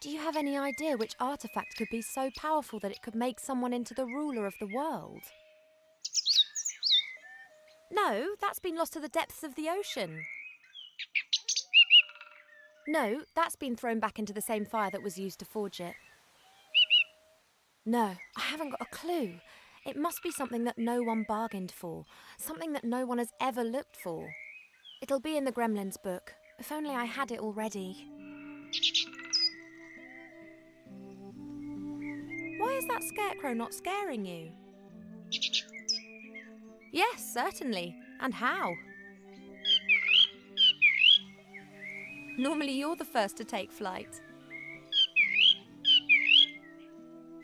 Do you have any idea which artifact could be so powerful that it could make someone into the ruler of the world? No, that's been lost to the depths of the ocean. No, that's been thrown back into the same fire that was used to forge it. No, I haven't got a clue. It must be something that no one bargained for, something that no one has ever looked for. It'll be in the Gremlins book. If only I had it already. Why is that scarecrow not scaring you? Yes, certainly. And how? Normally you're the first to take flight.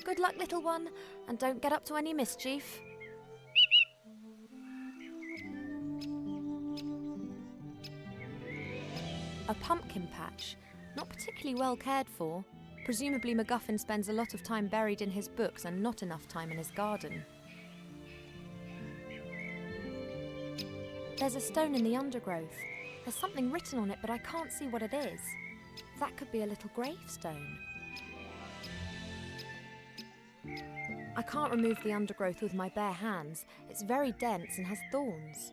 Good luck, little one, and don't get up to any mischief. A pumpkin patch, not particularly well cared for. Presumably MacGuffin spends a lot of time buried in his books and not enough time in his garden. There's a stone in the undergrowth. There's something written on it, but I can't see what it is. That could be a little gravestone. I can't remove the undergrowth with my bare hands. It's very dense and has thorns.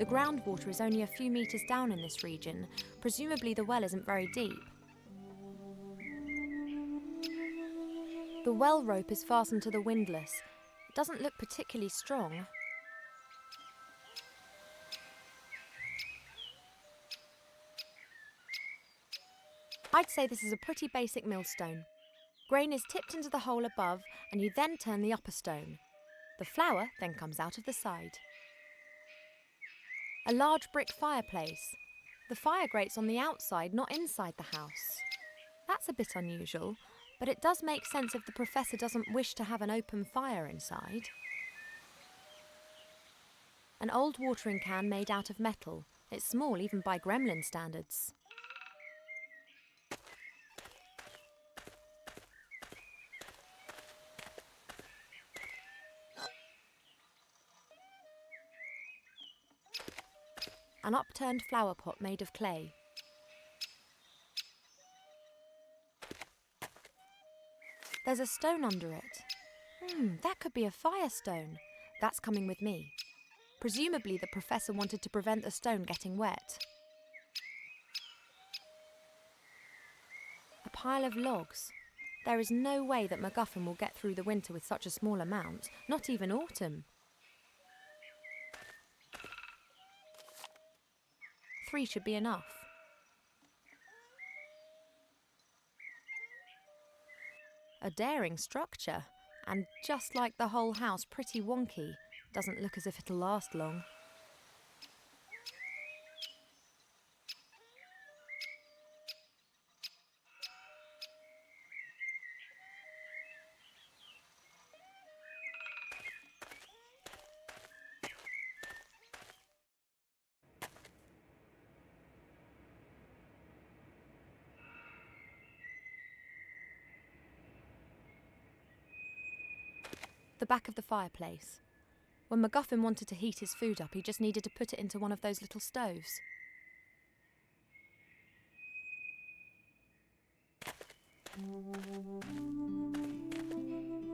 The groundwater is only a few metres down in this region. Presumably the well isn't very deep. The well rope is fastened to the windlass. It doesn't look particularly strong. I'd say this is a pretty basic millstone. Grain is tipped into the hole above, and you then turn the upper stone. The flour then comes out of the side. A large brick fireplace. The fire grates on the outside, not inside the house. That's a bit unusual. But it does make sense if the professor doesn't wish to have an open fire inside. An old watering can made out of metal. It's small even by gremlin standards. An upturned flower pot made of clay. There's a stone under it. That could be a firestone. That's coming with me. Presumably the professor wanted to prevent the stone getting wet. A pile of logs. There is no way that MacGuffin will get through the winter with such a small amount, not even autumn. 3 should be enough. A daring structure, and just like the whole house, pretty wonky. Doesn't look as if it'll last long. The back of the fireplace. When MacGuffin wanted to heat his food up, he just needed to put it into one of those little stoves.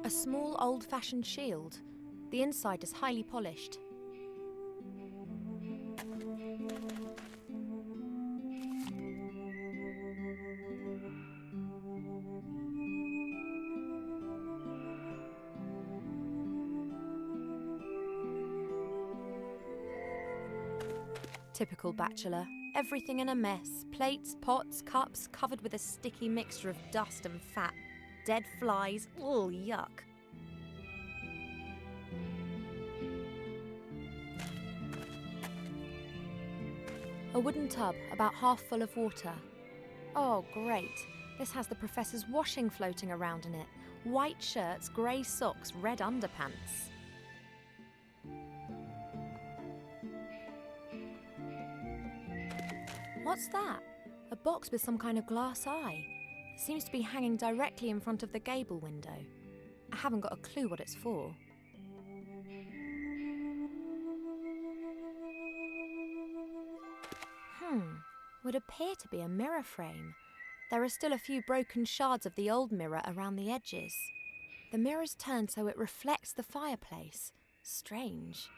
A small old-fashioned shield. The inside is highly polished. Typical bachelor. Everything in a mess. Plates, pots, cups, covered with a sticky mixture of dust and fat. Dead flies. Ugh, yuck. A wooden tub, about half full of water. Oh, great. This has the professor's washing floating around in it. White shirts, grey socks, red underpants. What's that? A box with some kind of glass eye. It seems to be hanging directly in front of the gable window. I haven't got a clue what it's for. Would appear to be a mirror frame. There are still a few broken shards of the old mirror around the edges. The mirror's turned so it reflects the fireplace. Strange.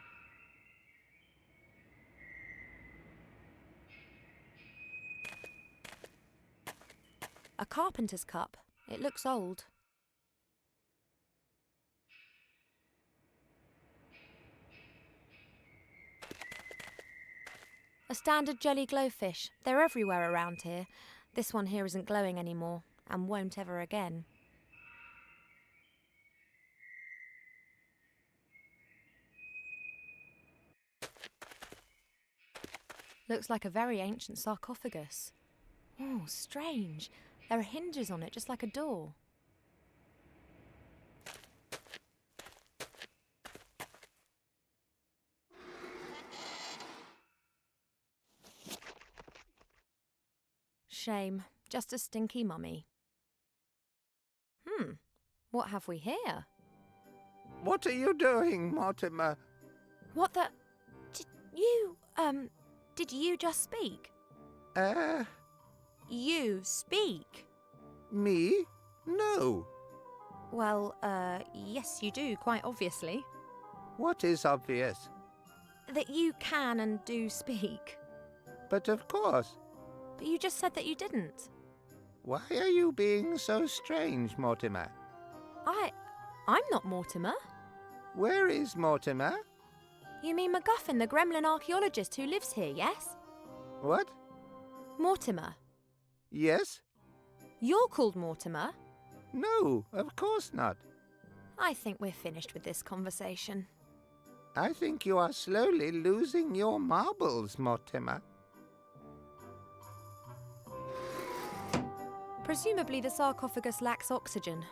A carpenter's cup. It looks old. A standard jelly glowfish. They're everywhere around here. This one here isn't glowing anymore, and won't ever again. Looks like a very ancient sarcophagus. Oh, strange. There are hinges on it, just like a door. Shame. Just a stinky mummy. What have we here? What are you doing, Mortimer? What the... Did you just speak? You speak? Me? No. Well, yes you do, quite obviously. What is obvious? That you can and do speak. But of course. But you just said that you didn't. Why are you being so strange, Mortimer? I'm not Mortimer. Where is Mortimer? You mean MacGuffin, the gremlin archaeologist who lives here, yes? What? Mortimer. Yes? You're called Mortimer? No, of course not. I think we're finished with this conversation. I think you are slowly losing your marbles, Mortimer. Presumably the sarcophagus lacks oxygen.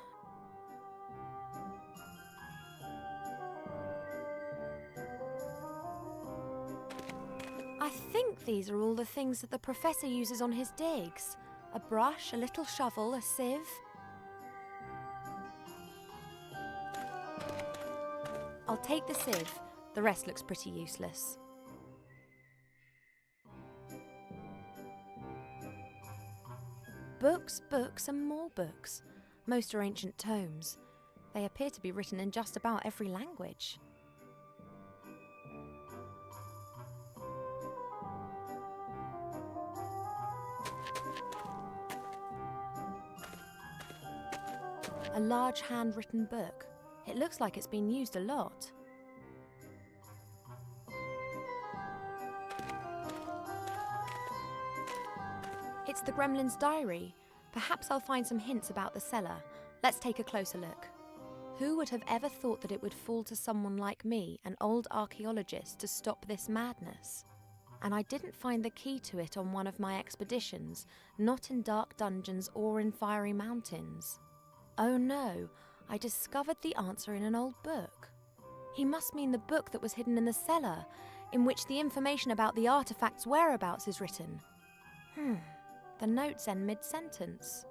I think these are all the things that the professor uses on his digs. A brush, a little shovel, a sieve. I'll take the sieve. The rest looks pretty useless. Books, books, and more books. Most are ancient tomes. They appear to be written in just about every language. A large handwritten book. It looks like it's been used a lot. It's the Gremlin's diary. Perhaps I'll find some hints about the cellar. Let's take a closer look. Who would have ever thought that it would fall to someone like me, an old archaeologist, to stop this madness? And I didn't find the key to it on one of my expeditions, not in dark dungeons or in fiery mountains. Oh no, I discovered the answer in an old book. He must mean the book that was hidden in the cellar, in which the information about the artifact's whereabouts is written. The notes end mid-sentence.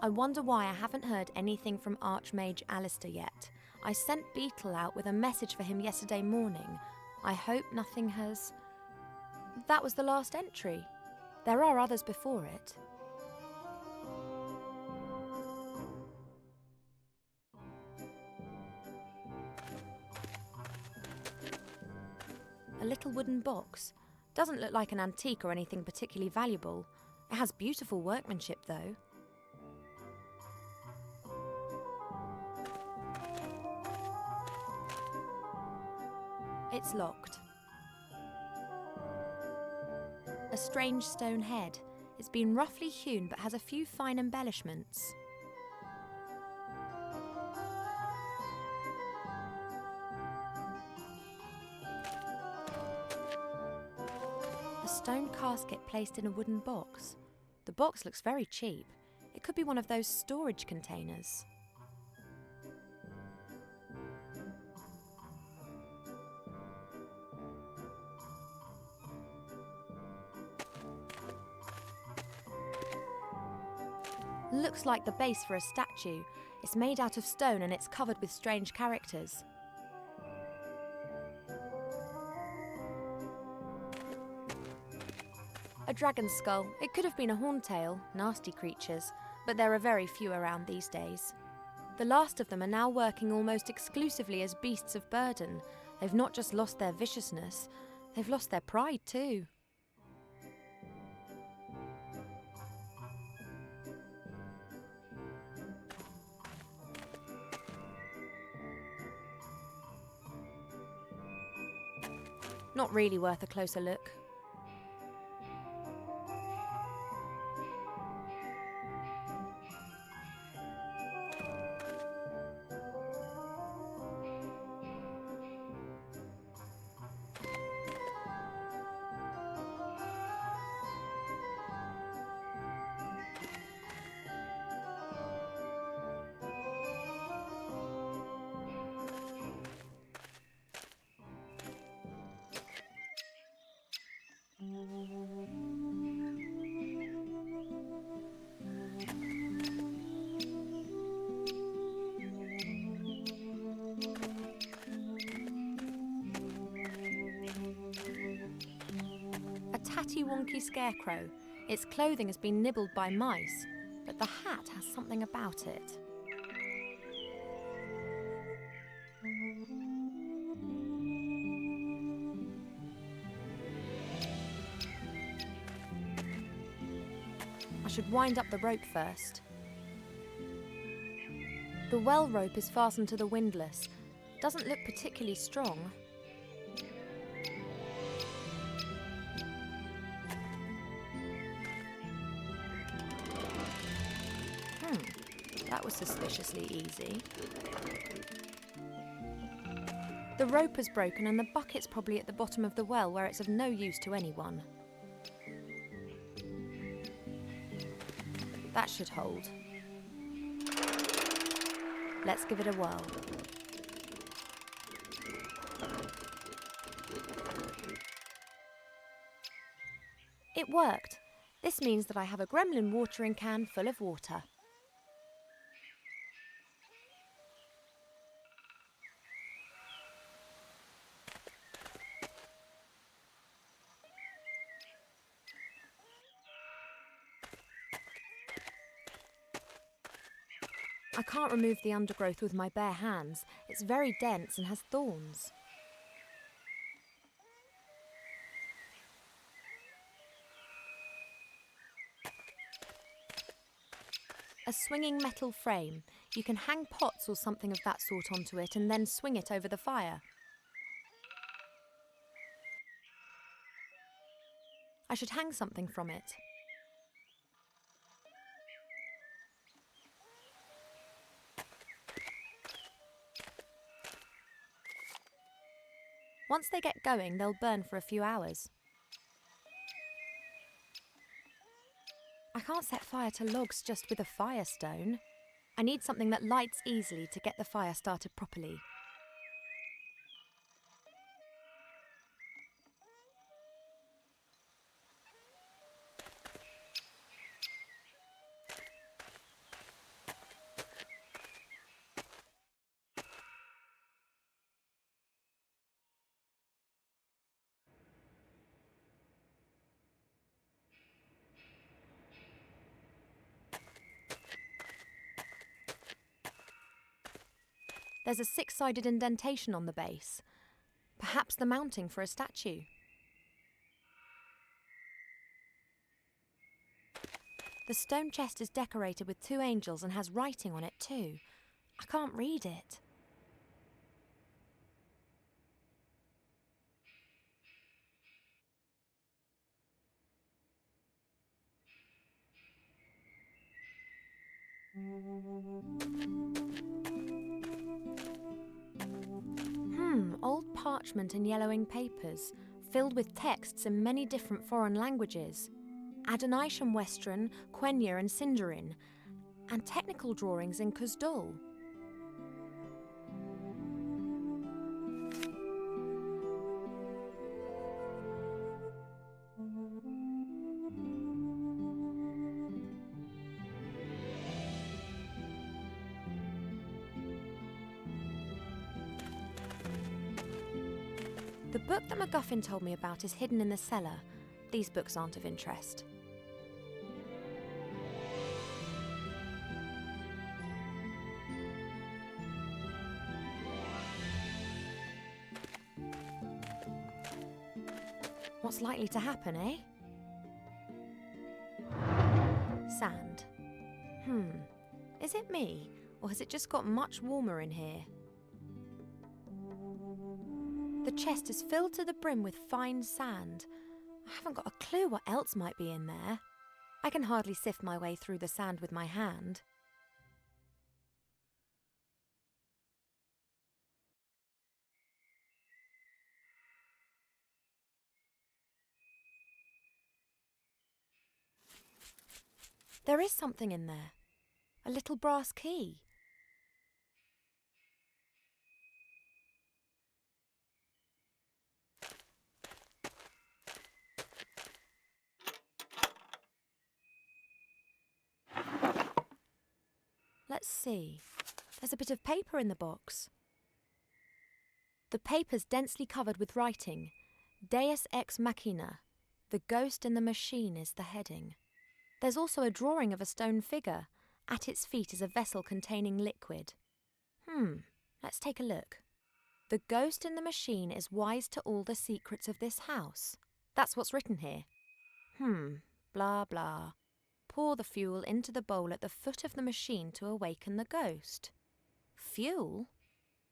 I wonder why I haven't heard anything from Archmage Alistair yet. I sent Beetle out with a message for him yesterday morning. I hope nothing has... That was the last entry. There are others before it. A little wooden box. Doesn't look like an antique or anything particularly valuable. It has beautiful workmanship, though. It's locked. A strange stone head. It's been roughly hewn but has a few fine embellishments. A stone casket placed in a wooden box. The box looks very cheap. It could be one of those storage containers. Looks like the base for a statue. It's made out of stone and it's covered with strange characters. A dragon's skull. It could have been a horntail, nasty creatures, but there are very few around these days. The last of them are now working almost exclusively as beasts of burden. They've not just lost their viciousness, they've lost their pride too. Not really worth a closer look. Tatty wonky scarecrow. Its clothing has been nibbled by mice, but the hat has something about it. I should wind up the rope first. The well rope is fastened to the windlass. Doesn't look particularly strong. That was suspiciously easy. The rope is broken and the bucket's probably at the bottom of the well where it's of no use to anyone. That should hold. Let's give it a whirl. It worked. This means that I have a gremlin watering can full of water. I can't remove the undergrowth with my bare hands. It's very dense and has thorns. A swinging metal frame. You can hang pots or something of that sort onto it and then swing it over the fire. I should hang something from it. Once they get going, they'll burn for a few hours. I can't set fire to logs just with a firestone. I need something that lights easily to get the fire started properly. There's a 6-sided indentation on the base. Perhaps the mounting for a statue. The stone chest is decorated with 2 angels and has writing on it too. I can't read it. Old parchment and yellowing papers, filled with texts in many different foreign languages. Adonisham Western, Quenya and Sindarin, and technical drawings in Kuzdul. The book that MacGuffin told me about is hidden in the cellar. These books aren't of interest. What's likely to happen, eh? Sand. Is it me, or has it just got much warmer in here? The chest is filled to the brim with fine sand. I haven't got a clue what else might be in there. I can hardly sift my way through the sand with my hand. There is something in there. A little brass key. Let's see. There's a bit of paper in the box. The paper's densely covered with writing. Deus ex machina. The ghost in the machine is the heading. There's also a drawing of a stone figure. At its feet is a vessel containing liquid. Let's take a look. The ghost in the machine is wise to all the secrets of this house. That's what's written here. Blah blah. Pour the fuel into the bowl at the foot of the machine to awaken the ghost. Fuel?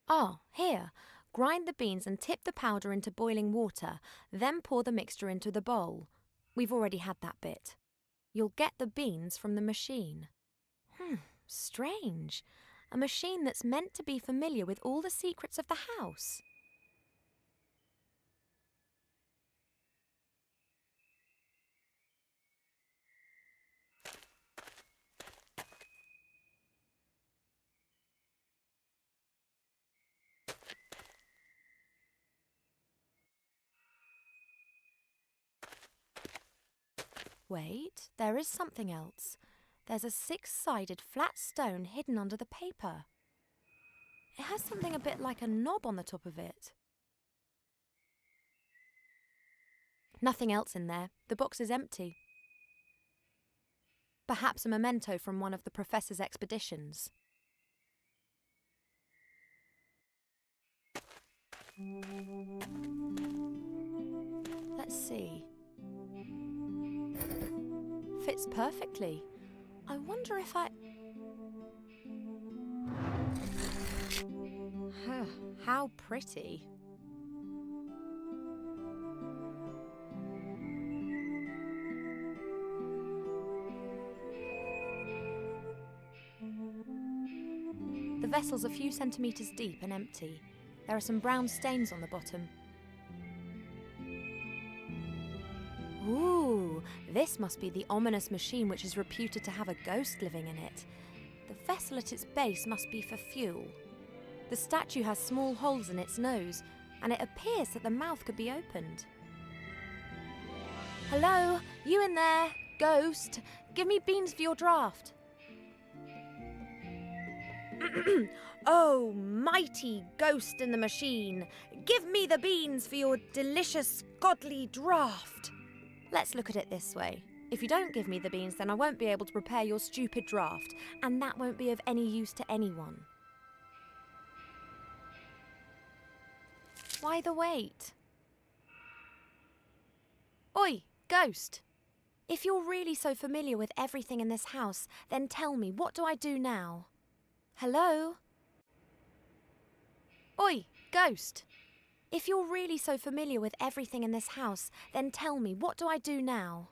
Ah, here. Grind the beans and tip the powder into boiling water, then pour the mixture into the bowl. We've already had that bit. You'll get the beans from the machine. Strange. A machine that's meant to be familiar with all the secrets of the house. Wait, there is something else. There's a six-sided flat stone hidden under the paper. It has something a bit like a knob on the top of it. Nothing else in there. The box is empty. Perhaps a memento from one of the professor's expeditions. Let's see. Fits perfectly. I wonder if I... How pretty. The vessel's a few centimetres deep and empty. There are some brown stains on the bottom. Ooh, this must be the ominous machine which is reputed to have a ghost living in it. The vessel at its base must be for fuel. The statue has small holes in its nose, and it appears that the mouth could be opened. Hello, you in there? Ghost, give me beans for your draft. Oh, mighty ghost in the machine, give me the beans for your delicious, godly draft. Let's look at it this way. If you don't give me the beans, then I won't be able to prepare your stupid draft, and that won't be of any use to anyone. Why the wait? Oi, ghost! If you're really so familiar with everything in this house, then tell me, what do I do now? Hello? Oi, ghost! If you're really so familiar with everything in this house, then tell me, what do I do now?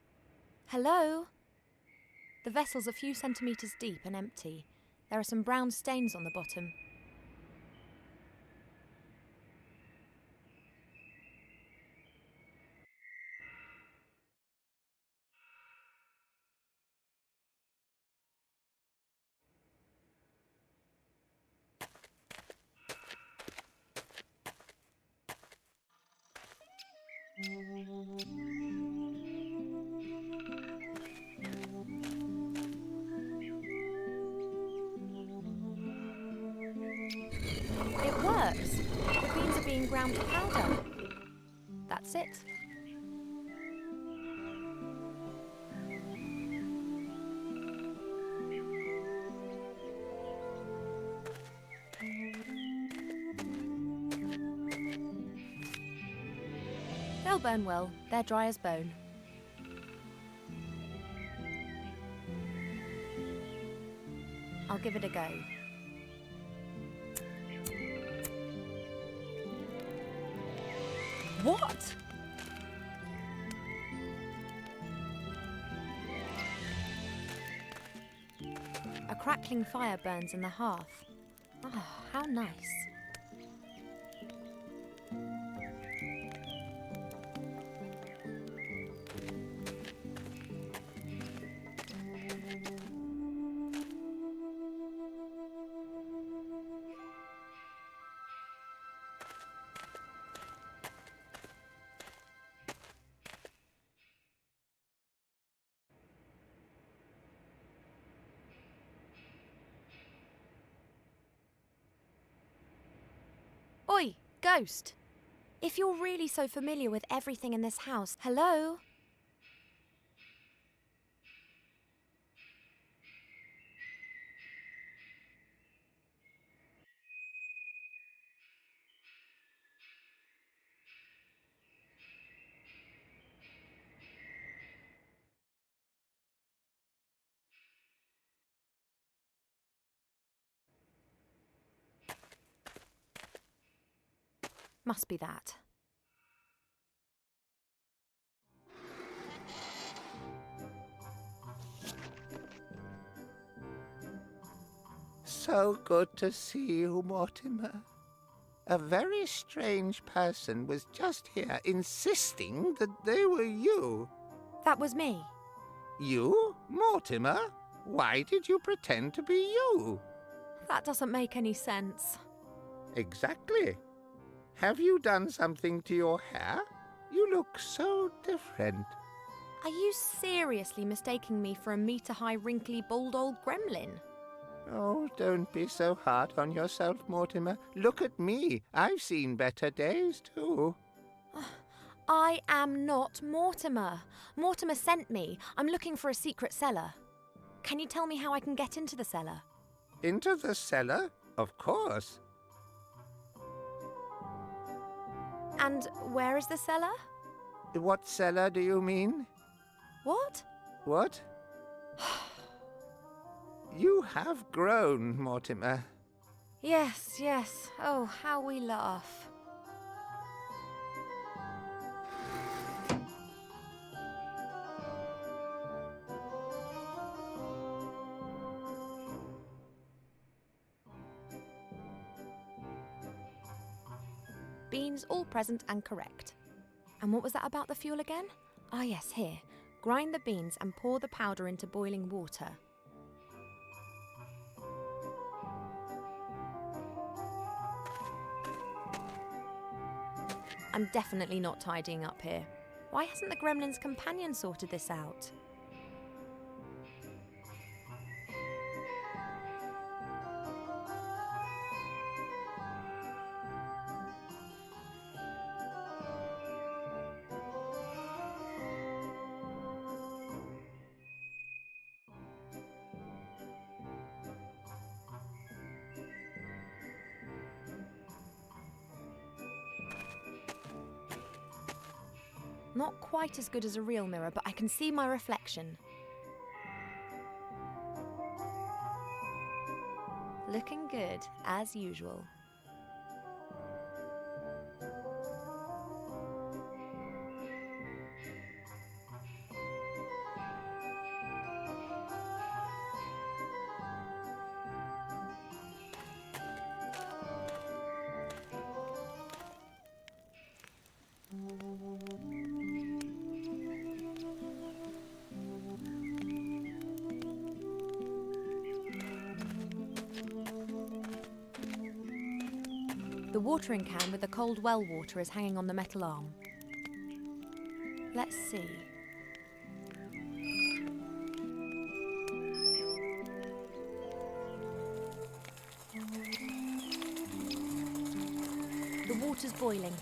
Hello? The vessel's a few centimetres deep and empty. There are some brown stains on the bottom. It works. The beans are being ground to powder. That's it. They'll burn well. They're dry as bone. I'll give it a go. What? A crackling fire burns in the hearth. Oh, how nice. Oi, ghost! If you're really so familiar with everything in this house, hello? Must be that. So good to see you, Mortimer. A very strange person was just here insisting that they were you. That was me. You, Mortimer? Why did you pretend to be you? That doesn't make any sense. Exactly. Have you done something to your hair? You look so different. Are you seriously mistaking me for a metre-high, wrinkly, bald old gremlin? Oh, don't be so hard on yourself, Mortimer. Look at me. I've seen better days, too. I am not Mortimer. Mortimer sent me. I'm looking for a secret cellar. Can you tell me how I can get into the cellar? Into the cellar? Of course. And where is the cellar? What cellar do you mean? What? What? You have grown, Mortimer. Yes, yes. Oh, how we laugh. Beans all present and correct. And what was that about the fuel again? Ah yes, here. Grind the beans and pour the powder into boiling water. I'm definitely not tidying up here. Why hasn't the gremlin's companion sorted this out? Not quite as good as a real mirror, but I can see my reflection. Looking good, as usual. The watering can with the cold well water is hanging on the metal arm. Let's see. The water's boiling.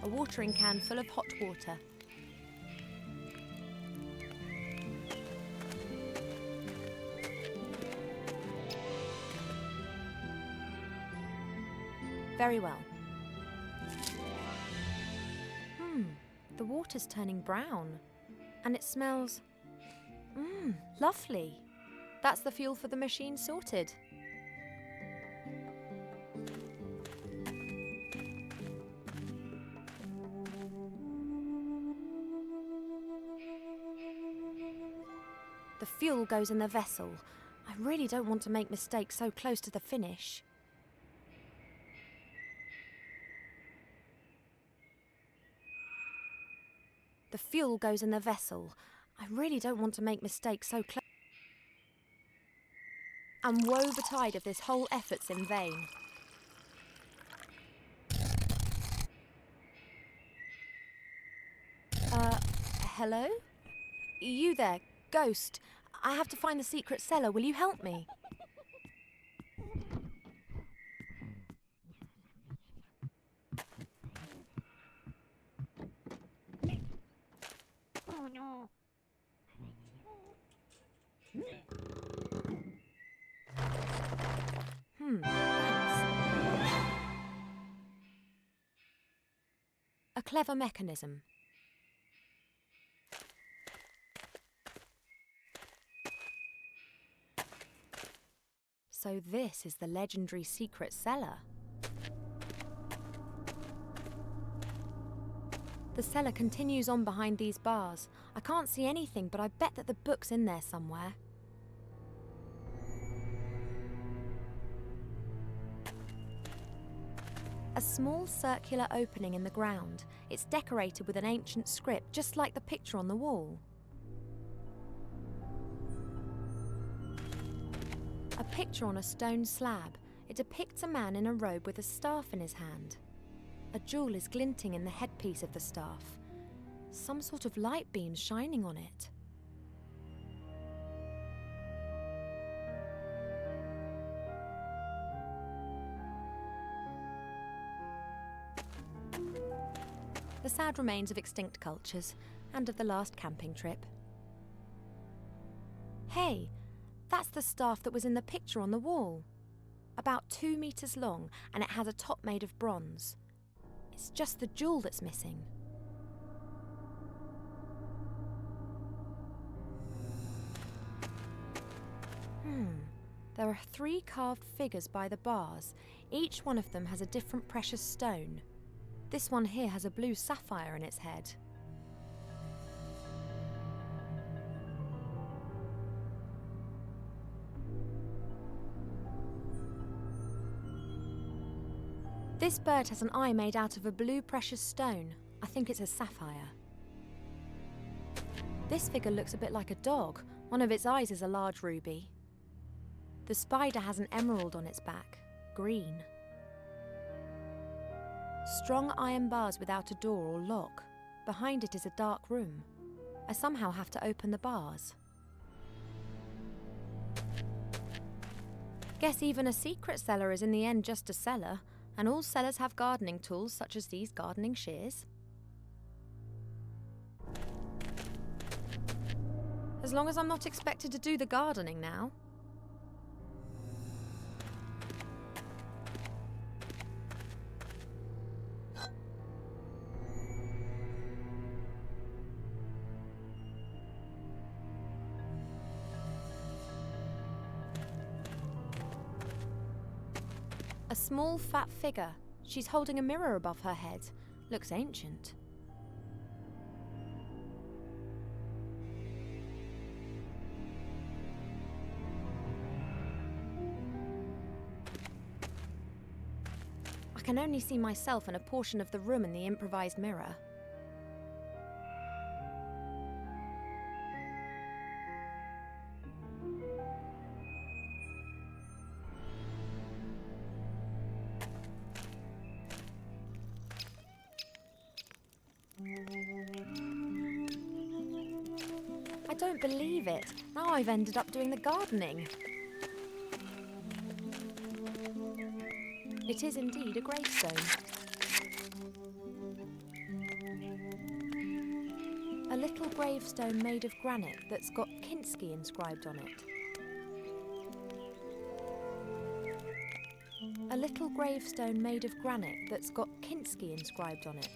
A watering can full of hot water. Very well. The water's turning brown. And it smells... lovely. That's the fuel for the machine sorted. The fuel goes in the vessel. I really don't want to make mistakes so close to the finish. The fuel goes in the vessel. I really don't want to make mistakes so close. And woe betide if this whole effort's in vain. Hello? You there, ghost. I have to find the secret cellar. Will you help me? Oh no. Thanks. A clever mechanism. So this is the legendary secret cellar. The cellar continues on behind these bars. I can't see anything, but I bet that the book's in there somewhere. A small circular opening in the ground. It's decorated with an ancient script, just like the picture on the wall. A picture on a stone slab. It depicts a man in a robe with a staff in his hand. A jewel is glinting in the headpiece of the staff. Some sort of light beam shining on it. The sad remains of extinct cultures, and of the last camping trip. Hey, that's the staff that was in the picture on the wall. About 2 meters long, and it has a top made of bronze. It's just the jewel that's missing. There are 3 carved figures by the bars. Each one of them has a different precious stone. This one here has a blue sapphire in its head. This bird has an eye made out of a blue precious stone. I think it's a sapphire. This figure looks a bit like a dog. One of its eyes is a large ruby. The spider has an emerald on its back, green. Strong iron bars without a door or lock. Behind it is a dark room. I somehow have to open the bars. Guess even a secret cellar is in the end just a cellar, and all cellars have gardening tools such as these gardening shears. As long as I'm not expected to do the gardening now. A small, fat figure. She's holding a mirror above her head. Looks ancient. I can only see myself and a portion of the room in the improvised mirror. I don't believe it. Now I've ended up doing the gardening. It is indeed a gravestone. A little gravestone made of granite that's got Kinski inscribed on it. A little gravestone made of granite that's got Kinski inscribed on it.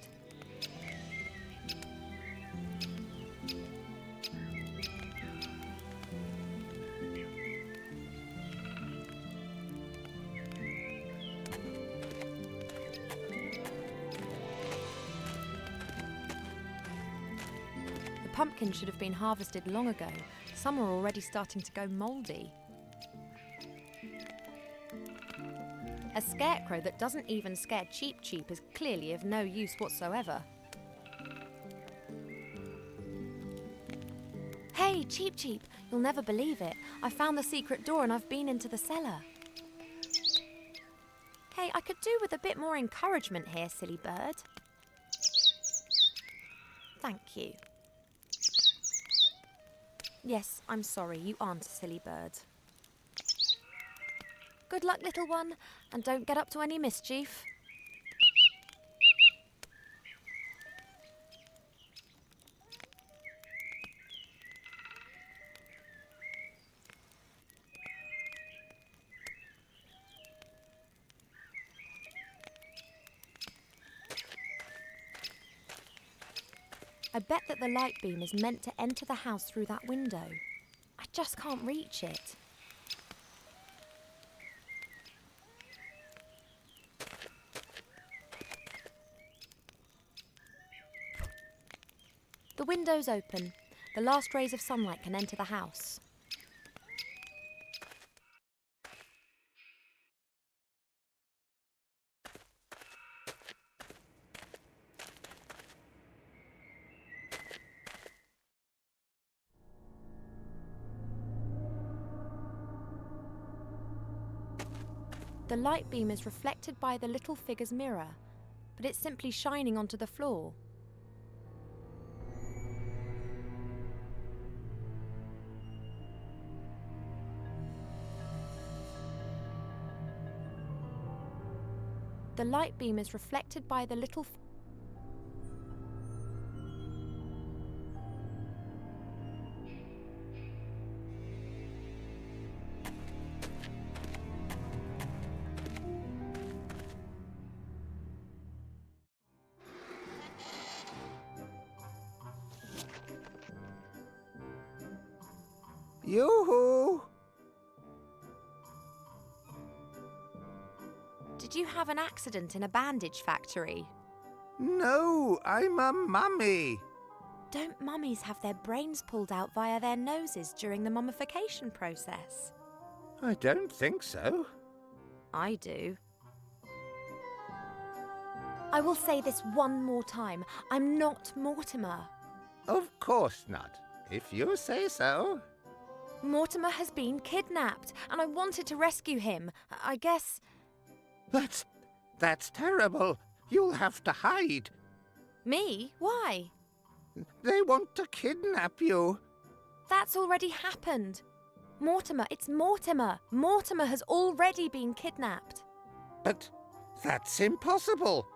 The pumpkins should have been harvested long ago. Some are already starting to go mouldy. A scarecrow that doesn't even scare Cheep Cheep is clearly of no use whatsoever. Hey, Cheep Cheep, you'll never believe it. I found the secret door and I've been into the cellar. Hey, I could do with a bit more encouragement here, silly bird. Thank you. Yes, I'm sorry, you aren't a silly bird. Good luck, little one, and don't get up to any mischief. I bet that the light beam is meant to enter the house through that window. I just can't reach it. The window's open. The last rays of sunlight can enter the house. The light beam is reflected by the little figure's mirror. but it's simply shining onto the floor. The light beam is reflected by the little... Yoo-hoo! Did you have an accident in a bandage factory? No, I'm a mummy. Don't mummies have their brains pulled out via their noses during the mummification process? I don't think so. I do. I will say this one more time. I'm not Mortimer. Of course not, if you say so. Mortimer has been kidnapped, and I wanted to rescue him. I guess... That's terrible. You'll have to hide. Me? Why? They want to kidnap you. That's already happened. Mortimer, it's Mortimer. Mortimer has already been kidnapped. But that's impossible.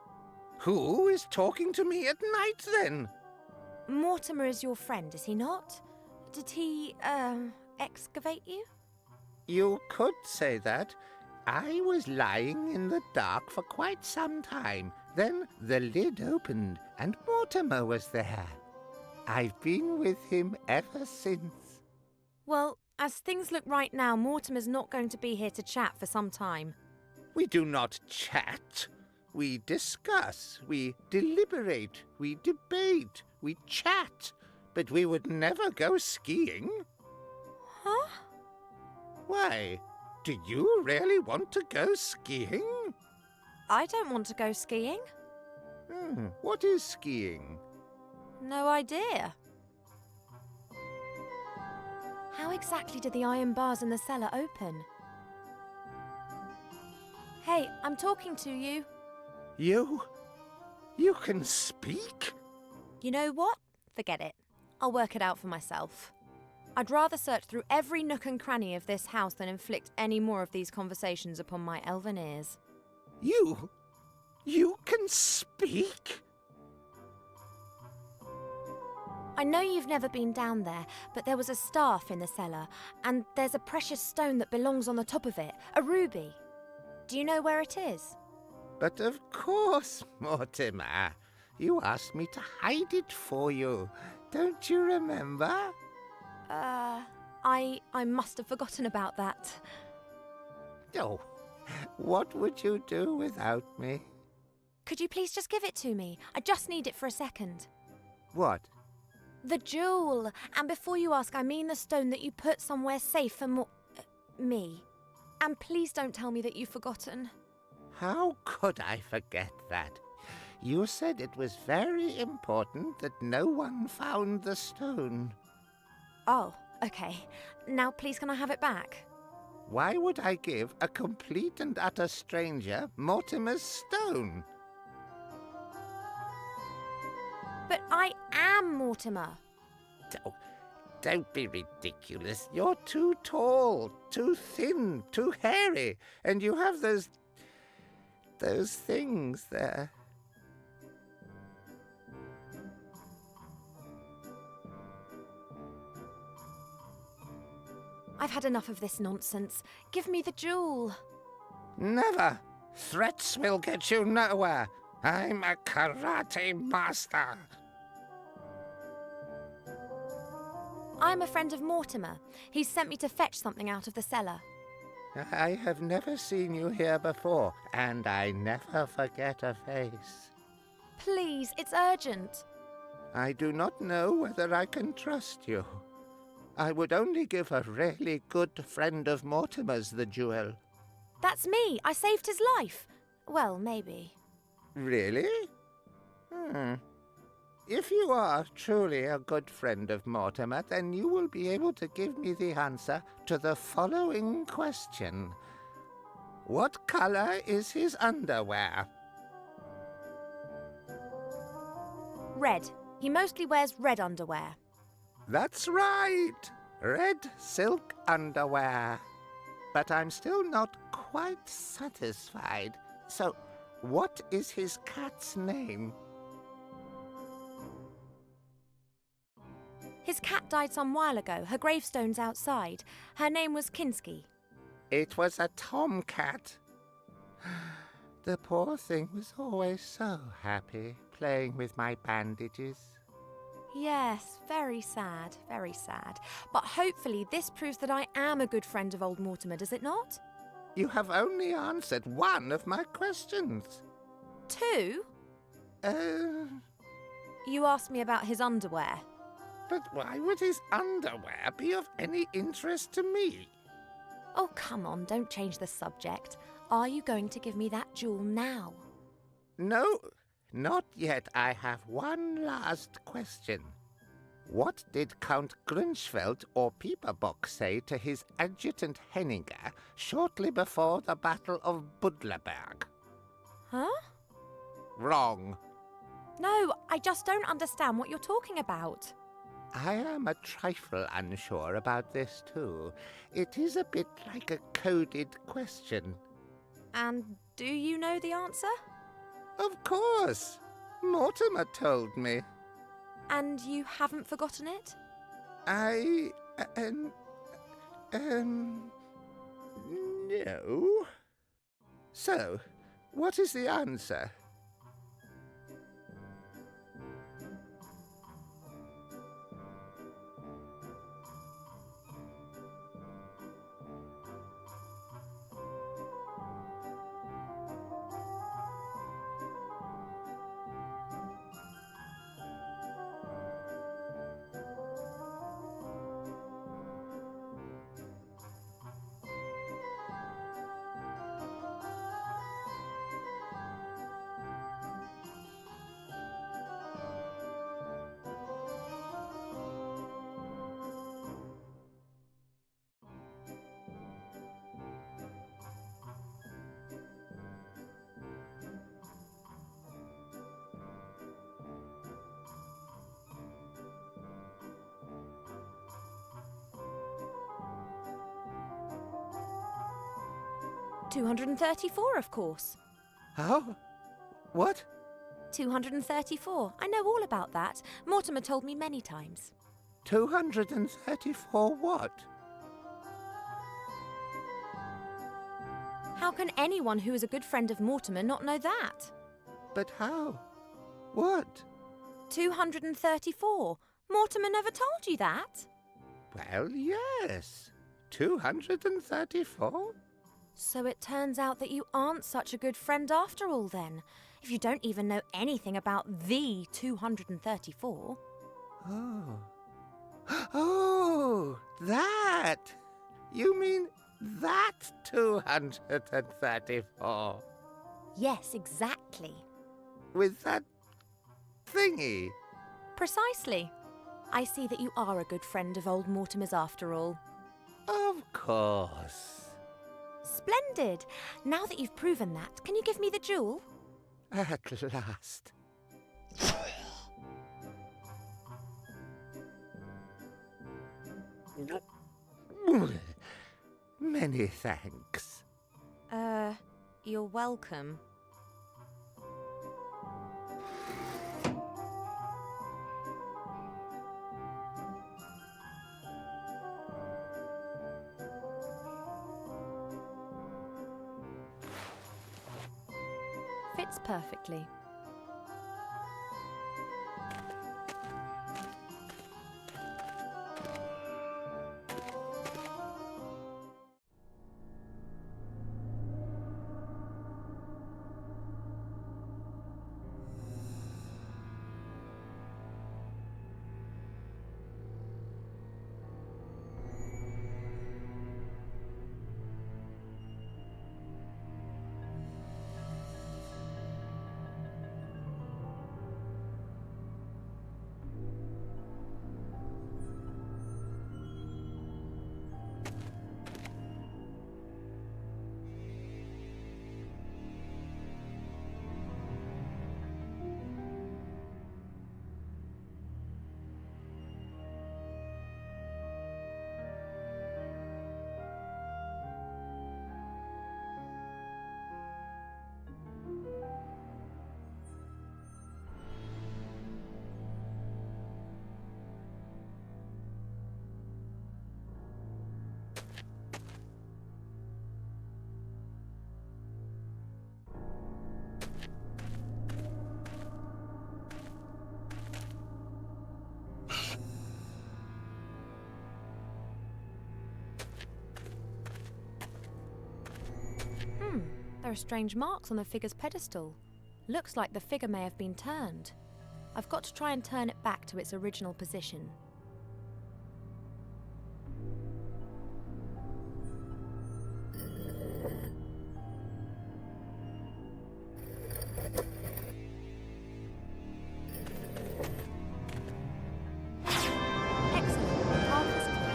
Who is talking to me at night then? Mortimer is your friend, is he not? Did he, excavate you? You could say that. I was lying in the dark for quite some time. Then the lid opened and Mortimer was there. I've been with him ever since. Well, as things look right now, Mortimer's not going to be here to chat for some time. We do not chat. We discuss, we deliberate, we debate, we chat. But we would never go skiing. Huh? Why? Do you really want to go skiing? I don't want to go skiing. What is skiing? No idea. How exactly did the iron bars in the cellar open? Hey, I'm talking to you. You can speak? You know what? Forget it. I'll work it out for myself. I'd rather search through every nook and cranny of this house than inflict any more of these conversations upon my elven ears. You can speak? I know you've never been down there, but there was a staff in the cellar, and there's a precious stone that belongs on the top of it, a ruby. Do you know where it is? But of course, Mortimer. You asked me to hide it for you. Don't you remember? I must have forgotten about that. Oh, what would you do without me? Could you please just give it to me? I just need it for a second. What? The jewel. And before you ask, I mean the stone that you put somewhere safe for me. And please don't tell me that you've forgotten. How could I forget that? You said it was very important that no one found the stone. Oh, okay. Now please can I have it back? Why would I give a complete and utter stranger Mortimer's stone? But I am Mortimer. Don't be ridiculous. You're too tall, too thin, too hairy, and you have those things there. I've had enough of this nonsense. Give me the jewel. Never. Threats will get you nowhere. I'm a karate master. I'm a friend of Mortimer. He's sent me to fetch something out of the cellar. I have never seen you here before, and I never forget a face. Please, it's urgent. I do not know whether I can trust you. I would only give a really good friend of Mortimer's the jewel. That's me. I saved his life. Well, maybe. Really? If you are truly a good friend of Mortimer, then you will be able to give me the answer to the following question. What color is his underwear? Red. He mostly wears red underwear. That's right. Red silk underwear. But I'm still not quite satisfied. So, what is his cat's name? His cat died some while ago. Her gravestone's outside. Her name was Kinski. It was a tomcat. The poor thing was always so happy playing with my bandages. Yes, very sad, very sad. But hopefully this proves that I am a good friend of old Mortimer, does it not? You have only answered one of my questions. 2? You asked me about his underwear. But why would his underwear be of any interest to me? Oh, come on, don't change the subject. Are you going to give me that jewel now? No, not yet. I have one last question. What did Count Grunschfeld or Pieperbock say to his adjutant Henninger shortly before the Battle of Budleberg? Huh? Wrong. No, I just don't understand what you're talking about. I am a trifle unsure about this too. It is a bit like a coded question. And do you know the answer? Of course. Mortimer told me. And you haven't forgotten it? No. So, what is the answer? $234, of course. Oh? What? 234. I know all about that. Mortimer told me many times. 234 what? How can anyone who is a good friend of Mortimer not know that? But how? What? 234. Mortimer never told you that? Well, yes. 234? So it turns out that you aren't such a good friend after all then, if you don't even know anything about the 234. Oh. Oh, that! You mean that 234? Yes, exactly. With that thingy? Precisely. I see that you are a good friend of old Mortimer's after all. Of course. Splendid! Now that you've proven that, can you give me the jewel? At last. Many thanks. You're welcome. Fits perfectly. are strange marks on the figure's pedestal. Looks like the figure may have been turned. I've got to try and turn it back to its original position. Excellent, the path is clear.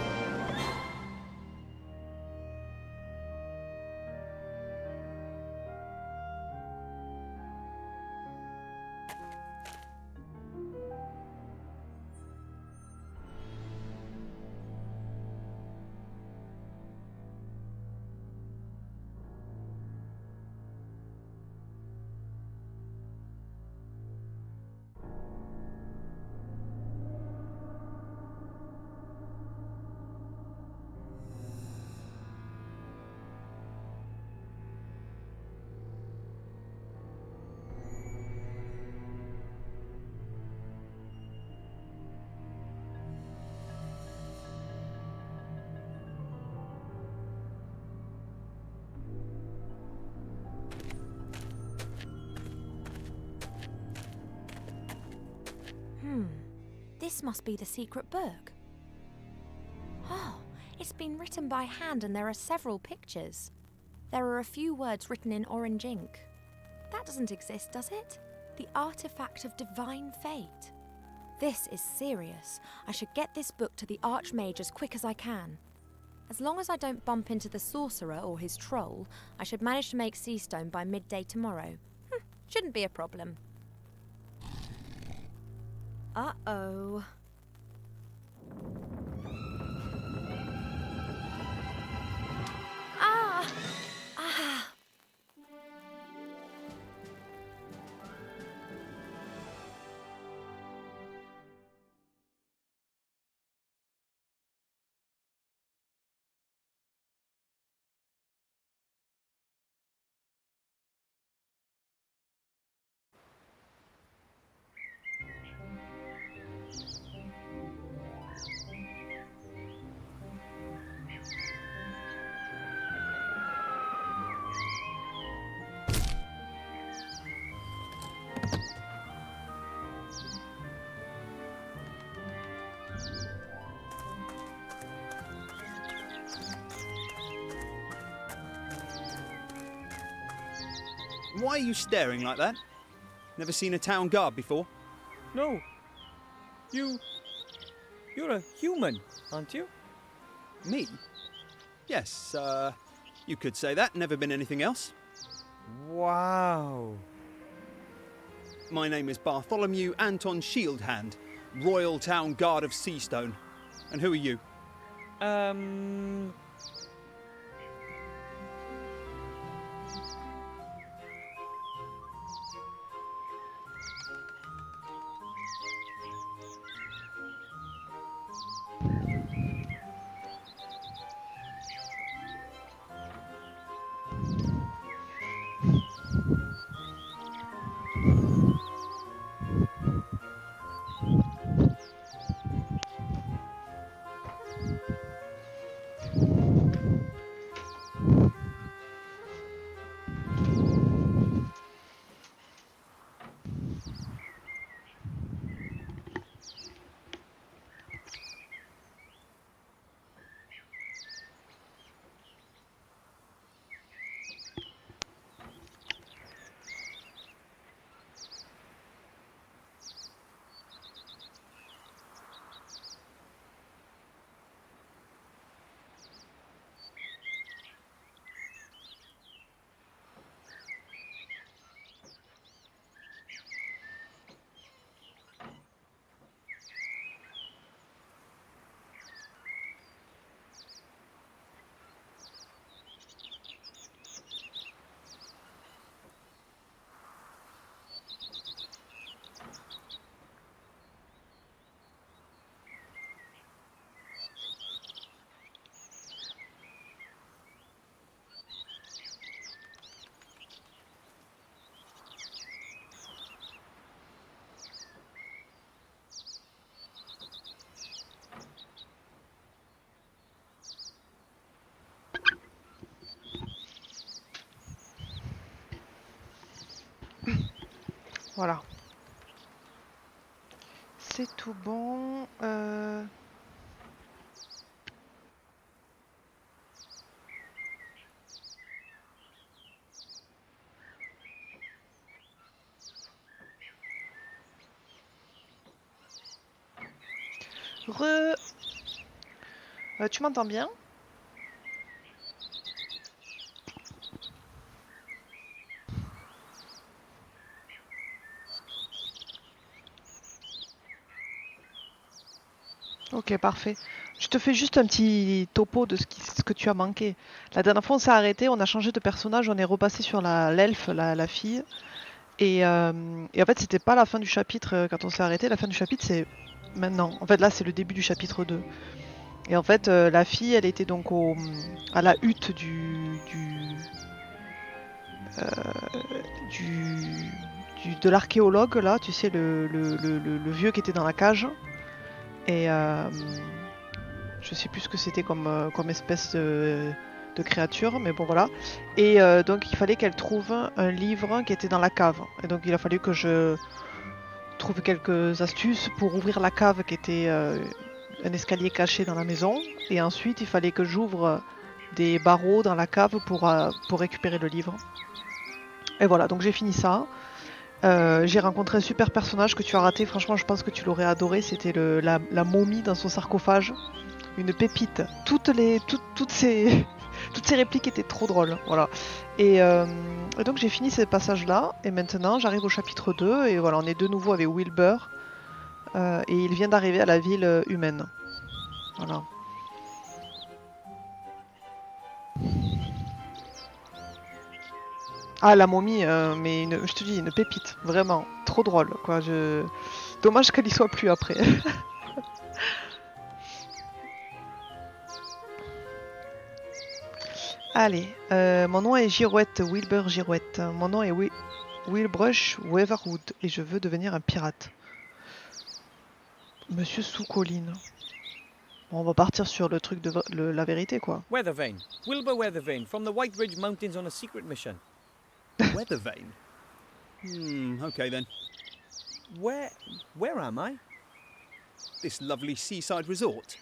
This must be the secret book. Oh, it's been written by hand and there are several pictures. There are a few words written in orange ink. That doesn't exist, does it? The artifact of divine fate. This is serious. I should get this book to the Archmage as quick as I can. As long as I don't bump into the sorcerer or his troll, I should manage to make Seastone by midday tomorrow. Shouldn't be a problem. Uh-oh. Ah! Ah! Why are you staring like that? Never seen a town guard before? No. You're a human, aren't you? Me? Yes, you could say that. Never been anything else. Wow. My name is Bartholomew Anton Shieldhand, Royal Town Guard of Seastone. And who are you? Voilà. C'est tout bon. Tu m'entends bien? Ok, parfait. Je te fais juste un petit topo de ce que tu as manqué. La dernière fois, on s'est arrêté, on a changé de personnage, on est repassé sur l'elfe, la fille. Et en fait, c'était pas la fin du chapitre quand on s'est arrêté. La fin du chapitre, c'est maintenant. En fait, là, c'est le début du chapitre 2. Et en fait, la fille, elle était donc à la hutte de l'archéologue, là, tu sais, le vieux qui était dans la cage. Et je sais plus ce que c'était comme espèce de créature, mais bon voilà. Et donc il fallait qu'elle trouve un livre qui était dans la cave. Et donc il a fallu que je trouve quelques astuces pour ouvrir la cave qui était un escalier caché dans la maison. Et ensuite il fallait que j'ouvre des barreaux dans la cave pour récupérer le livre. Et voilà, donc j'ai fini ça. J'ai rencontré un super personnage que tu as raté, franchement je pense que tu l'aurais adoré, c'était la momie dans son sarcophage. Une pépite. Toutes ces répliques étaient trop drôles. Voilà. Et donc j'ai fini ces passages-là. Et maintenant j'arrive au chapitre 2. Et voilà, on est de nouveau avec Wilbur. Et il vient d'arriver à la ville humaine. Voilà. Ah, la momie, mais je te dis, une pépite. Vraiment. Trop drôle. Quoi. Dommage qu'elle y soit plus après. Allez, mon nom est Girouette, Wilbur Girouette. Mon nom est Wilbrush Weatherwood et je veux devenir un pirate. Monsieur sous-colline. Bon, on va partir sur le truc de la vérité, quoi. Weathervane. Wilbur Weathervane, from the White Ridge Mountains on a secret mission. Weathervane? Okay then. Where am I? This lovely seaside resort,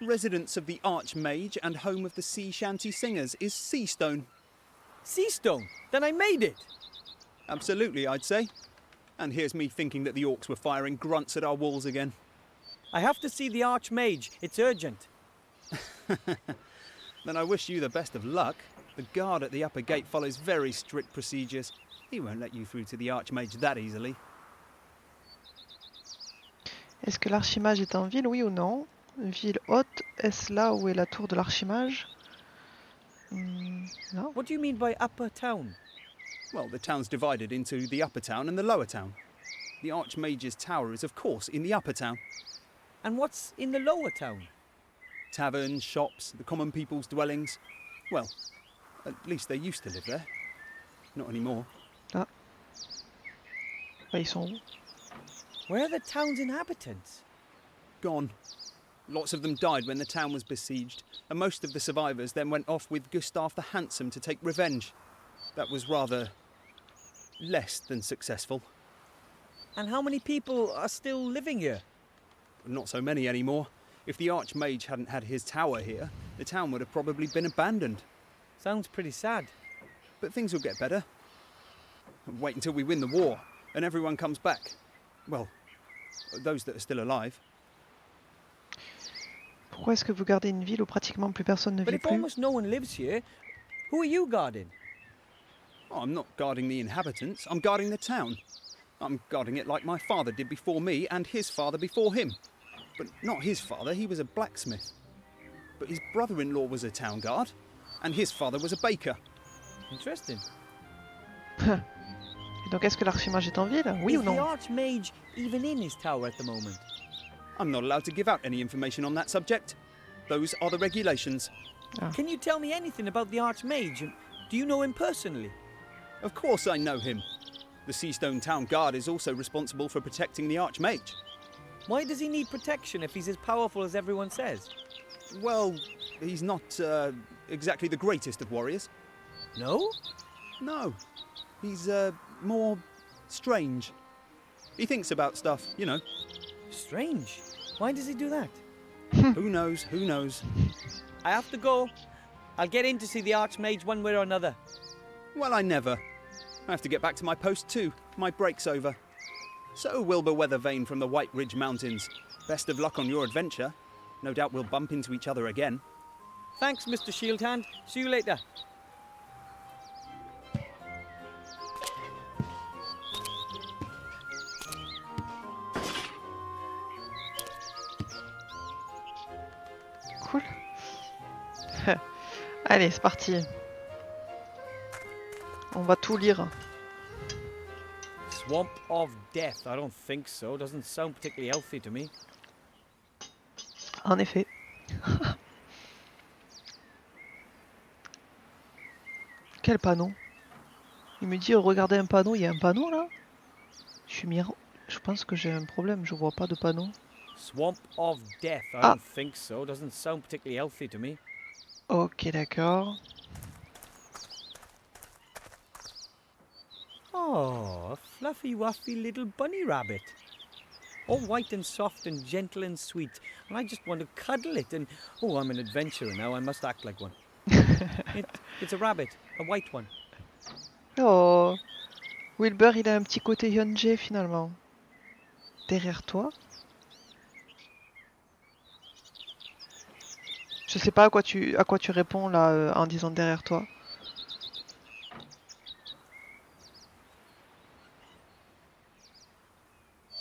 residence of the Archmage and home of the sea shanty singers, is Seastone. Seastone? Then I made it! Absolutely, I'd say. And here's me thinking that the orcs were firing grunts at our walls again. I have to see the Archmage. It's urgent. Then I wish you the best of luck. The guard at the upper gate follows very strict procedures. He won't let you through to the Archmage that easily. Est-ce que l'archimage est en ville, oui ou non? Ville haute, est-ce là où est la tour de l'archimage? Non. What do you mean by upper town? Well, the town's divided into the upper town and the lower town. The Archmage's tower is, of course, in the upper town. And what's in the lower town? Taverns, shops, the common people's dwellings. Well, at least they used to live there. Not anymore. Ah. Bah, ils sont où? Where are the town's inhabitants? Gone. Lots of them died when the town was besieged, and most of the survivors then went off with Gustav the Handsome to take revenge. That was rather less than successful. And how many people are still living here? Not so many anymore. If the Archmage hadn't had his tower here, the town would have probably been abandoned. Sounds pretty sad. But things will get better. Wait until we win the war, and everyone comes back. Well, those that are still alive. Pourquoi est-ce que vous gardez une ville où pratiquement plus personne ne But vit if plus? almost no one lives here, who are you guarding? Oh, I'm not guarding the inhabitants, I'm guarding the town. I'm guarding it like my father did before me and his father before him. But not his father, he was a blacksmith. But his brother-in-law was a town guard, and his father was a baker. Interesting. Et donc est-ce que l'archimage est en ville? Oui Is ou the non? Archmage even in his tower at the moment? I'm not allowed to give out any information on that subject. Those are the regulations. Ah. Can you tell me anything about the Archmage? Do you know him personally? Of course I know him. The Seastone Town Guard is also responsible for protecting the Archmage. Why does he need protection if he's as powerful as everyone says? Well, he's not exactly the greatest of warriors. No? No. He's more strange. He thinks about stuff, you know. Strange. Why does he do that? Who knows, who knows? I have to go. I'll get in to see the Archmage one way or another. Well, I never. I have to get back to my post too. My break's over. So, Wilbur Weathervane from the White Ridge Mountains. Best of luck on your adventure. No doubt we'll bump into each other again. Thanks, Mr. Shieldhand. See you later. Cool. Allez, c'est parti. On va tout lire. Swamp of Death. I don't think so. Doesn't sound particularly healthy to me. En effet. Quel panneau? Il me dit regardez un panneau, il y a un panneau là? Je pense que j'ai un problème, je vois pas de panneau. Swamp of Death. I Ah. don't think so. Doesn't sound particularly healthy to me. Ok, d'accord. Oh, a fluffy wuffy little bunny rabbit. All white and soft and gentle and sweet. And I just want to cuddle it and... Oh, I'm an adventurer now. I must act like one. It's a rabbit. A white one. Oh, Wilbur, il a un petit côté Hyunjae finalement. Derrière toi. Je sais pas à quoi tu réponds là en disant derrière toi.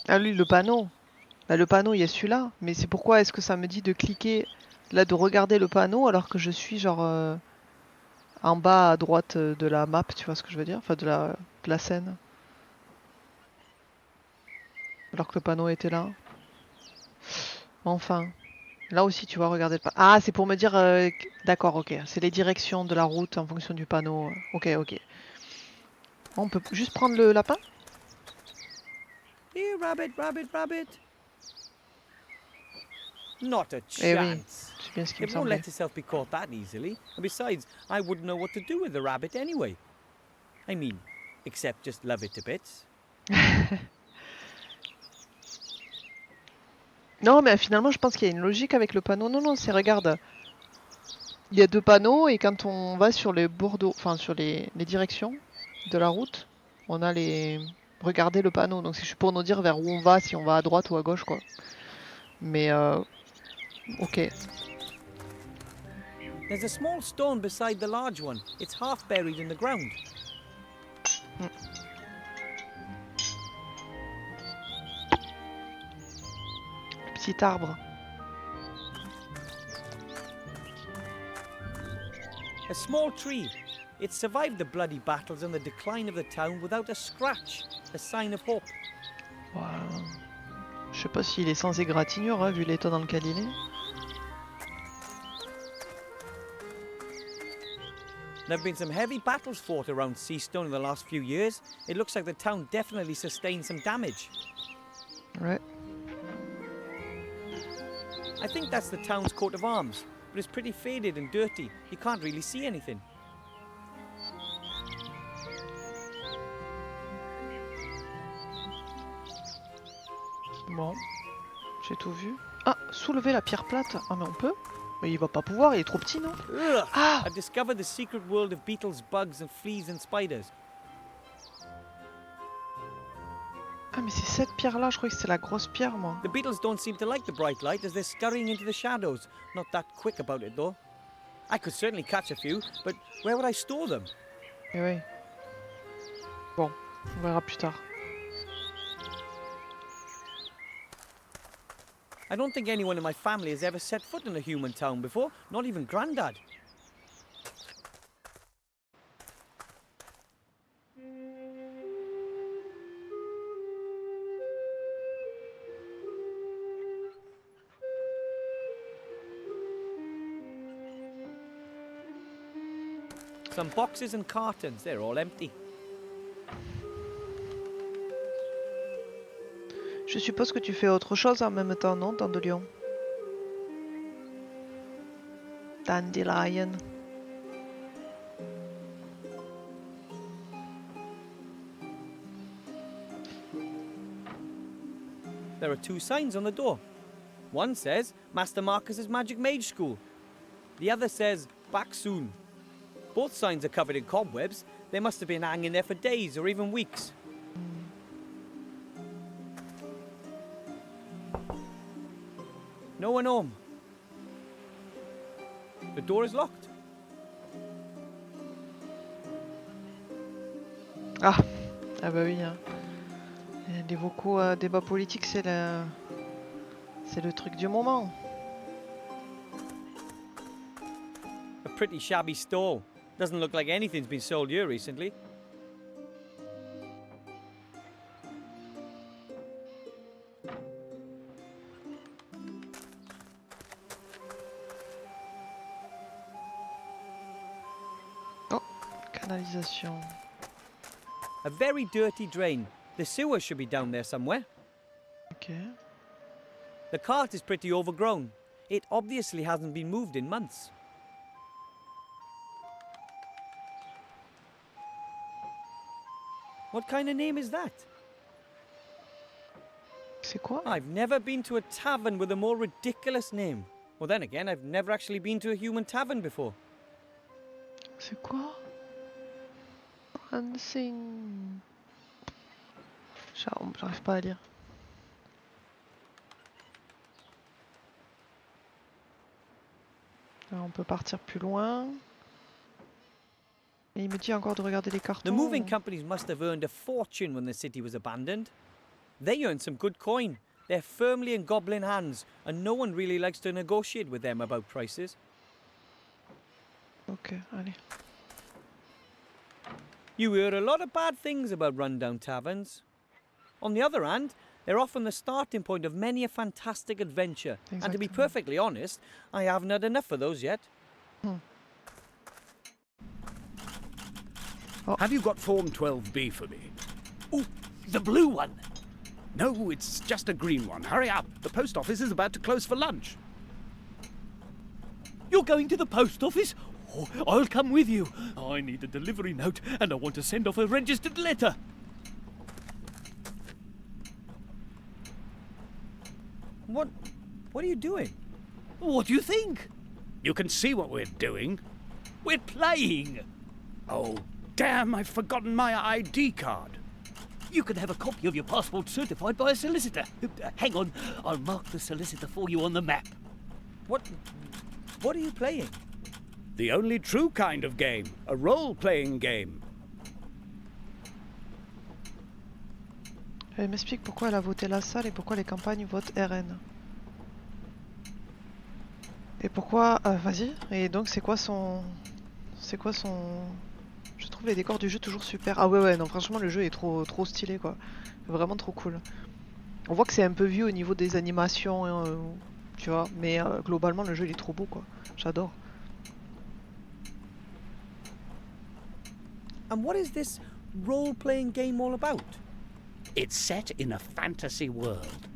Ah lui, le panneau. Bah, le panneau, il y a celui-là. Mais c'est pourquoi est-ce que ça me dit de cliquer là, de regarder le panneau alors que je suis genre en bas à droite de la map, tu vois ce que je veux dire? Enfin, de la scène. Alors que le panneau était là. Enfin. Là aussi, tu vois, regardez le panneau. Ah, c'est pour me dire... D'accord, ok. C'est les directions de la route en fonction du panneau. Ok, ok. On peut juste prendre le lapin? Here, rabbit, rabbit, rabbit. Not a Eh oui, chance. c'est bien ce qui me It won't semblait. let itself be caught that easily. And besides, I wouldn't know what to do with the rabbit anyway. I mean, except just love it to bits. Non, mais finalement, je pense qu'il y a une logique avec le panneau. Non, non, c'est regarde. Il y a deux panneaux et quand on va sur les bordeaux, enfin sur les directions de la route, on a les... Regardez le panneau. Donc c'est pour nous dire vers où on va, si on va à droite ou à gauche, quoi. Mais ok. There's a small stone beside the large one. It's half buried in the ground. Petit arbre. A small tree. It survived the bloody battles and the decline of the town without a scratch. A sign of hope. Voilà. Je sais pas s'il est sans égratignure, hein, vu l'état dans lequel il est. There have been some heavy battles fought around Seastone in the last few years. It looks like the town definitely sustained some damage. Ouais. I think that's the town's coat of arms, but it's pretty faded and dirty. You can't really see anything. Bon. J'ai tout vu. Ah, soulever la pierre plate. Ah, mais on peut? Mais il va pas pouvoir, il est trop petit, non? Ugh! Ah! I've discovered the secret world of beetles, bugs, and fleas and spiders. Ah, mais c'est cette pierre-là, je croyais que c'était la grosse pierre, moi. The beetles don't seem to like the bright light as they're scurrying into the shadows. Not that quick about it, though. I could certainly catch a few, but where would I store them? Eh oui. Bon, on verra plus tard. I don't think anyone in my family has ever set foot in a human town before, not even Grandad. Some boxes and cartons, they're all empty. Je suppose que tu fais autre chose en même temps, non, Dandelion? Dandelion. There are two signs on the door. One says Master Marcus's Magic Mage School. The other says back soon. Both signs are covered in cobwebs. They must have been hanging there for days or even weeks. No one home. The door is locked. Ah, ah bah oui. Hein. Les vocaux débat politique, c'est le truc du moment. A pretty shabby store. Doesn't look like anything's been sold here recently. Oh, canalisation. A very dirty drain. The sewer should be down there somewhere. Ok. The cart is pretty overgrown. It obviously hasn't been moved in months. What kind of name is that? C'est quoi? I've never been to a tavern with a more ridiculous name. Well, then again, I've never actually been to a human tavern before. C'est quoi? Unseen. J'arrive pas à lire. Alors, on peut partir plus loin. Et il me dit encore de regarder les cartons. The moving companies must have earned a fortune when the city was abandoned. They earned some good coin. They're firmly in goblin hands, and no one really likes to negotiate with them about prices. Ok, allez. You hear a lot of bad things about rundown taverns. On the other hand, they're often the starting point of many a fantastic adventure. And to be Exactement. perfectly honest, I haven't had enough of those yet. Have you got Form 12B for me? Oh, the blue one. No, it's just a green one. Hurry up. The post office is about to close for lunch. You're going to the post office? Oh, I'll come with you. I need a delivery note and I want to send off a registered letter. What are you doing? What do you think? You can see what we're doing. We're playing. Oh, damn, I've forgotten my ID card. You can have a copy of your passport certified by a solicitor. Hang on, I'll mark the solicitor for you on the map. What are you playing? The only true kind of game. A role-playing game. Elle m'explique pourquoi elle a voté la salle et pourquoi les campagnes votent RN. Et pourquoi... vas-y. Et donc c'est quoi son... Je trouve les décors du jeu toujours super. Ah ouais, non, franchement le jeu est trop stylé quoi. Vraiment trop cool. On voit que c'est un peu vieux au niveau des animations, tu vois. Mais globalement le jeu il est trop beau quoi. J'adore. And what is this role-playing game all about? It's set in a fantasy world.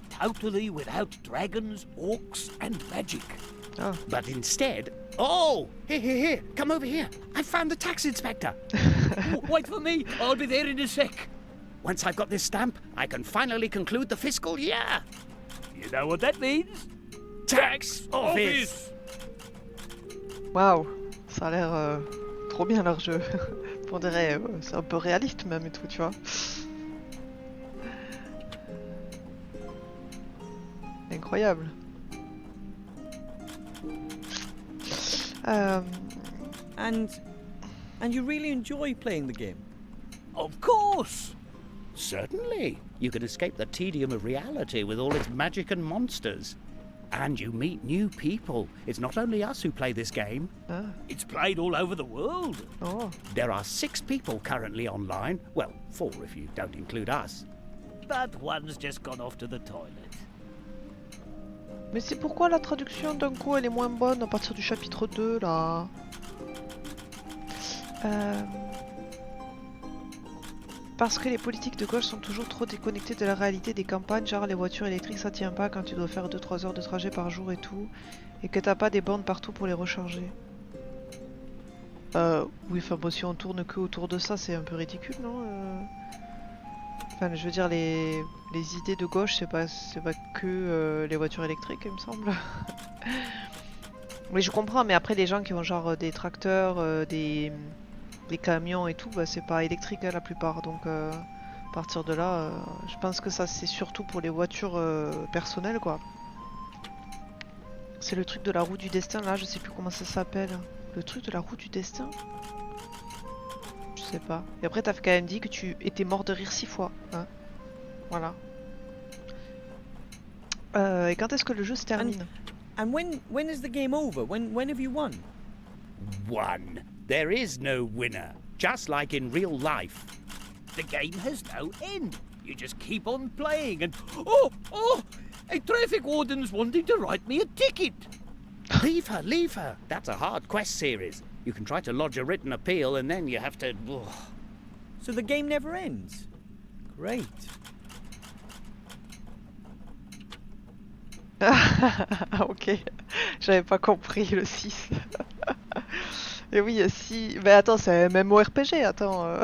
Totally without dragons, orcs, and magic. Ah. But instead... Oh! Here, come over here. I found the tax inspector. Wait for me, I'll be there in a sec. Once I've got this stamp, I can finally conclude the fiscal year. You know what that means? Tax office! Waouh, ça a l'air trop bien leur jeu. On dirait c'est un peu réaliste même et tout, tu vois. Incroyable. And you really enjoy playing the game? Of course! Certainly. You can escape the tedium of reality with all its magic and monsters. And you meet new people. It's not only us who play this game. Ah. It's played all over the world. Oh. There are 6 people currently online. Well, 4 if you don't include us. But one's just gone off to the toilet. Mais c'est pourquoi la traduction d'un coup elle est moins bonne à partir du chapitre 2 là. Parce que les politiques de gauche sont toujours trop déconnectées de la réalité des campagnes, genre les voitures électriques ça tient pas quand tu dois faire 2-3 heures de trajet par jour et tout, et que t'as pas des bornes partout pour les recharger. Oui, enfin bon, si on tourne que autour de ça, c'est un peu ridicule, non Enfin, je veux dire, les idées de gauche, c'est pas que les voitures électriques, il me semble. Oui, je comprends, mais après, les gens qui ont genre des tracteurs, des camions et tout, bah, c'est pas électrique hein, la plupart. Donc, à partir de là, je pense que ça, c'est surtout pour les voitures personnelles, quoi. C'est le truc de la roue du destin, là, je sais plus comment ça s'appelle. Le truc de la roue du destin? Je sais pas. Et après, t'as quand même dit que tu étais mort de rire 6 fois. Hein, voilà. Et quand est-ce que le jeu se termine? And when is the game over? When have you won? Won. There is no winner, just like in real life. The game has no end. You just keep on playing and... Oh! A traffic warden's wanting to write me a ticket. Leave her. That's a hard quest series. You can try to lodge a written appeal and then you have to... So the game never ends? Great. Ah ok, j'avais pas compris le 6. Et oui, si... Mais attends, c'est un MMORPG, attends.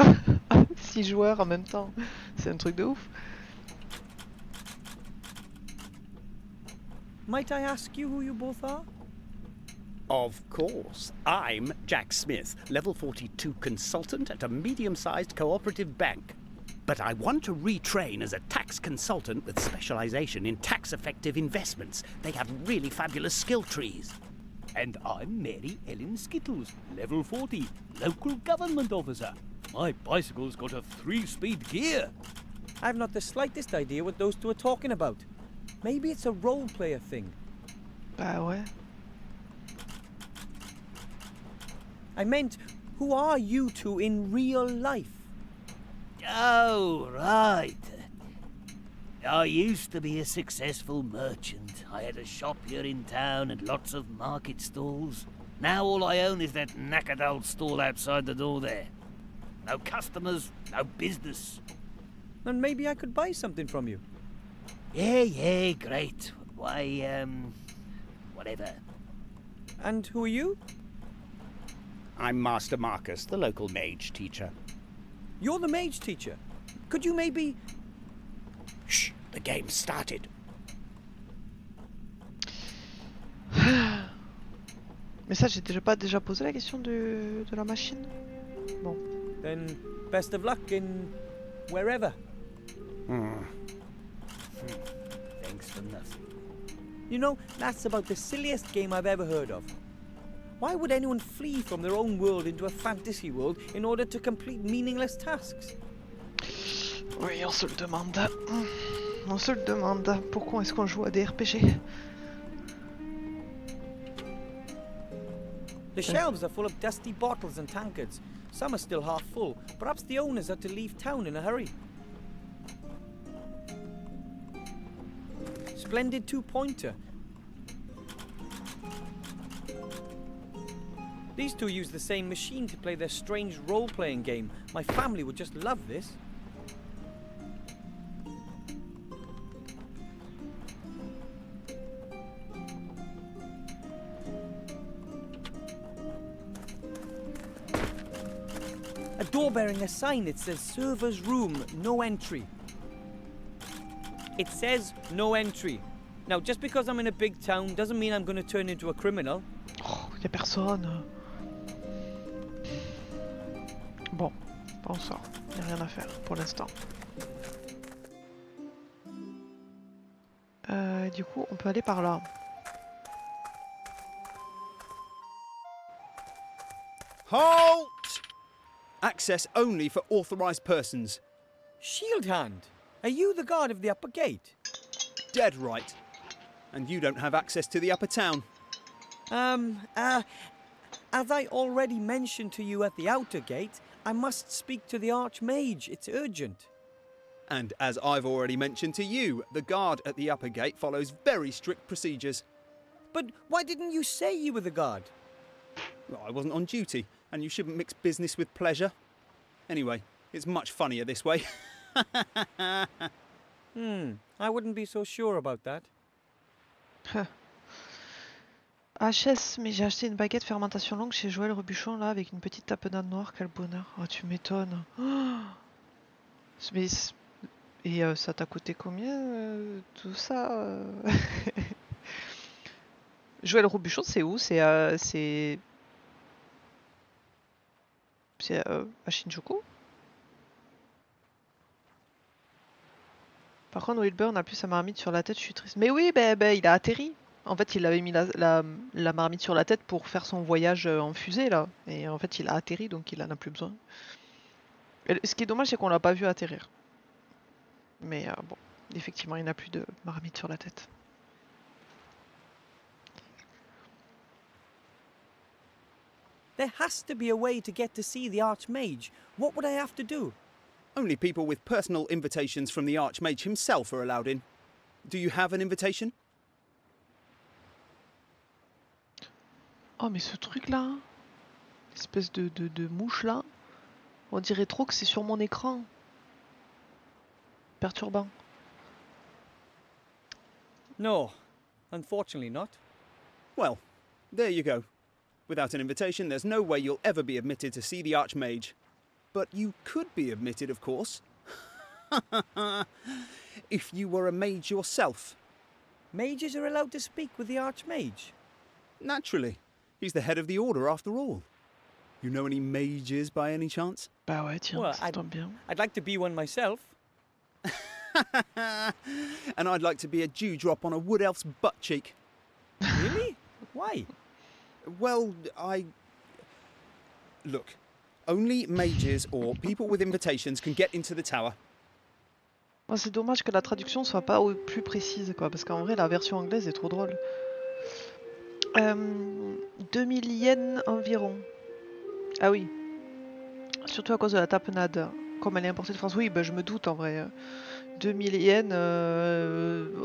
6 joueurs en même temps. C'est un truc de ouf. Might I ask you who you both are? Of course. I'm Jack Smith, level 42 consultant at a medium-sized cooperative bank. But I want to retrain as a tax consultant with specialization in tax-effective investments. They have really fabulous skill trees. And I'm Mary Ellen Skittles, level 40, local government officer. My bicycle's got a 3-speed gear. I've not the slightest idea what those two are talking about. Maybe it's a role player thing. Bah ouais. I meant, who are you two in real life? Oh, right. I used to be a successful merchant. I had a shop here in town and lots of market stalls. Now all I own is that knackered old stall outside the door there. No customers, no business. Then maybe I could buy something from you. Yeah, great. Why, whatever. And who are you? I'm Master Marcus, the local mage teacher. You're the mage teacher. Could you maybe... Shh, the game started. Mais ça, j'ai pas déjà posé la question de la machine? Bon. Then best of luck in... wherever. Thanks for nothing. You know, that's about the silliest game I've ever heard of. Why would anyone flee from their own world into a fantasy world in order to complete meaningless tasks? Oui, on se le demande. On se le demande. Pourquoi est-ce qu'on joue à des RPG? The shelves are full of dusty bottles and tankards. Some are still half full. Perhaps the owners had to leave town in a hurry. Splendid 2-pointer. These two use the same machine to play their strange role-playing game. My family would just love this. A door bearing a sign that says server's room, no entry. It says no entry. Now, just because I'm in a big town doesn't mean I'm going to turn into a criminal. Oh, y'a personne. Bon, on sort. Y'a rien à faire pour l'instant. Du coup, on peut aller par là. Halt! Access only for authorized persons. Shield Hand, are you the guard of the upper gate? Dead right. And you don't have access to the upper town. As I already mentioned to you at the outer gate, I must speak to the Archmage. It's urgent. And as I've already mentioned to you, the guard at the upper gate follows very strict procedures. But why didn't you say you were the guard? Well, I wasn't on duty, and you shouldn't mix business with pleasure. Anyway, it's much funnier this way. I wouldn't be so sure about that. HS, mais j'ai acheté une baguette fermentation longue chez Joël Rebuchon là avec une petite tapenade noire, quel bonheur. Oh, tu m'étonnes. Mais Et ça t'a coûté combien tout ça Jouer le Robuchon, c'est où? C'est à Shinjuku? Par contre, Wilbur n'a plus sa marmite sur la tête, je suis triste. Mais oui, il a atterri. En fait, il avait mis la marmite sur la tête pour faire son voyage en fusée, là. Et en fait, il a atterri, donc il en a plus besoin. Et ce qui est dommage, c'est qu'on l'a pas vu atterrir. Mais bon, effectivement, il n'a plus de marmite sur la tête. There has to be a way to get to see the Archmage. What would I have to do? Only people with personal invitations from the Archmage himself are allowed in. Do you have an invitation? Oh, mais ce truc-là, espèce de mouche-là, on dirait trop que c'est sur mon écran. Perturbant. No, unfortunately not. Well, there you go. Without an invitation, there's no way you'll ever be admitted to see the Archmage. But you could be admitted, of course. If you were a mage yourself. Mages are allowed to speak with the Archmage? Naturally. He's the head of the order, after all. You know any mages by any chance? Bah ouais, tiens, Well, ça tombe bien. I'd like to be one myself. And I'd like to be a dewdrop on a wood elf's butt cheek. Really? Why? Well, Look, only mages or people with invitations can get into the tower. Oh, c'est dommage que la traduction soit pas plus précise, quoi, parce qu'en vrai, la version anglaise est trop drôle. 2000 yens environ. Ah oui. Surtout à cause de la tapenade. Comme elle est importée de France. Oui, bah, je me doute en vrai. 2000 yens,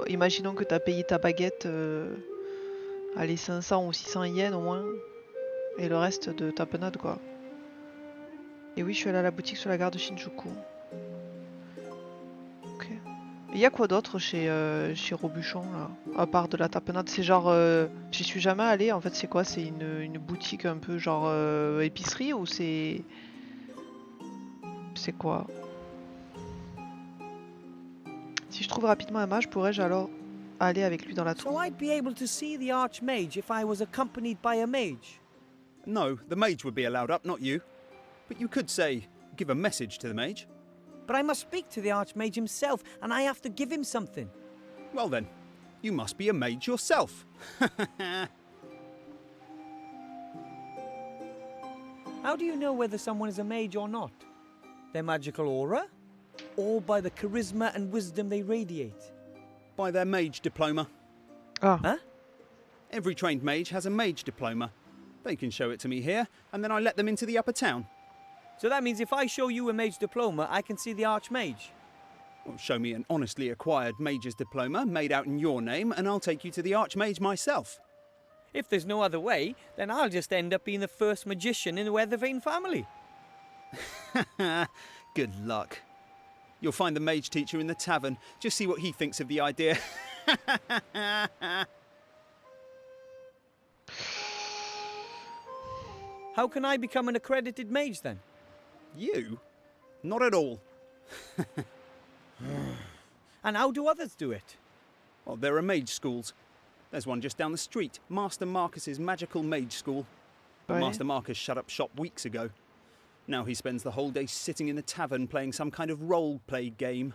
imaginons que tu as payé ta baguette, allez, 500 ou 600 yens au moins. Et le reste de tapenade, quoi. Et oui, je suis allée à la boutique sur la gare de Shinjuku. Ok. Il y a quoi d'autre chez Robuchon, là, à part de la tapenade? C'est genre... j'y suis jamais allée, en fait, c'est quoi? C'est une boutique un peu genre épicerie ou c'est... C'est quoi? Si je trouve rapidement un mage, pourrais-je alors aller avec lui dans la tour? So I'd be able to see the Archmage if I was accompanied by a mage? No, the mage would be allowed up, not you. But you could say, give a message to the mage. But I must speak to the Archmage himself, and I have to give him something. Well then, you must be a mage yourself. How do you know whether someone is a mage or not? Their magical aura? Or by the charisma and wisdom they radiate? By their mage diploma. Ah. Huh? Every trained mage has a mage diploma. They can show it to me here, and then I let them into the upper town. So that means if I show you a mage diploma, I can see the Archmage? Well, show me an honestly acquired mage's diploma made out in your name, and I'll take you to the Archmage myself. If there's no other way, then I'll just end up being the first magician in the Weathervane family. Good luck. You'll find the mage teacher in the tavern. Just see what he thinks of the idea. How can I become an accredited mage then? You? Not at all. And how do others do it? Well, there are mage schools. There's one just down the street, Master Marcus's magical mage school. But Ouais. Master Marcus shut up shop weeks ago. Now he spends the whole day sitting in the tavern playing some kind of role-play game.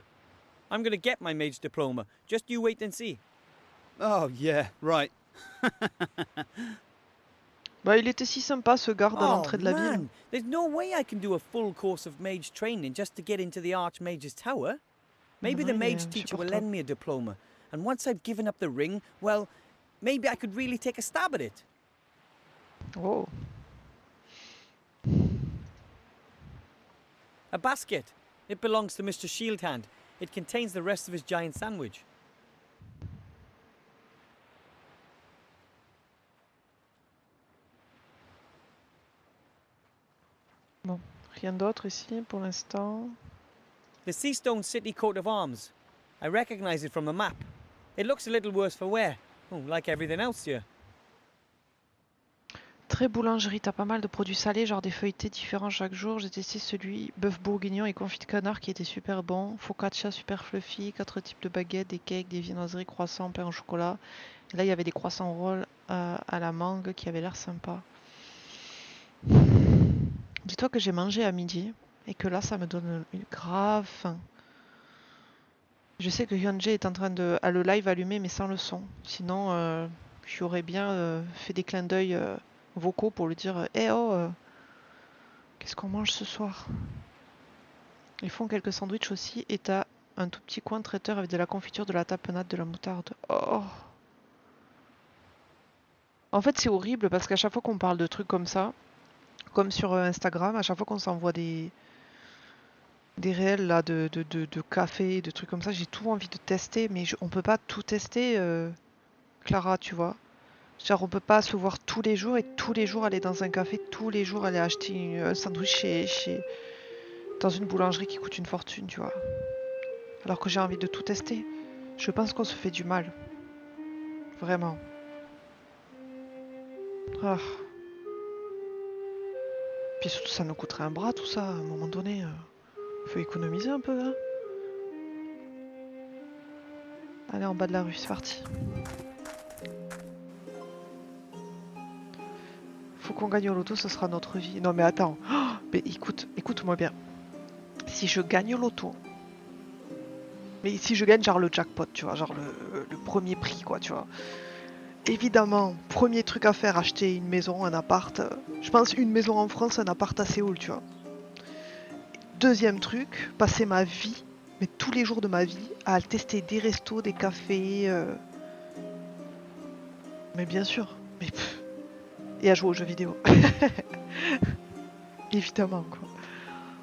I'm gonna get my mage diploma. Just you wait and see. Oh, yeah, right. Bah, il était si sympa ce garde à l'entrée de la ville. Man, there's no way I can do a full course of mage training just to get into the Archmage's tower. Maybe the Ouais, mage il est teacher will insupportable. lend me a diploma, and once I've given up the ring, well, maybe I could really take a stab at it. Oh. A basket. It belongs to Mr. Shieldhand. It contains the rest of his giant sandwich. Bon, rien d'autre ici pour l'instant. The Seastone City coat of arms. I recognize it from the map. It looks a little worse for wear. Oh, like everything else here. Après, boulangerie, t'as pas mal de produits salés, genre des feuilletés différents chaque jour. J'ai testé celui bœuf bourguignon et confit de canard qui était super bon. Focaccia super fluffy, 4 types de baguettes, des cakes, des viennoiseries, croissants, pain au chocolat. Et là, il y avait des croissants rolls à la mangue qui avaient l'air sympa. Dis-toi que j'ai mangé à midi et que là, ça me donne une grave faim. Je sais que Hyunjae est en train de... a le live allumé mais sans le son. Sinon, j'aurais bien fait des clins d'œil vocaux pour lui dire « Eh oh, qu'est-ce qu'on mange ce soir ?» Ils font quelques sandwichs aussi et t'as un tout petit coin traiteur avec de la confiture, de la tapenade, de la moutarde. Oh. En fait, c'est horrible parce qu'à chaque fois qu'on parle de trucs comme ça, comme sur Instagram, à chaque fois qu'on s'envoie des réels là, de café, de trucs comme ça, j'ai tout envie de tester, mais on peut pas tout tester, Clara, tu vois. Genre, on peut pas se voir tous les jours et tous les jours aller dans un café, tous les jours aller acheter un sandwich dans une boulangerie qui coûte une fortune, tu vois. Alors que j'ai envie de tout tester. Je pense qu'on se fait du mal. Vraiment. Ah. Puis surtout, ça nous coûterait un bras, tout ça, à un moment donné. Faut économiser un peu, hein. Allez, en bas de la rue, c'est parti. Faut qu'on gagne au loto, ce sera notre vie. Non mais attends. Oh, mais écoute-moi bien. Si je gagne au loto, mais si je gagne genre le jackpot, tu vois, genre le premier prix, quoi, tu vois. Évidemment, premier truc à faire, acheter une maison, un appart. Je pense une maison en France, un appart à Séoul, tu vois. Deuxième truc, passer ma vie, mais tous les jours de ma vie, à tester des restos, des cafés. Mais bien sûr. Mais et à jouer aux jeux vidéo. Évidemment, quoi.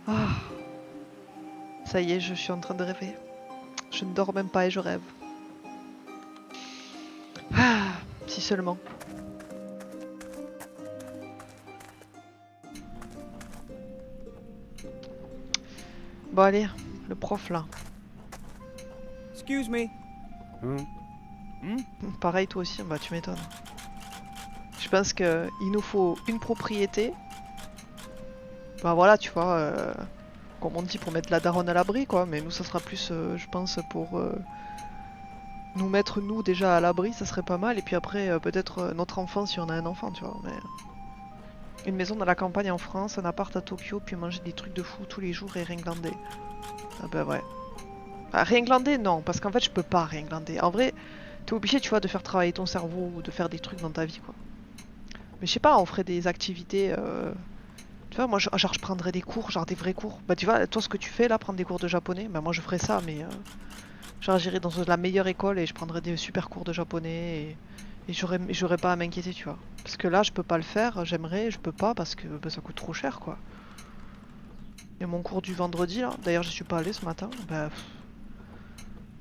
Ah. Ça y est, je suis en train de rêver. Je ne dors même pas et je rêve. Ah, si seulement. Bon allez, le prof là. Excuse me. Pareil toi aussi, bah tu m'étonnes. Je pense qu'il nous faut une propriété. Bah voilà, tu vois, comme on dit, pour mettre la daronne à l'abri, quoi. Mais nous, ça sera plus, je pense, pour nous mettre, nous, déjà à l'abri, ça serait pas mal. Et puis après, peut-être notre enfant, si on a un enfant, tu vois. Mais... une maison dans la campagne en France, un appart à Tokyo, puis manger des trucs de fou tous les jours et rien glander. Ah bah ouais. Ah, rien glander, non, parce qu'en fait, je peux pas rien glander. En vrai, t'es obligé, tu vois, de faire travailler ton cerveau ou de faire des trucs dans ta vie, quoi. Mais je sais pas, on ferait des activités... Tu vois, moi, genre, je prendrais des cours, genre des vrais cours. Bah, tu vois, toi, ce que tu fais là, prendre des cours de japonais, bah, moi, je ferais ça, mais. Genre, j'irais dans la meilleure école et je prendrais des super cours de japonais et j'aurais pas à m'inquiéter, tu vois. Parce que là, je peux pas le faire, j'aimerais, je peux pas parce que bah, ça coûte trop cher, quoi. Et mon cours du vendredi, là, d'ailleurs, je suis pas allée ce matin,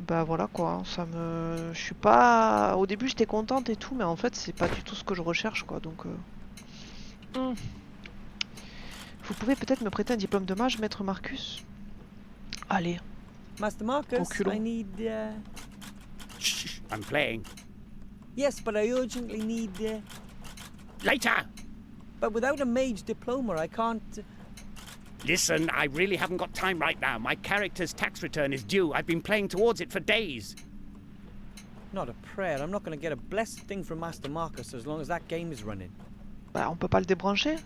bah voilà, quoi. Ça me. Je suis pas. Au début, j'étais contente et tout, mais en fait, c'est pas du tout ce que je recherche, quoi, donc. Vous pouvez peut-être me prêter un diplôme de mage, maître Marcus? Allez. Master Marcus, culot. I need... Shh, I'm playing. Yes, but I urgently need... Later! But without a mage diploma, I can't... Listen, I really haven't got time right now. My character's tax return is due. I've been playing towards it for days. Not a prayer. I'm not going to get a blessed thing from Master Marcus as long as that game is running. Bah, on peut pas le débrancher?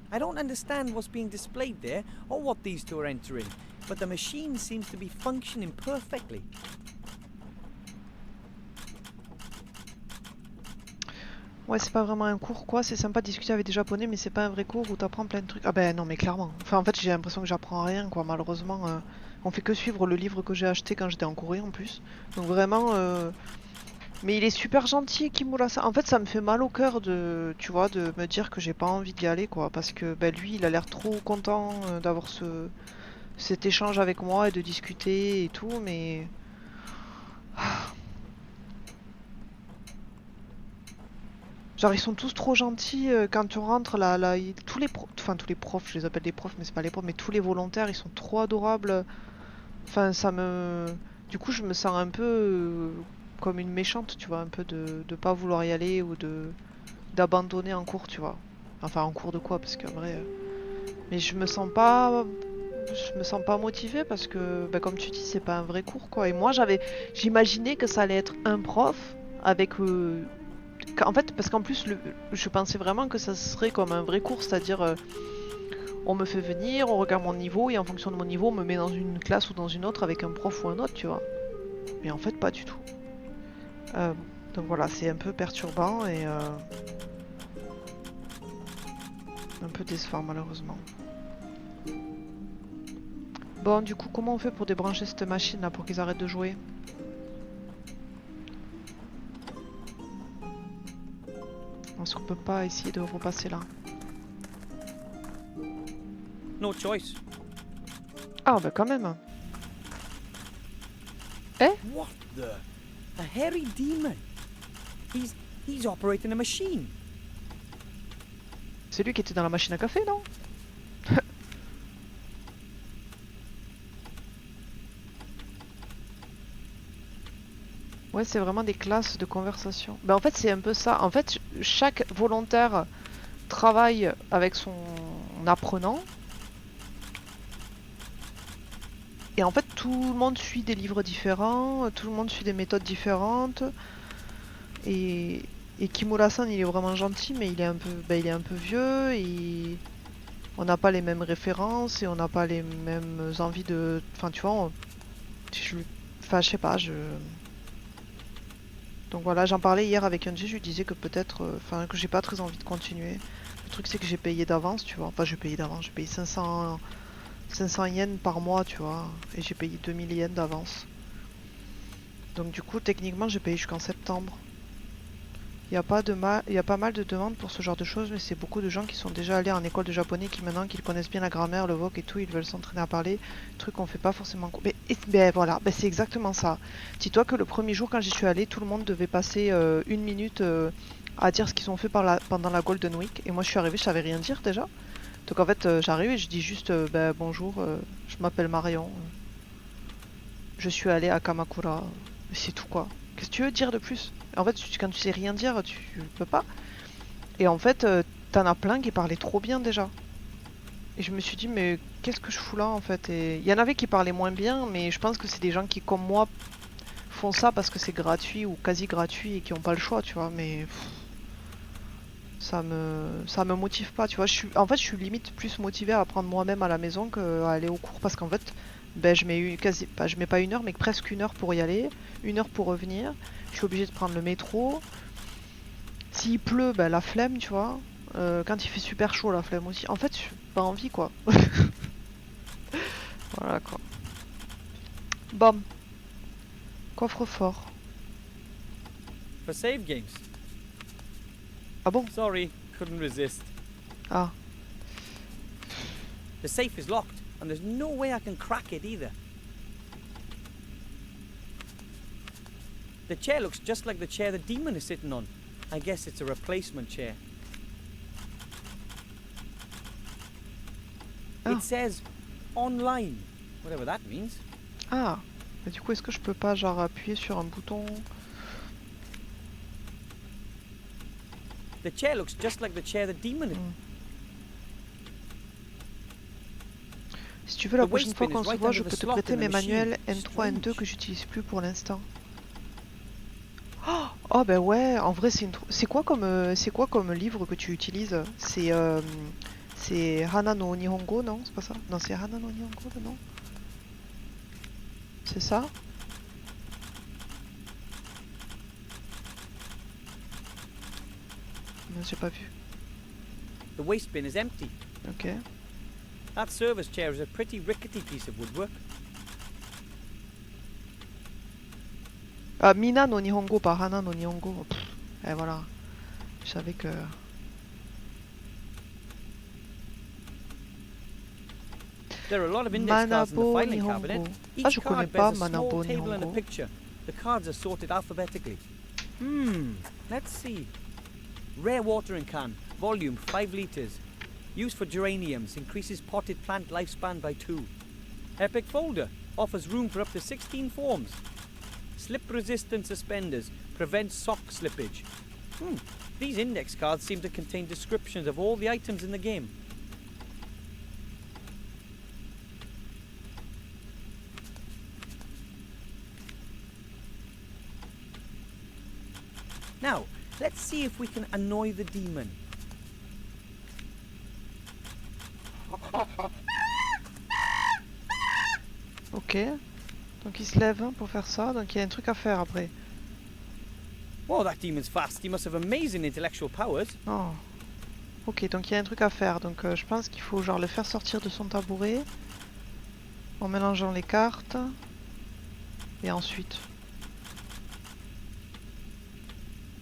I don't understand what's being displayed there or what these two are entering, but the machine seems to be functioning perfectly. Ouais, c'est pas vraiment un cours, quoi. C'est sympa de discuter avec des japonais, mais c'est pas un vrai cours où t'apprends plein de trucs. Ah ben non, mais clairement. Enfin, en fait, j'ai l'impression que j'apprends rien, quoi. Malheureusement, on fait que suivre le livre que j'ai acheté quand j'étais en Corée, en plus. Donc vraiment... Mais il est super gentil, Kimura-san. En fait, ça me fait mal au cœur de, tu vois, de me dire que j'ai pas envie d'y aller, quoi. Parce que ben, lui, il a l'air trop content d'avoir cet échange avec moi et de discuter et tout, mais... Genre, ils sont tous trop gentils quand tu rentres là, tous les profs, je les appelle des profs, mais c'est pas les profs, mais tous les volontaires, ils sont trop adorables. Enfin, ça me... Du coup, je me sens un peu comme une méchante, tu vois, un peu de pas vouloir y aller ou d'abandonner en cours, tu vois. Enfin, en cours de quoi, parce qu'en vrai... Mais je me sens pas motivée parce que, bah, comme tu dis, c'est pas un vrai cours, quoi. Et moi, j'imaginais que ça allait être un prof avec... En fait, parce qu'en plus, je pensais vraiment que ça serait comme un vrai cours, c'est-à-dire... on me fait venir, on regarde mon niveau, et en fonction de mon niveau, on me met dans une classe ou dans une autre avec un prof ou un autre, tu vois. Mais en fait, pas du tout. Donc voilà, c'est un peu perturbant et un peu décevant malheureusement. Bon, du coup, comment on fait pour débrancher cette machine là pour qu'ils arrêtent de jouer? Est-ce qu'on peut pas essayer de repasser là? No choice. Ah bah quand même. Eh? What the? A hairy demon. He's operating a machine. C'est lui qui était dans la machine à café, non? Ouais, c'est vraiment des classes de conversation. Ben en fait, c'est un peu ça. En fait, chaque volontaire travaille avec son apprenant. Et en fait, tout le monde suit des livres différents, tout le monde suit des méthodes différentes. Et Kimura-san, il est vraiment gentil, mais il est un peu vieux. Et on n'a pas les mêmes références et on n'a pas les mêmes envies de... Enfin, tu vois, enfin, je sais pas, Donc voilà, j'en parlais hier avec Unji, je lui disais que peut-être... Enfin, que j'ai pas très envie de continuer. Le truc, c'est que j'ai payé d'avance, tu vois. Enfin, j'ai payé 500 yens par mois, tu vois. Et j'ai payé 2000 yens d'avance. Donc du coup, techniquement, j'ai payé jusqu'en septembre. Il y a pas mal de demandes pour ce genre de choses, mais c'est beaucoup de gens qui sont déjà allés en école de japonais, qui maintenant qu'ils connaissent bien la grammaire, le voc et tout, ils veulent s'entraîner à parler. Truc qu'on fait pas forcément. Mais voilà, c'est exactement ça. Dis-toi que le premier jour quand j'y suis allée, tout le monde devait passer 1 minute à dire ce qu'ils ont fait pendant la Golden Week. Et moi je suis arrivée, je savais rien dire déjà. Donc en fait j'arrive et je dis juste bonjour, je m'appelle Marion. Je suis allée à Kamakura. C'est tout quoi. Qu'est-ce que tu veux dire de plus? En fait, quand tu sais rien dire, tu peux pas. Et en fait, t'en as plein qui parlaient trop bien déjà. Et je me suis dit, mais qu'est-ce que je fous là en fait? Et il y en avait qui parlaient moins bien, mais je pense que c'est des gens qui, comme moi, font ça parce que c'est gratuit ou quasi gratuit et qui n'ont pas le choix, tu vois. Mais ça me motive pas, tu vois. En fait, je suis limite plus motivée à apprendre moi-même à la maison qu'à aller au cours parce qu'en fait, je mets je mets pas 1 heure, mais presque 1 heure pour y aller, 1 heure pour revenir. Je suis obligée de prendre le métro. S'il pleut, la flemme, tu vois. Quand il fait super chaud, la flemme aussi. En fait, j'ai pas envie, quoi. Voilà, quoi. Bam. Coffre-fort. For save games. Ah bon? Sorry, couldn't resist. Ah. The safe is locked, and there's no way I can crack it either. The chair looks just like the chair the demon is sitting on. I guess it's a replacement chair. Ah. It says online, whatever that means. Ah. Mais du coup, est-ce que je peux pas, genre, appuyer sur un bouton? The chair looks just like the chair the demon is. Si tu veux, la prochaine fois qu'on se voit, je peux te prêter mes manuels N3, N2 que j'utilise plus pour l'instant. Oh ben ouais, en vrai c'est quoi comme livre que tu utilises? C'est Hana no Nihongo, non? C'est pas ça? Non, c'est Hana no Nihongo, non? C'est ça? Non, j'ai pas vu. The waste bin is empty. Ok. That service chair is a pretty rickety piece of woodwork. Ah, Mina no Nihongo, pas Hana no Nihongo. Et voilà. Je savais que... There are a lot of index cards in the Manabo filing Nihongo. cabinet. Ah, Each je card connais bears pas a small Manabo table and a Nihongo. picture. The cards are sorted alphabetically. Let's see. Rare watering can, volume 5 litres. Used for geraniums, increases potted plant lifespan by 2. Epic folder, offers room for up to 16 forms. slip-resistant suspenders prevent sock slippage. These index cards seem to contain descriptions of all the items in the game. Now, let's see if we can annoy the demon. Ok. Donc il se lève pour faire ça, donc il y a un truc à faire après. Whoa, that demon's fast. He must have amazing intellectual powers. Oh. Ok, donc il y a un truc à faire. Donc je pense qu'il faut genre le faire sortir de son tabouret en mélangeant les cartes. Et ensuite.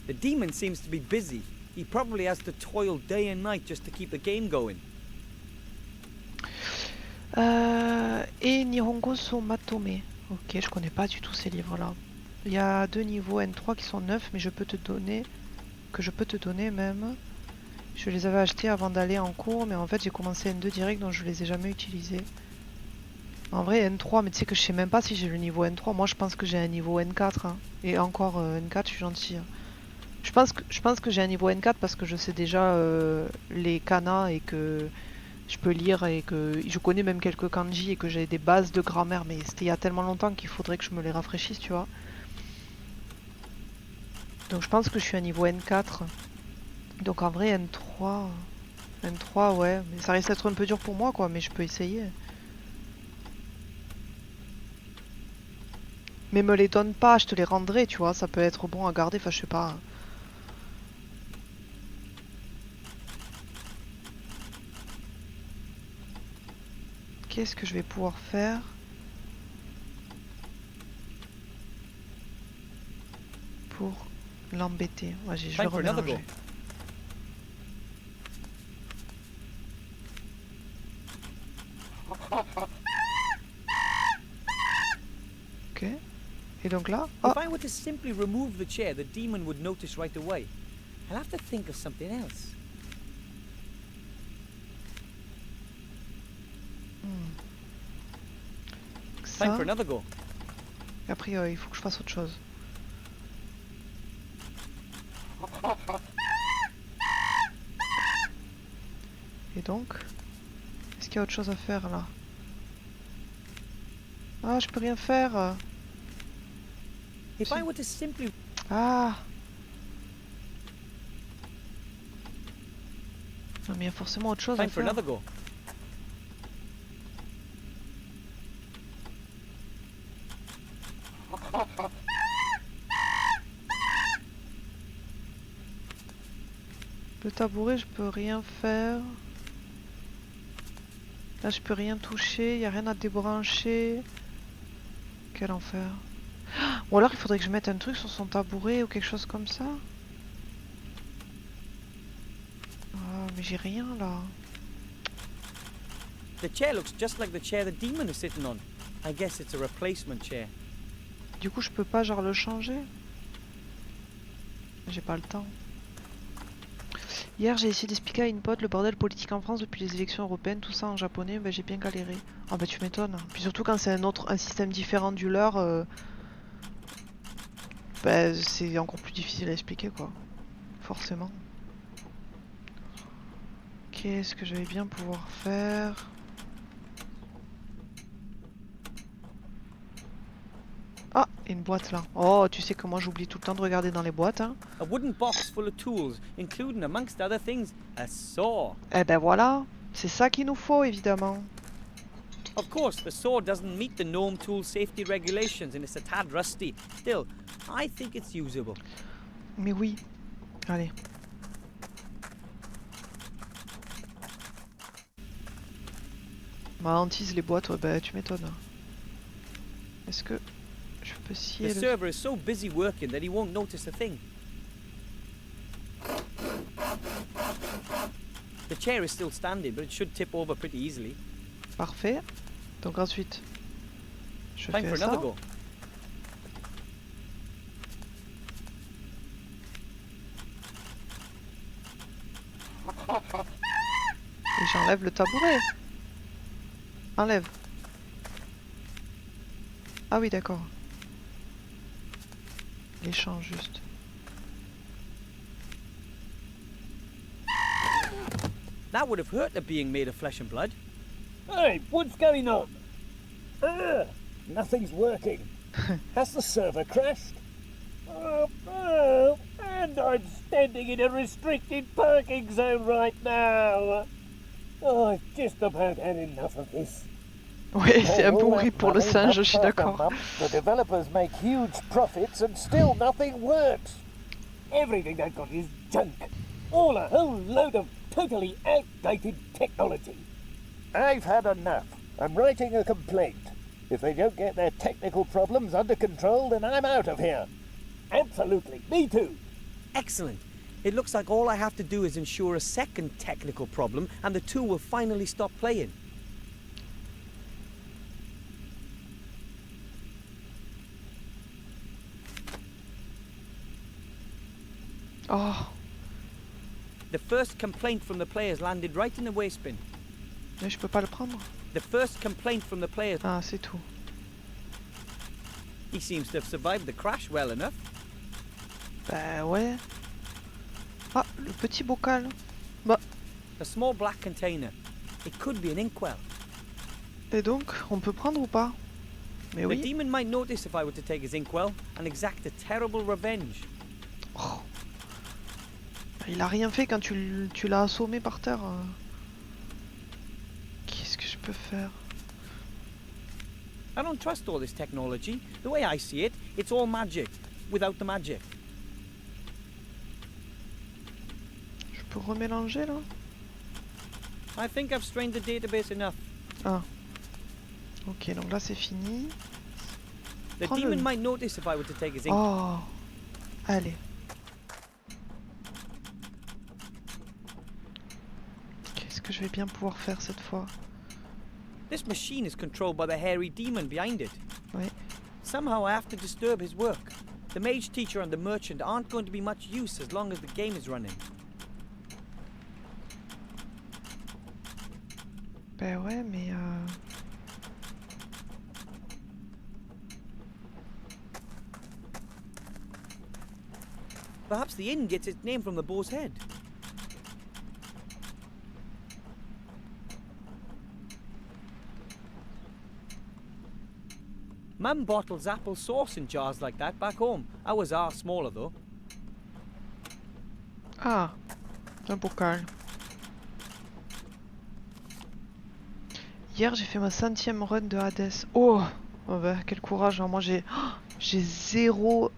The demon seems to be busy. He probably has to toil day and night just to keep the game going. Et Nihongo so Matome. Ok, je connais pas du tout ces livres-là. Il y a 2 niveaux N3 qui sont neufs, mais je peux te donner même. Je les avais achetés avant d'aller en cours, mais en fait j'ai commencé N2 direct, donc je les ai jamais utilisés. En vrai N3, mais tu sais que je sais même pas si j'ai le niveau N3. Moi je pense que j'ai un niveau N4. Hein. Et encore N4, je suis gentille. Je pense que j'ai un niveau N4 parce que je sais déjà les kanas et que je peux lire et que je connais même quelques kanji et que j'ai des bases de grammaire, mais c'était il y a tellement longtemps qu'il faudrait que je me les rafraîchisse, tu vois. Donc je pense que je suis à niveau N4. Donc en vrai N3 ouais, mais ça risque d'être un peu dur pour moi quoi, mais je peux essayer. Mais me les donne pas, je te les rendrai, tu vois, ça peut être bon à garder, enfin je sais pas. Qu'est-ce que je vais pouvoir faire pour l'embêter? Ouais, je vais remélanger. Ok. Et donc là, oh. If I were to simply remove the chair, the demon would notice right away. I'll have to think of something else. Time for another go. Et après, il faut que je fasse autre chose. Et donc, est-ce qu'il y a autre chose à faire là? Ah, je peux rien faire. If I were to simply... Ah. Non, mais il y a forcément autre chose à Time for faire. another go. Le tabouret, je peux rien faire. Là, je peux rien toucher. Il n'y a rien à débrancher. Quel enfer. Ou alors, il faudrait que je mette un truc sur son tabouret ou quelque chose comme ça. Ah, mais j'ai rien là. The chair looks just like the chair the demon is sitting on. I guess it's a replacement chair. Du coup, je peux pas genre le changer. J'ai pas le temps. Hier, j'ai essayé d'expliquer à une pote le bordel politique en France depuis les élections européennes, tout ça en japonais, ben, j'ai bien galéré. Ah bah tu m'étonnes. Puis surtout quand c'est un système différent du leur, ben, c'est encore plus difficile à expliquer quoi. Forcément. Qu'est-ce que je vais bien pouvoir faire? Ah, une boîte là. Oh, tu sais que moi j'oublie tout le temps de regarder dans les boîtes. Hein. A wooden box full of tools, including, amongst other things, a saw. Eh ben voilà, c'est ça qu'il nous faut évidemment. Of course, the saw doesn't meet the gnome tool safety regulations and it's a tad rusty. Still, I think it's usable. Mais oui. Allez. Ma hantise les boîtes, ouais, bah tu m'étonnes. Est-ce que je peux scier The server is so busy working that he won't notice a thing. The chair is still standing, but it should tip over pretty easily. Parfait. Donc ensuite, je Time fais for ça. another go. Et j'enlève le tabouret. Enlève. Ah oui, d'accord. les champs juste. That would have hurt the being made of flesh and blood. Hey, what's going on? Nothing's working. Has the server crashed? And I'm standing in a restricted parking zone right now. Oh, I've just about had enough of this. Ouais, c'est un peu horrible pour le singe, je suis d'accord. The developers make huge profits and still nothing works. Everything they've got is junk. All a whole load of totally outdated technology. I've had enough. I'm writing a complaint. If they don't get their technical problems under control, then I'm out of here. Absolutely, me too. Excellent. It looks like all I have to do is ensure a second technical problem and the two will finally stop playing. Oh, The first complaint from the players landed right in the waste bin. mais je peux pas le prendre. The first complaint from the players. Ah, c'est tout. He seems to have survived the crash well enough. Bah ouais. Ah, le petit bocal. A small black container. It could be an inkwell. Et donc, on peut prendre ou pas? Mais The oui. demon might notice if I were to take his inkwell and exact a terrible revenge. Oh. Il a rien fait quand tu l'as assommé par terre. Qu'est-ce que je peux faire? I don't trust all this technology. The way I see it, it's all magic, without the magic. Je peux remélanger là? I think I've strained the database enough. Ah. Ok, donc là c'est fini. The Prends-le. demon might notice if I were to take his ink. Oh. Allez. Qu'est-ce que je vais bien pouvoir faire cette fois? This machine is controlled by the hairy demon behind it. Oui. Somehow I have to disturb his work. The mage teacher and the merchant aren't going to be much use as long as the game is running. Ben ouais, mais Perhaps the inn gets its name from the boar's head. Mum bottles apple sauce in jars like that back home. Ours are smaller though. ah, un bocal. Hier j'ai fait ma 100e run de Hades. Oh, oh bah, quel courage, hein. Moi j'ai zéro,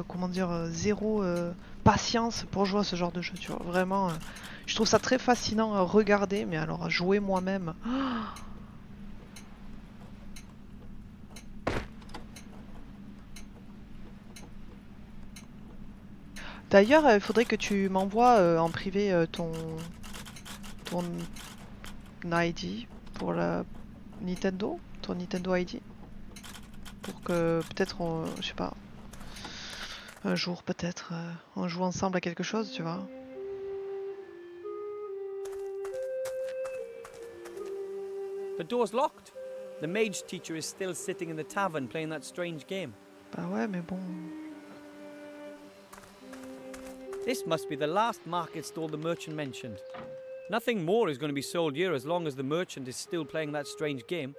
comment dire, zéro patience pour jouer à ce genre de jeu, tu vois. Vraiment, je trouve ça très fascinant à regarder, mais alors à jouer moi-même. D'ailleurs, il faudrait que tu m'envoies en privé ton ID pour la Nintendo, ton Nintendo ID, pour que peut-être, je sais pas, un jour peut-être, on joue ensemble à quelque chose, tu vois. The door's locked. The mage teacher is still sitting in the tavern playing that strange game. Bah ouais, mais bon. This must be the last market stall the merchant mentioned. Nothing more is going to be sold here as long as the merchant is still playing that strange game.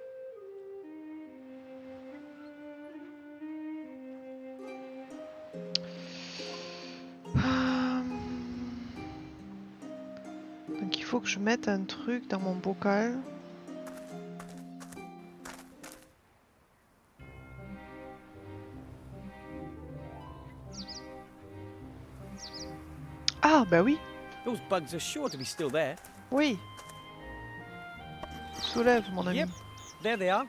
Donc il faut que je mette un truc dans mon bocal. Ah bah oui, Those bugs are sure to be still there. oui. Soulève mon ami. Yep, there they are.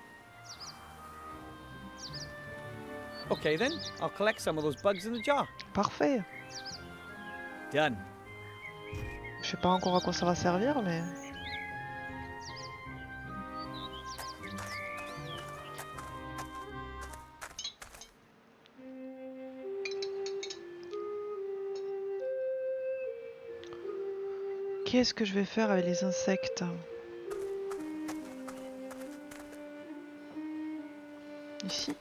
Okay then, I'll collect some of those bugs in the jar. Parfait. Done. Je sais pas encore à quoi ça va servir, mais... Qu'est-ce que je vais faire avec les insectes? Ici.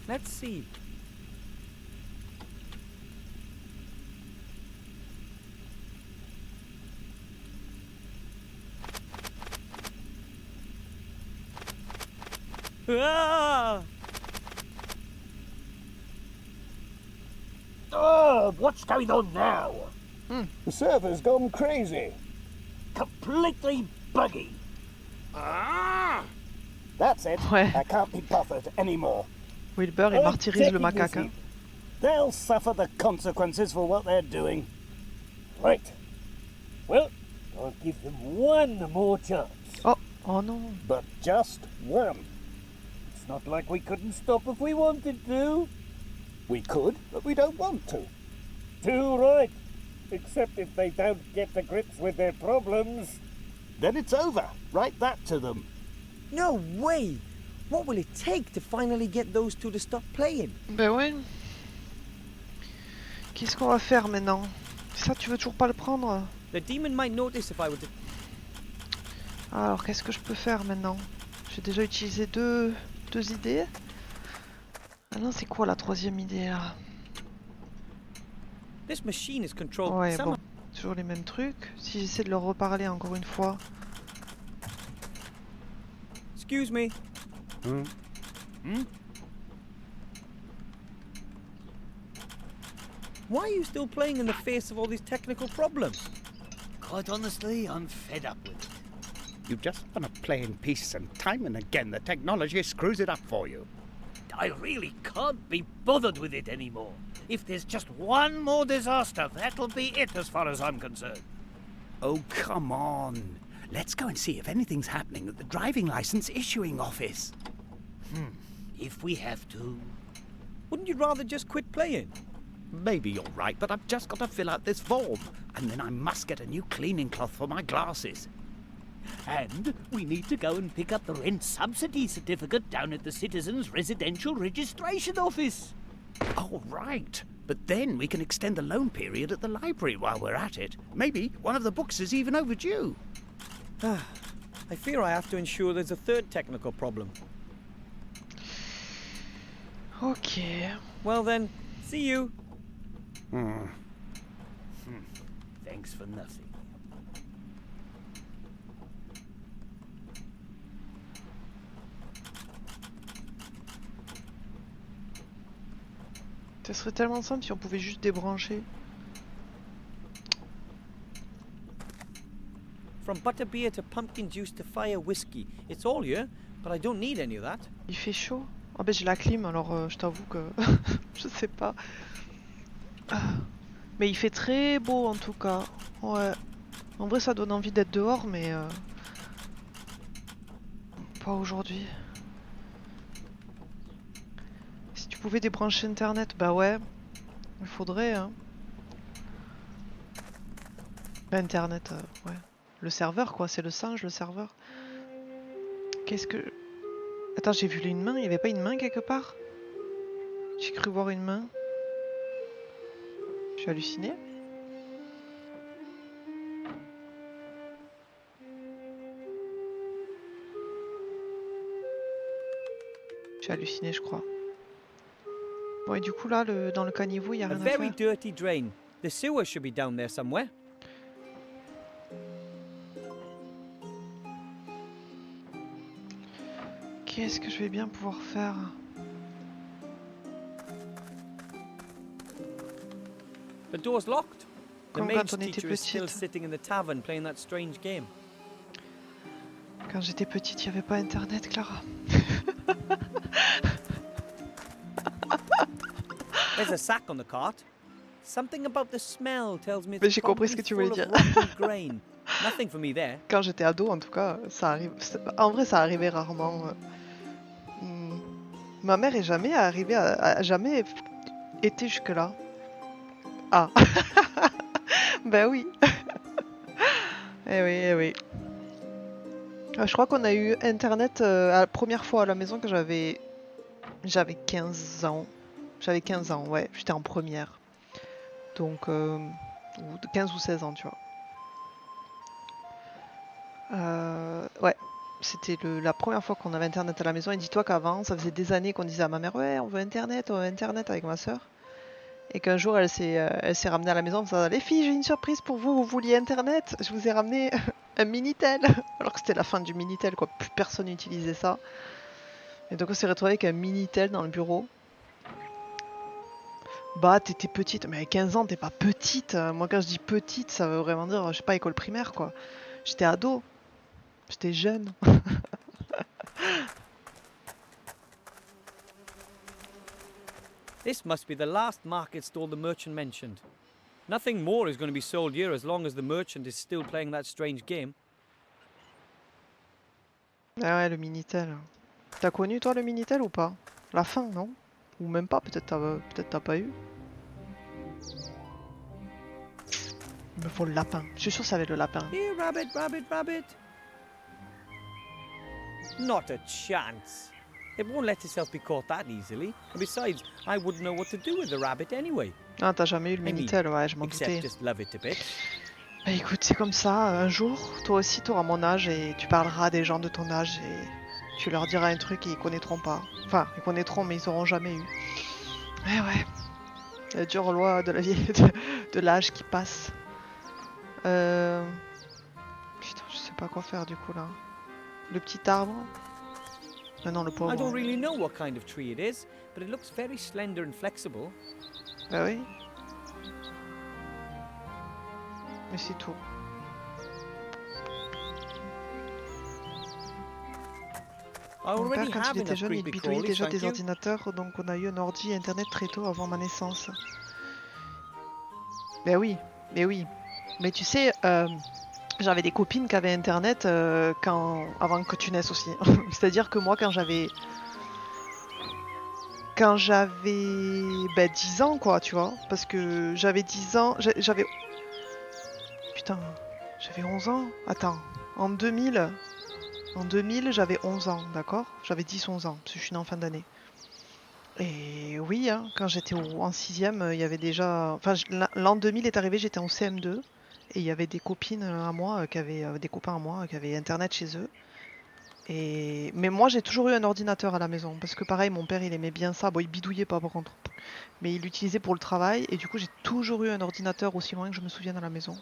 Let's see. Ah! Oh, what's going on now? The server's gone crazy. Completely buggy. That's it. Ouais. I can't be bothered anymore. Wilbur, il martyrise le macaque. Hein. They'll suffer the consequences for what they're doing. Right. Well, I'll give them one more chance. Oh, oh non. But just one. It's not like we couldn't stop if we wanted to. We could, but we don't want to. Too right. Except if they don't get to grips with their problems. Then it's over. Write that to them. No way! What will it take to finally get those two to stop playing? Ben ouais. Qu'est-ce qu'on va faire maintenant? Ça, tu veux toujours pas le prendre? The demon might notice if I were to... Alors, qu'est-ce que je peux faire maintenant? J'ai déjà utilisé deux idées. Ah non, c'est quoi la troisième idée là? This machine is controlled Ouais, somehow. bon. Toujours les mêmes trucs. Si j'essaie de leur reparler encore une fois. Excuse me. Why are you still playing in the face of all these technical problems? Quite honestly, I'm fed up with it. You just want to play in peace, and time and again the technology screws it up for you. I really can't be bothered with it anymore. If there's just one more disaster, that'll be it as far as I'm concerned. Oh, come on. Let's go and see if anything's happening at the driving license issuing office. If we have to. Wouldn't you rather just quit playing? Maybe you're right, but I've just got to fill out this form. And then I must get a new cleaning cloth for my glasses. And we need to go and pick up the rent subsidy certificate down at the Citizens Residential Registration Office. Oh, right. But then we can extend the loan period at the library while we're at it. Maybe one of the books is even overdue. I fear I have to ensure there's a third technical problem. Ok. Well then, see you. Thanks for nothing. Ce serait tellement simple si on pouvait juste débrancher. From butterbeer to pumpkin juice to fire whiskey. It's all here, but I don't need any of that. Il fait chaud. Ah ben j'ai la clim alors je t'avoue que je sais pas. Mais il fait très beau en tout cas. Ouais. En vrai ça donne envie d'être dehors mais pas aujourd'hui. Si tu pouvais débrancher internet, bah ouais. Il faudrait hein. Bah, internet, ouais. Le serveur quoi, c'est le singe le serveur. Qu'est-ce que... Attends, j'ai vu une main, il y avait pas une main quelque part? J'ai cru voir une main. Je suis halluciné. J'ai halluciné je crois. Bon et du coup là, dans le caniveau, il y a A rien à very faire. dirty drain. The sewer should be down there somewhere. Qu'est-ce que je vais bien pouvoir faire? The door's locked. The Comme mage quand on était teacher is still petite. sitting in the tavern playing that strange game. Quand j'étais petite, il n'y avait pas internet, Clara. There's a sack on the cart. Something about the smell tells me Mais it's j'ai compris ce probably que tu voulais full of dire. rotten grain. Nothing for me there. Quand j'étais ado, en tout cas, ça arrive. En vrai, ça arrivait rarement. Ma mère est jamais arrivée a jamais été jusque là. Ah. Ben oui. Eh oui, eh oui. Je crois qu'on a eu internet la première fois à la maison que j'avais 15 ans. J'avais 15 ans, ouais, j'étais en première. Donc 15 ou 16 ans, tu vois. Ouais, c'était la première fois qu'on avait internet à la maison. Et dis-toi qu'avant, ça faisait des années qu'on disait à ma mère, ouais, on veut internet avec ma soeur. Et qu'un jour, elle s'est ramenée à la maison en disant, les filles, j'ai une surprise pour vous, vous vouliez internet, je vous ai ramené un Minitel. Alors que c'était la fin du Minitel, quoi, plus personne n'utilisait ça. Et donc on s'est retrouvé avec un Minitel dans le bureau. Bah, t'étais petite, mais à 15 ans, t'es pas petite. Moi, quand je dis petite, ça veut vraiment dire, je sais pas, école primaire, quoi. J'étais ado. J'étais jeune. This must be the last market stall the merchant mentioned. Nothing more is going to be sold here as long as the merchant is still playing that strange game. Ah ouais, le Minitel. T'as connu, toi, le Minitel ou pas? La fin, non? Ou même pas, peut-être t'as pas eu. Il me faut le lapin. Je suis sûr que ça va être le lapin. Here, rabbit, rabbit, rabbit. Not a chance. It won't let itself be caught that easily. And besides, I wouldn't know what to do with the rabbit anyway. Ah, t'as jamais eu le Minitel, ouais, je m'en doutais. Except just love it a bit. Bah écoute, c'est comme ça. Un jour, toi aussi, t'auras mon âge et tu parleras à des gens de ton âge et tu leur diras un truc et ils connaîtront pas. Enfin, ils connaîtront, mais ils auront jamais eu. Eh ouais. La dure loi de la vie, de l'âge qui passe. Putain, je sais pas quoi faire du coup là. Le petit arbre. Ah non, le pauvre. I don't really know what kind of tree it is, but it looks very slender and flexible. Bah oui. Mais c'est tout. Mon père, quand il était jeune, il bidouillait déjà des ordinateurs, donc on a eu un ordi et internet très tôt avant ma naissance. Ben oui, mais oui. Mais tu sais, j'avais des copines qui avaient internet avant que tu naisses aussi. C'est-à-dire que moi, quand j'avais 10 ans, quoi, tu vois. Parce que j'avais 10 ans, Putain, j'avais 11 ans. Attends, en 2000, j'avais 11 ans, d'accord? J'avais 10-11 ans, parce que je suis née en fin d'année. Et oui, hein, quand j'étais en 6ème, il y avait déjà... Enfin, l'an 2000 est arrivé, j'étais en CM2. Et il y avait des copines à moi, des copains à moi, qui avaient internet chez eux. Mais moi, j'ai toujours eu un ordinateur à la maison. Parce que pareil, mon père, il aimait bien ça. Bon, il bidouillait pas par contre. Mais il l'utilisait pour le travail. Et du coup, j'ai toujours eu un ordinateur aussi loin que je me souvienne à la maison.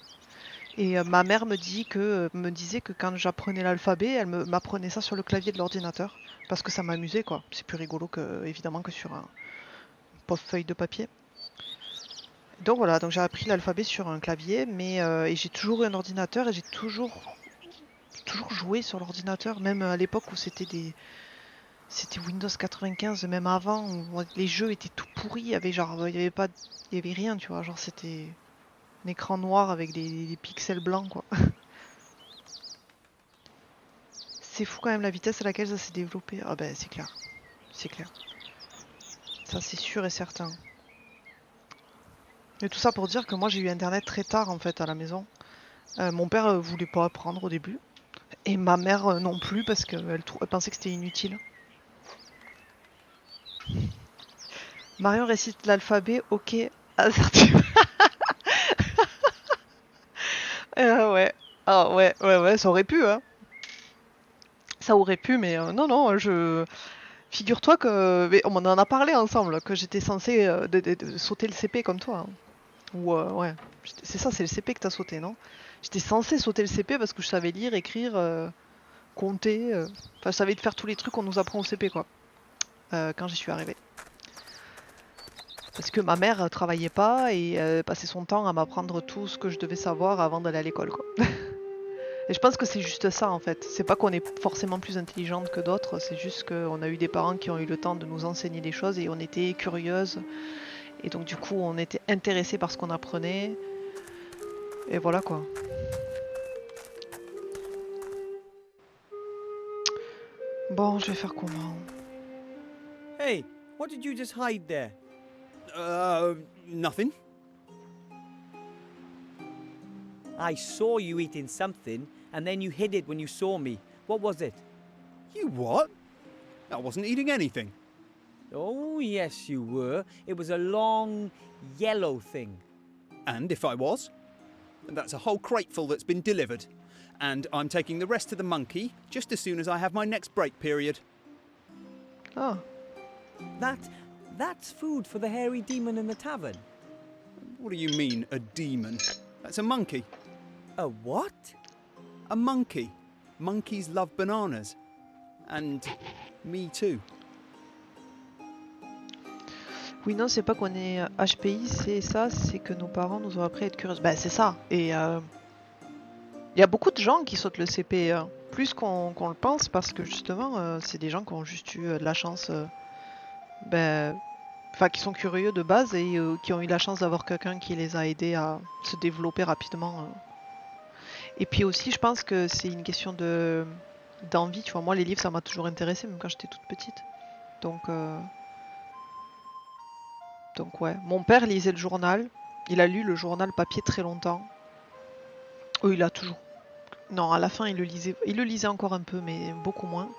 Et ma mère me disait que quand j'apprenais l'alphabet, elle m'apprenait ça sur le clavier de l'ordinateur. Parce que ça m'amusait, quoi. C'est plus rigolo évidemment que sur un pauvre feuille de papier. Donc voilà, donc j'ai appris l'alphabet sur un clavier, et j'ai toujours eu un ordinateur et j'ai toujours joué sur l'ordinateur, même à l'époque où c'était Windows 95, même avant, où les jeux étaient tout pourris, il y avait rien, tu vois, genre c'était un écran noir avec des pixels blancs, quoi. C'est fou quand même la vitesse à laquelle ça s'est développé. Ah ben c'est clair. Ça c'est sûr et certain. Et tout ça pour dire que moi j'ai eu internet très tard en fait à la maison. Mon père voulait pas apprendre au début. Et ma mère non plus parce qu'elle pensait que c'était inutile. Marion récite l'alphabet, ok. Ouais. Ah ouais, ça aurait pu, hein. Ça aurait pu, mais non, Figure-toi que... on en a parlé ensemble, que j'étais censée de sauter le CP comme toi. Hein. Ou ouais, c'est ça, c'est le CP que t'as sauté, non? J'étais censée sauter le CP parce que je savais lire, écrire, compter. Enfin, je savais faire tous les trucs qu'on nous apprend au CP, quoi. Quand j'y suis arrivée. Parce que ma mère travaillait pas et passait son temps à m'apprendre tout ce que je devais savoir avant d'aller à l'école, quoi. Et je pense que c'est juste ça en fait. C'est pas qu'on est forcément plus intelligente que d'autres, c'est juste qu'on a eu des parents qui ont eu le temps de nous enseigner des choses et on était curieuses. Et donc du coup on était intéressés par ce qu'on apprenait. Et voilà quoi. Bon, je vais faire comment? Hey, what did you just hide there? Nothing. I saw you eating something, and then you hid it when you saw me. What was it? You what? I wasn't eating anything. Oh, yes, you were. It was a long, yellow thing. And if I was? That's a whole crateful that's been delivered. And I'm taking the rest to the monkey just as soon as I have my next break period. Ah, That's food for the hairy demon in the tavern. What do you mean, a demon? That's a monkey. A what? A monkey. Monkeys love bananas. And me too. oui, non, c'est pas qu'on est HPI, c'est ça, c'est que nos parents nous ont appris à être curieux. Bah, c'est ça. Et il y a beaucoup de gens qui sautent le CP, plus qu'on le pense, parce que justement, c'est des gens qui ont juste eu de la chance, enfin, qui sont curieux de base et qui ont eu la chance d'avoir quelqu'un qui les a aidés à se développer rapidement. Et puis aussi, je pense que c'est une question d'envie. Tu vois, moi, les livres, ça m'a toujours intéressé, même quand j'étais toute petite. Donc ouais, mon père lisait le journal. Il a lu le journal papier très longtemps. Oh, il a toujours. Non, à la fin, il le lisait encore un peu, mais beaucoup moins.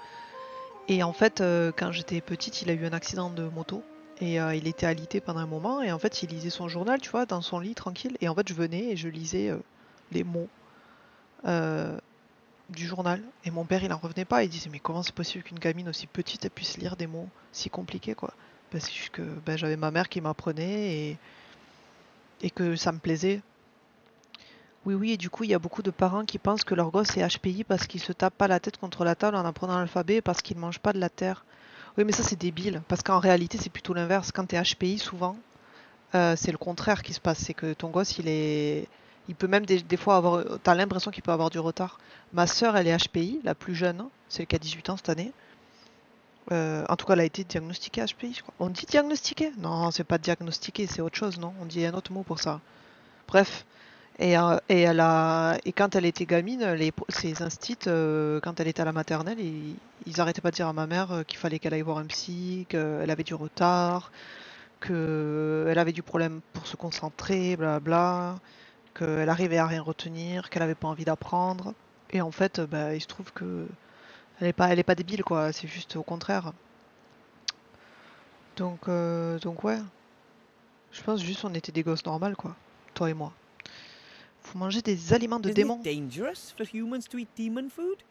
Et en fait, quand j'étais petite, il a eu un accident de moto. Et il était alité pendant un moment. Et en fait, il lisait son journal, tu vois, dans son lit, tranquille. Et en fait, je venais et je lisais les mots du journal. Et mon père, il en revenait pas. Il disait, mais comment c'est possible qu'une gamine aussi petite elle puisse lire des mots si compliqués, quoi. Ben, c'est juste que j'avais ma mère qui m'apprenait et que ça me plaisait. Oui, et du coup, il y a beaucoup de parents qui pensent que leur gosse est HPI parce qu'il se tape pas la tête contre la table en apprenant l'alphabet parce qu'il mange pas de la terre. Oui, mais ça, c'est débile. Parce qu'en réalité, c'est plutôt l'inverse. Quand t'es HPI, souvent, c'est le contraire qui se passe. C'est que ton gosse, il peut même des fois avoir. T'as l'impression qu'il peut avoir du retard. Ma sœur, elle est HPI, la plus jeune. Celle qui a 18 ans cette année. En tout cas, elle a été diagnostiquée HPI, je crois. On dit diagnostiquée? Non, c'est pas diagnostiqué, c'est autre chose, non? On dit un autre mot pour ça. Bref. Et quand elle était gamine, ses instits, quand elle était à la maternelle, ils arrêtaient pas de dire à ma mère qu'il fallait qu'elle aille voir un psy, qu'elle avait du retard, qu'elle avait du problème pour se concentrer, blabla, qu'elle arrivait à rien retenir, qu'elle avait pas envie d'apprendre. Et en fait, il se trouve que elle est pas débile, quoi. C'est juste au contraire. Donc ouais. Je pense juste on était des gosses normales, quoi. Toi et moi. Faut manger des aliments de Isn't démons. it dangerous for humans to eat demon food?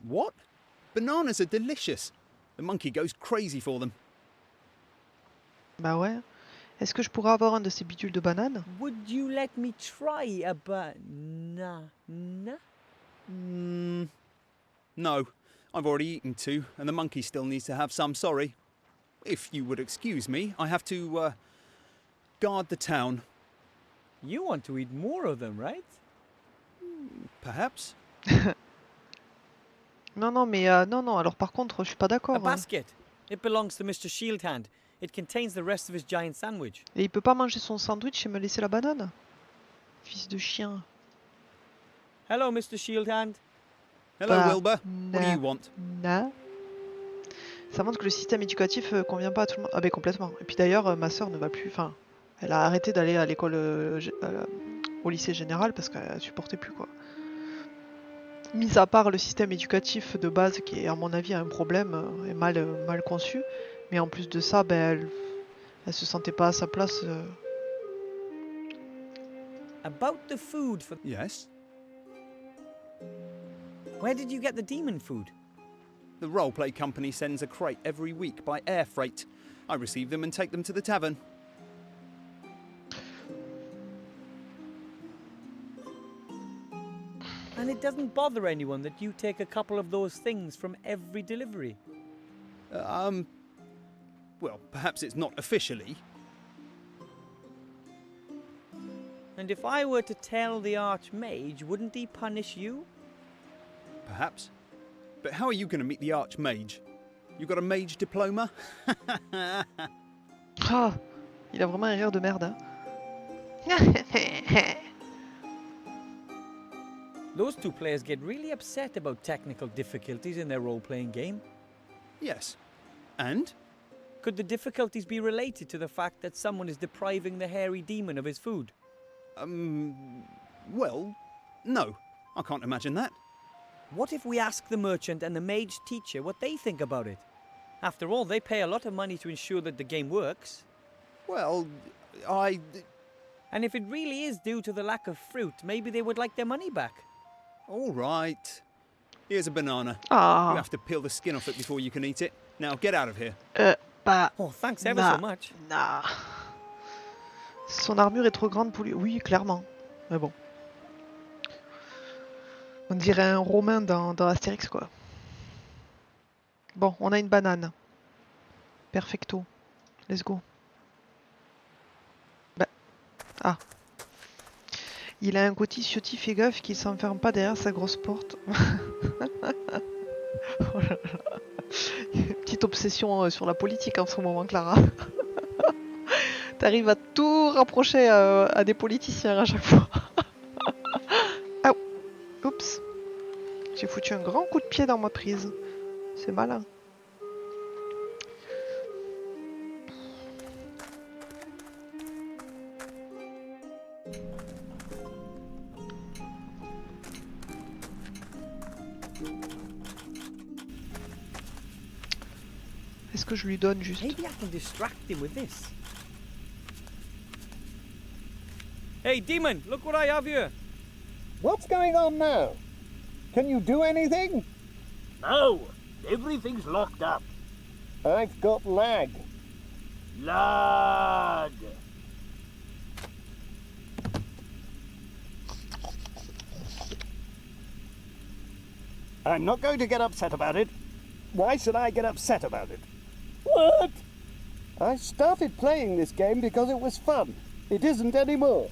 What? Bananas are delicious. The monkey goes crazy for them. Bah ouais. Est-ce que je pourrais avoir un de ces bidules de banane? Would you let me try a banana? No, I've already eaten two, and the monkey still needs to have some, sorry. If you would excuse me, I have to, guard the town. You want to eat more of them, right? Perhaps? Non, mais non. Alors par contre, je suis pas A d'accord. Hein. basket. It belongs to Mr. Shieldhand. It contains the rest of his giant sandwich. Et il peut pas manger son sandwich et me laisser la banane? Fils de chien. Hello, Mr. Shieldhand. Hello, Bah, Wilbur. What do you want? Non. Ça montre que le système éducatif convient pas à tout le monde. Ah ben complètement. Et puis d'ailleurs, ma sœur ne va plus... Enfin, elle a arrêté d'aller à l'école... au lycée général parce qu'elle supportait plus, quoi. Mis à part le système éducatif de base qui, à mon avis, a un problème et mal conçu. Mais en plus de ça, elle se sentait pas à sa place. About the food for... Yes? Where did you get the demon food? The roleplay company sends a crate every week by air freight. I receive them and take them to the tavern. And it doesn't bother anyone that you take a couple of those things from every delivery? Well, perhaps it's not officially. And if I were to tell the Archmage, wouldn't he punish you? Perhaps. But how are you going to meet the Archmage? You got a mage diploma? Ah, il a vraiment un rire de merde. Hein. Those two players get really upset about technical difficulties in their role-playing game. Yes. And? Could the difficulties be related to the fact that someone is depriving the hairy demon of his food? Well, no. I can't imagine that. What if we ask the merchant and the mage teacher what they think about it? After all, they pay a lot of money to ensure that the game works. Well, And if it really is due to the lack of fruit, maybe they would like their money back. All right. Here's a banana. You Ah, have to peel the skin off it before you can eat it. Now get out of here. bah, Oh, thanks ever nah, so much. nah. Son armure est trop grande pour lui. Oui, clairement. Mais bon. On dirait un Romain dans Astérix, quoi. Bon, on a une banane. Perfecto. Let's go. Bah. Ah. Il a un côté Ciotti, fais gaffe qu'il s'enferme pas derrière sa grosse porte. Oh là là. Petite obsession sur la politique en ce moment, Clara. T'arrives à tout rapprocher à des politiciens à chaque fois. Ah, oups. J'ai foutu un grand coup de pied dans ma prise. C'est malin. Est-ce que je lui donne juste? Maybe I can distract him with this. Hey, demon, look what I have here. What's going on now? Can you do anything? No, everything's locked up. I've got lag. Lag. I'm not going to get upset about it. Why should I get upset about it? What? I started playing this game because it was fun. It isn't anymore.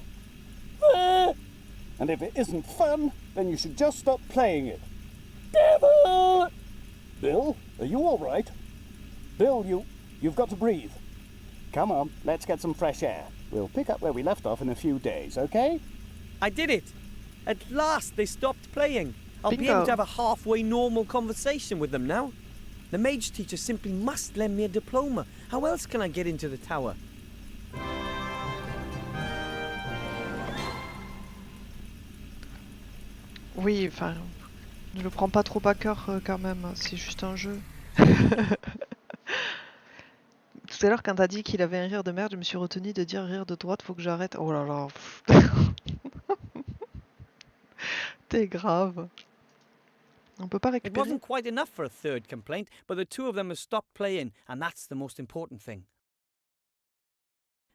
And if it isn't fun, then you should just stop playing it. Devil! Bill, are you all right? Bill, you've got to breathe. Come on, let's get some fresh air. We'll pick up where we left off in a few days, okay? I did it. At last they stopped playing. I'll be Bingo. able to have a halfway normal conversation with them now. The mage teacher simply must lend me a diploma. How else can I get into the tower? Oui, enfin, ne le prends pas trop à cœur quand même, c'est juste un jeu. Tout à l'heure, quand t'as dit qu'il avait un rire de merde, je me suis retenue de dire rire de droite, faut que j'arrête. Oh là là. T'es grave. On peut pas It récupérer. wasn't quite enough for a third complaint, but the two of them have stopped playing, and that's the most important thing.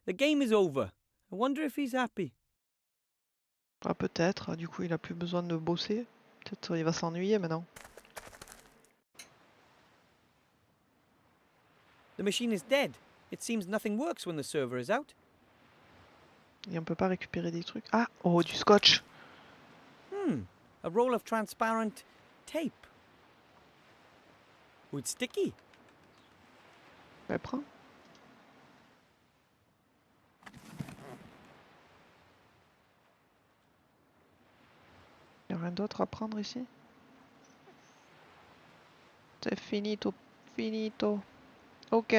The game is over. I wonder if he's happy. Ah, peut-être, du coup il a plus besoin de bosser. Peut-être il va s'ennuyer maintenant. The machine is dead. It seems nothing works when the server is out. Et on peut pas récupérer des trucs. Ah, oh, du scotch. A roll of transparent tape. Oh, it's sticky. Bah, prends. Y'a rien d'autre à prendre ici? C'est finito, finito. Ok.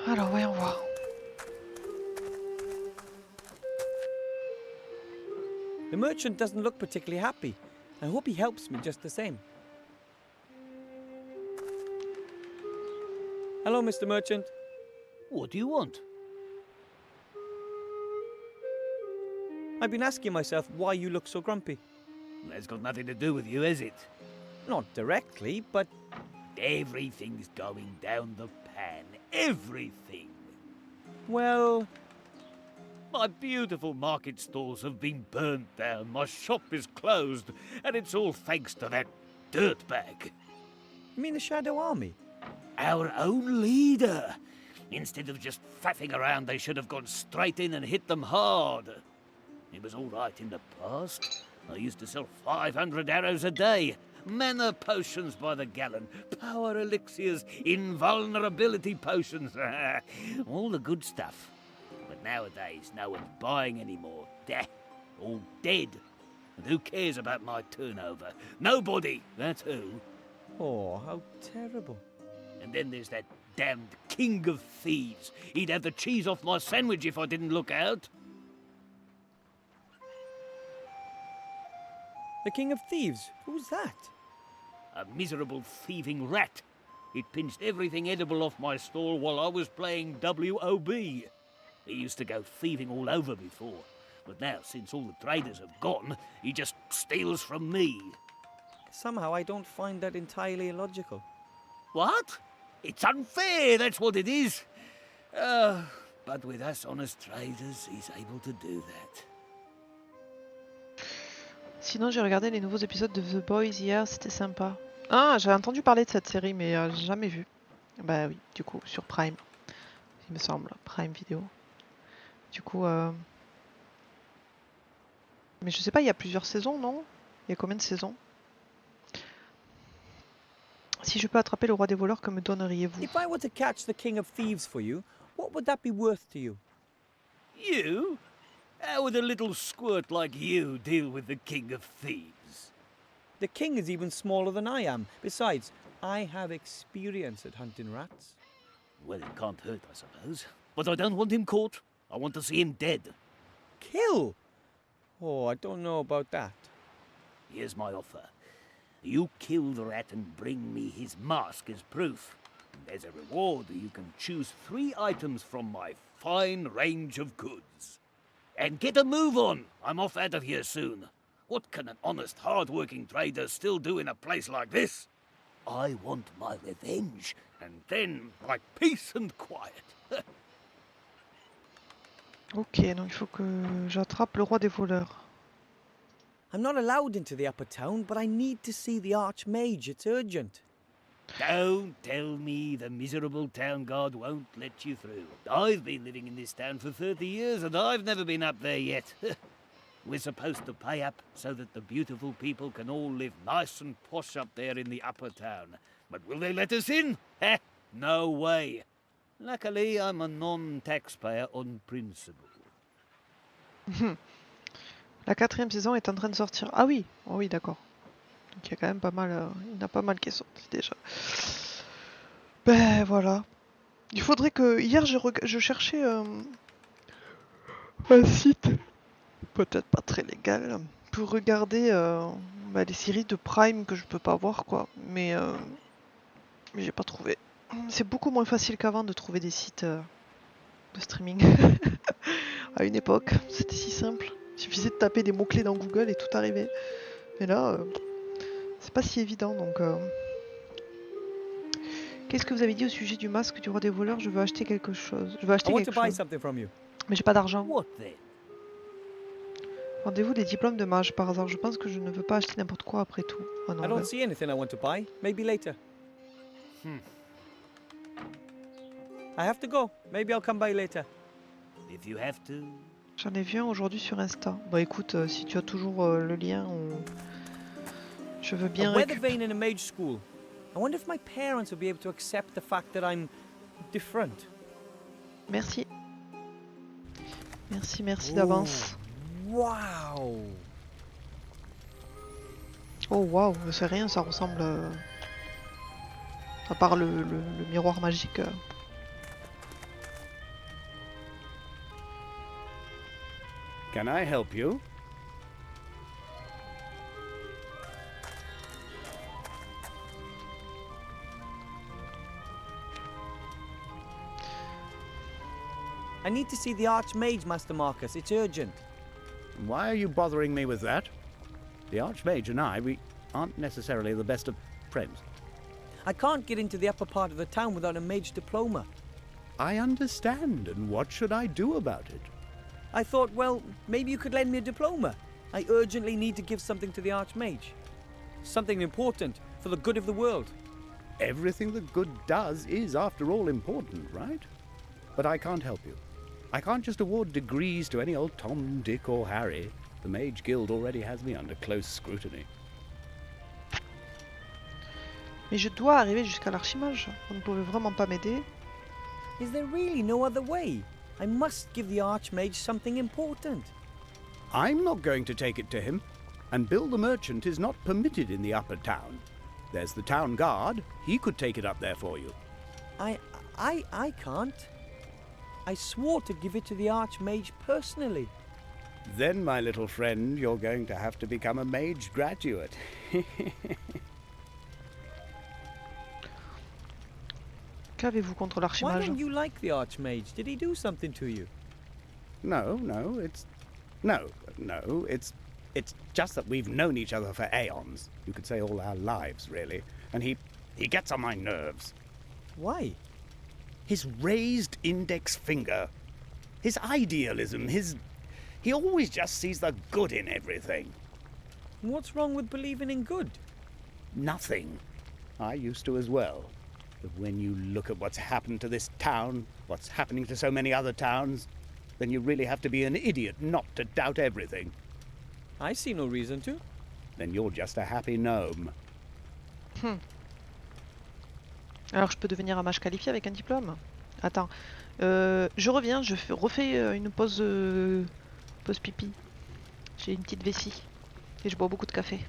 Alors, voyons voir. The merchant doesn't look particularly happy. I hope he helps me just the same. Hello, Mr. Merchant. What do you want? I've been asking myself why you look so grumpy. That's got nothing to do with you, has it? Not directly, but Everything's going down the pan. Everything. well, My beautiful market stalls have been burnt down, my shop is closed, and it's all thanks to that dirtbag. you mean the Shadow Army? Our own leader. Instead of just faffing around, they should have gone straight in and hit them hard. It was all right in the past. I used to sell 500 arrows a day, mana potions by the gallon, power elixirs, invulnerability potions, all the good stuff. But nowadays, no one's buying anymore. All dead. And who cares about my turnover? Nobody, that's who. Oh, how terrible. And then there's that damned king of thieves. He'd have the cheese off my sandwich if I didn't look out. The King of Thieves? Who's that? A miserable thieving rat. It pinched everything edible off my stall while I was playing WOB. He used to go thieving all over before, but now, since all the traders have gone, he just steals from me. Somehow I don't find that entirely illogical. What? It's unfair, that's what it is. But with us honest traders, he's able to do that. Sinon, j'ai regardé les nouveaux épisodes de The Boys hier, c'était sympa. Ah, j'ai entendu parler de cette série, mais jamais vu. Bah oui, du coup, sur Prime, il me semble, Prime Video. Du coup, mais je sais pas, il y a plusieurs saisons, non? Il y a combien de saisons? Si je peux attraper le roi des voleurs, que me donneriez-vous? If I were to catch the king of thieves for you, what would that be worth to you? You? How would a little squirt like you deal with the king of thieves? The king is even smaller than I am. Besides, I have experience at hunting rats. Well, it can't hurt, I suppose. But I don't want him caught. I want to see him dead. Kill? Oh, I don't know about that. Here's my offer. You kill the rat and bring me his mask as proof. There's a reward. You can choose 3 items from my fine range of goods. And get a move on. I'm off out of here soon. What can an honest, hard-working trader still do in a place like this? I want my revenge, and then my peace and quiet. Ok, donc il faut que j'attrape le roi des voleurs. I'm not allowed into the upper town, but I need to see the archmage. It's urgent. Don't tell me the miserable town guard won't let you through. I've been living in this town for 30 years and I've never been up there yet. We're supposed to pay up so that the beautiful people can all live nice and posh up there in the upper town. But will they let us in? Heh, no way. Luckily, I'm a non-taxpayer on principle. La 4e saison est en train de sortir. Ah oui, oh oui, d'accord. Donc il y a quand même pas mal, il y en a pas mal qui est sorti déjà. Ben voilà. Il faudrait que hier je cherchais un site, peut-être pas très légal, pour regarder les séries de Prime que je peux pas voir quoi. Mais j'ai pas trouvé. C'est beaucoup moins facile qu'avant de trouver des sites de streaming. À une époque, c'était si simple. Il suffisait de taper des mots-clés dans Google et tout arrivait. Mais là, c'est pas si évident donc. Qu'est-ce que vous avez dit au sujet du masque du roi des voleurs? Je veux acheter quelque chose. Je veux acheter quelque chose. Mais j'ai pas d'argent. Rendez-vous des diplômes de mage par hasard. Je pense que je ne veux pas acheter n'importe quoi après tout. Oh non, I don't see anything I want to buy. Maybe later. I have to go. Maybe I'll come by later. If you have to. J'en ai vu un aujourd'hui sur Insta. Bah écoute, si tu as toujours le lien, je veux bien. A weather vane in a mage school. I wonder if my parents will be able to accept the fact that I'm different. Merci. Merci d'avance. Wow. Oh waouh, c'est rien, ça ressemble. À part le miroir magique. Can I help you? I need to see the Archmage, Master Marcus. It's urgent. Why are you bothering me with that? The Archmage and I, we aren't necessarily the best of friends. I can't get into the upper part of the town without a mage diploma. I understand, and what should I do about it? I thought, well, maybe you could lend me a diploma. I urgently need to give something to the Archmage. Something important for the good of the world. Everything that good does is, after all, important, right? But I can't help you. I can't just award degrees to any old Tom, Dick, or Harry. The Mage Guild already has me under close scrutiny. Mais je dois arriver jusqu'à l'archimage. Vous ne pouvez vraiment pas m'aider. Is there really no other way? I must give the Archmage something important. I'm not going to take it to him, and Bill the Merchant is not permitted in the upper town. There's the town guard. He could take it up there for you. I can't. I swore to give it to the Archmage personally. Then, my little friend, you're going to have to become a mage graduate. Qu'avez-vous contre Why l'archimage? don't you like the Archmage? Did he do something to you? No, it's just that we've known each other for aeons. You could say all our lives, really. And he gets on my nerves. Why? His raised index finger, his idealism, he always just sees the good in everything. What's wrong with believing in good? Nothing. I used to as well. But when you look at what's happened to this town, what's happening to so many other towns, then you really have to be an idiot not to doubt everything. I see no reason to. Then you're just a happy gnome. Alors je peux devenir un mage qualifié avec un diplôme? Attends, je reviens, refais une pause pipi. J'ai une petite vessie et je bois beaucoup de café.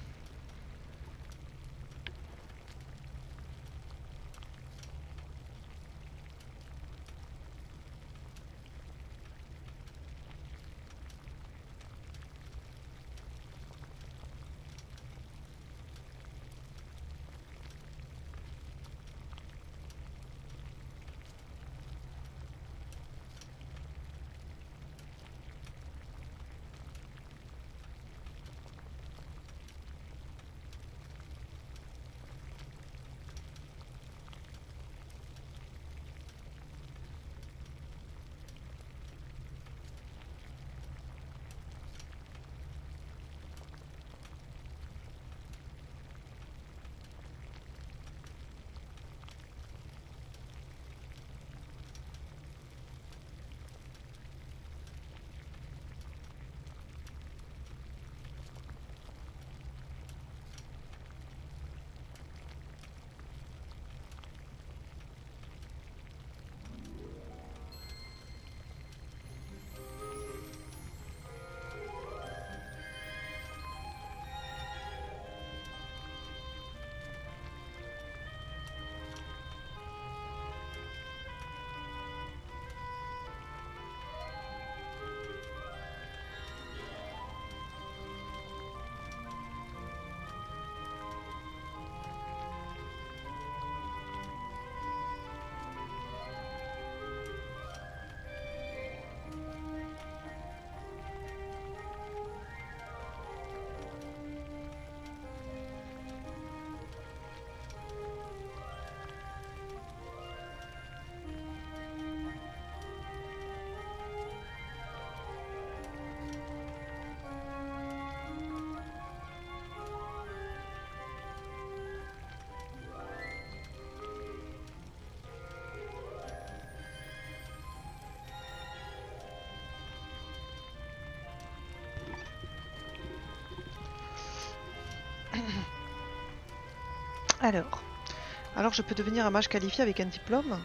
Alors je peux devenir un mage qualifié avec un diplôme?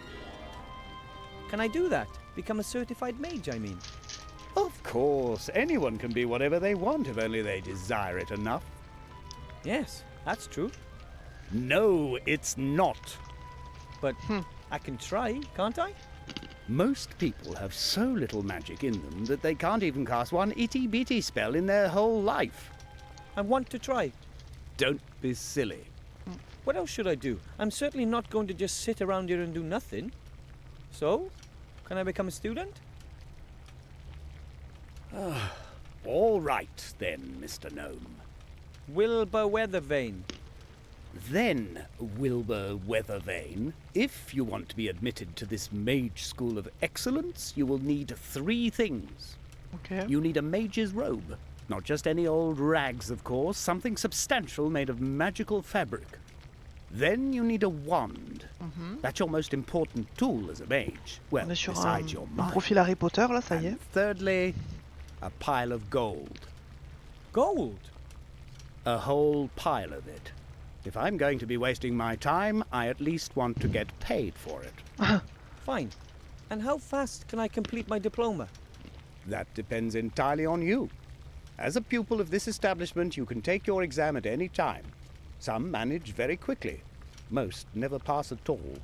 Can I do that? Become a certified mage, I mean. Of course, anyone can be whatever they want if only they desire it enough. Yes, that's true. No, it's not. But I can try, can't I? Most people have so little magic in them that they can't even cast one itty-bitty spell in their whole life. I want to try. Don't be silly. What else should I do? I'm certainly not going to just sit around here and do nothing. So, can I become a student? All right, then, Mr. Gnome. Wilbur Weathervane. Then, Wilbur Weathervane, if you want to be admitted to this mage school of excellence, you will need 3 things. Okay. You need a mage's robe. Not just any old rags, of course, something substantial made of magical fabric. Then you need a wand. That's your most important tool as a mage. Well, On est sur besides your un mind. profil Harry Potter là, ça y est. And thirdly, a pile of gold. Gold? A whole pile of it. If I'm going to be wasting my time, I at least want to get paid for it. Fine. And how fast can I complete my diploma? That depends entirely on you. As a pupil of this establishment, you can take your exam at any time. Some manage very quickly. Most never pass at all.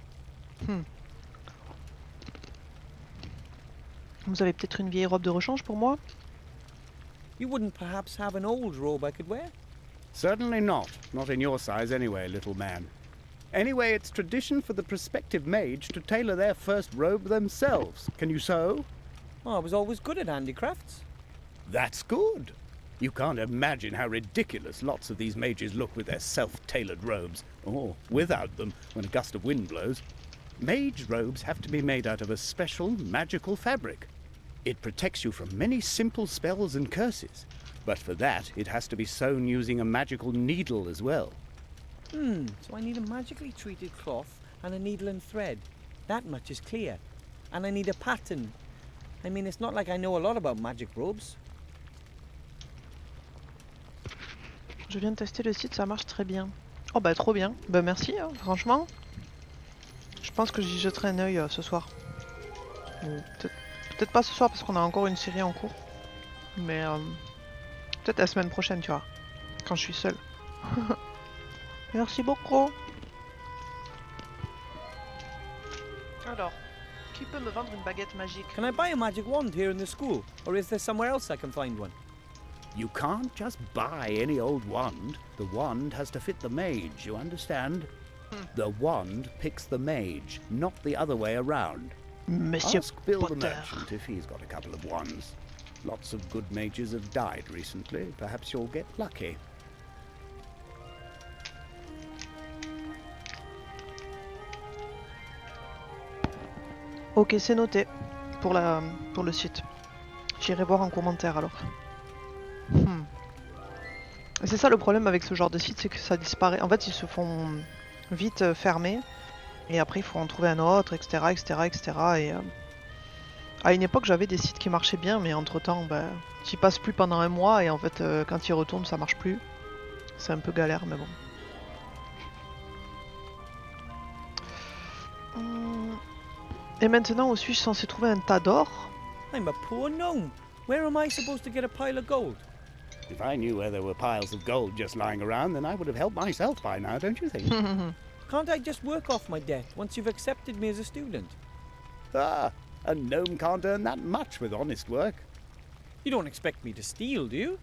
Vous avez peut-être une vieille robe de rechange pour moi? You wouldn't perhaps have an old robe I could wear? Certainly not. Not in your size anyway, little man. Anyway, it's tradition for the prospective mage to tailor their first robe themselves. Can you sew? Oh, I was always good at handicrafts. That's good. You can't imagine how ridiculous lots of these mages look with their self-tailored robes, or without them when a gust of wind blows. Mage robes have to be made out of a special magical fabric. It protects you from many simple spells and curses, but for that it has to be sewn using a magical needle as well. So I need a magically treated cloth and a needle and thread. That much is clear. And I need a pattern. I mean, it's not like I know a lot about magic robes. Je viens de tester le site, ça marche très bien. Oh bah trop bien. Bah merci, hein, franchement. Je pense que j'y jetterai un œil ce soir. Peut-être pas ce soir parce qu'on a encore une série en cours. Mais peut-être la semaine prochaine, tu vois. Quand je suis seule. Merci beaucoup. Alors, qui peut me vendre une baguette magique? Can I buy a magic wand here in the school? Or is there somewhere else I can find one? You can't just buy any old wand. The wand has to fit the mage, you understand? The wand picks the mage, not the other way around. Monsieur Ask Bill the Potter. merchant if he's got a couple of wands. Lots of good mages have died recently. Perhaps you'll get lucky. Ok, c'est noté pour le site. J'irai voir en commentaire alors. C'est ça le problème avec ce genre de site, c'est que ça disparaît. En fait, ils se font vite fermer et après il faut en trouver un autre, etc. Et à une époque, j'avais des sites qui marchaient bien, mais entre temps, bah, j'y passe plus pendant un mois et en fait, quand ils retournent, ça marche plus. C'est un peu galère, mais bon. Et maintenant, où suis-je censé trouver un tas d'or? I'm a poor gnome. Where am I supposed to get a pile of gold? If I knew where there were piles of gold just lying around, then I would have helped myself by now, don't you think? Can't I just work off my debt once you've accepted me as a student? Ah, a gnome can't earn that much with honest work. You don't expect me to steal, do you?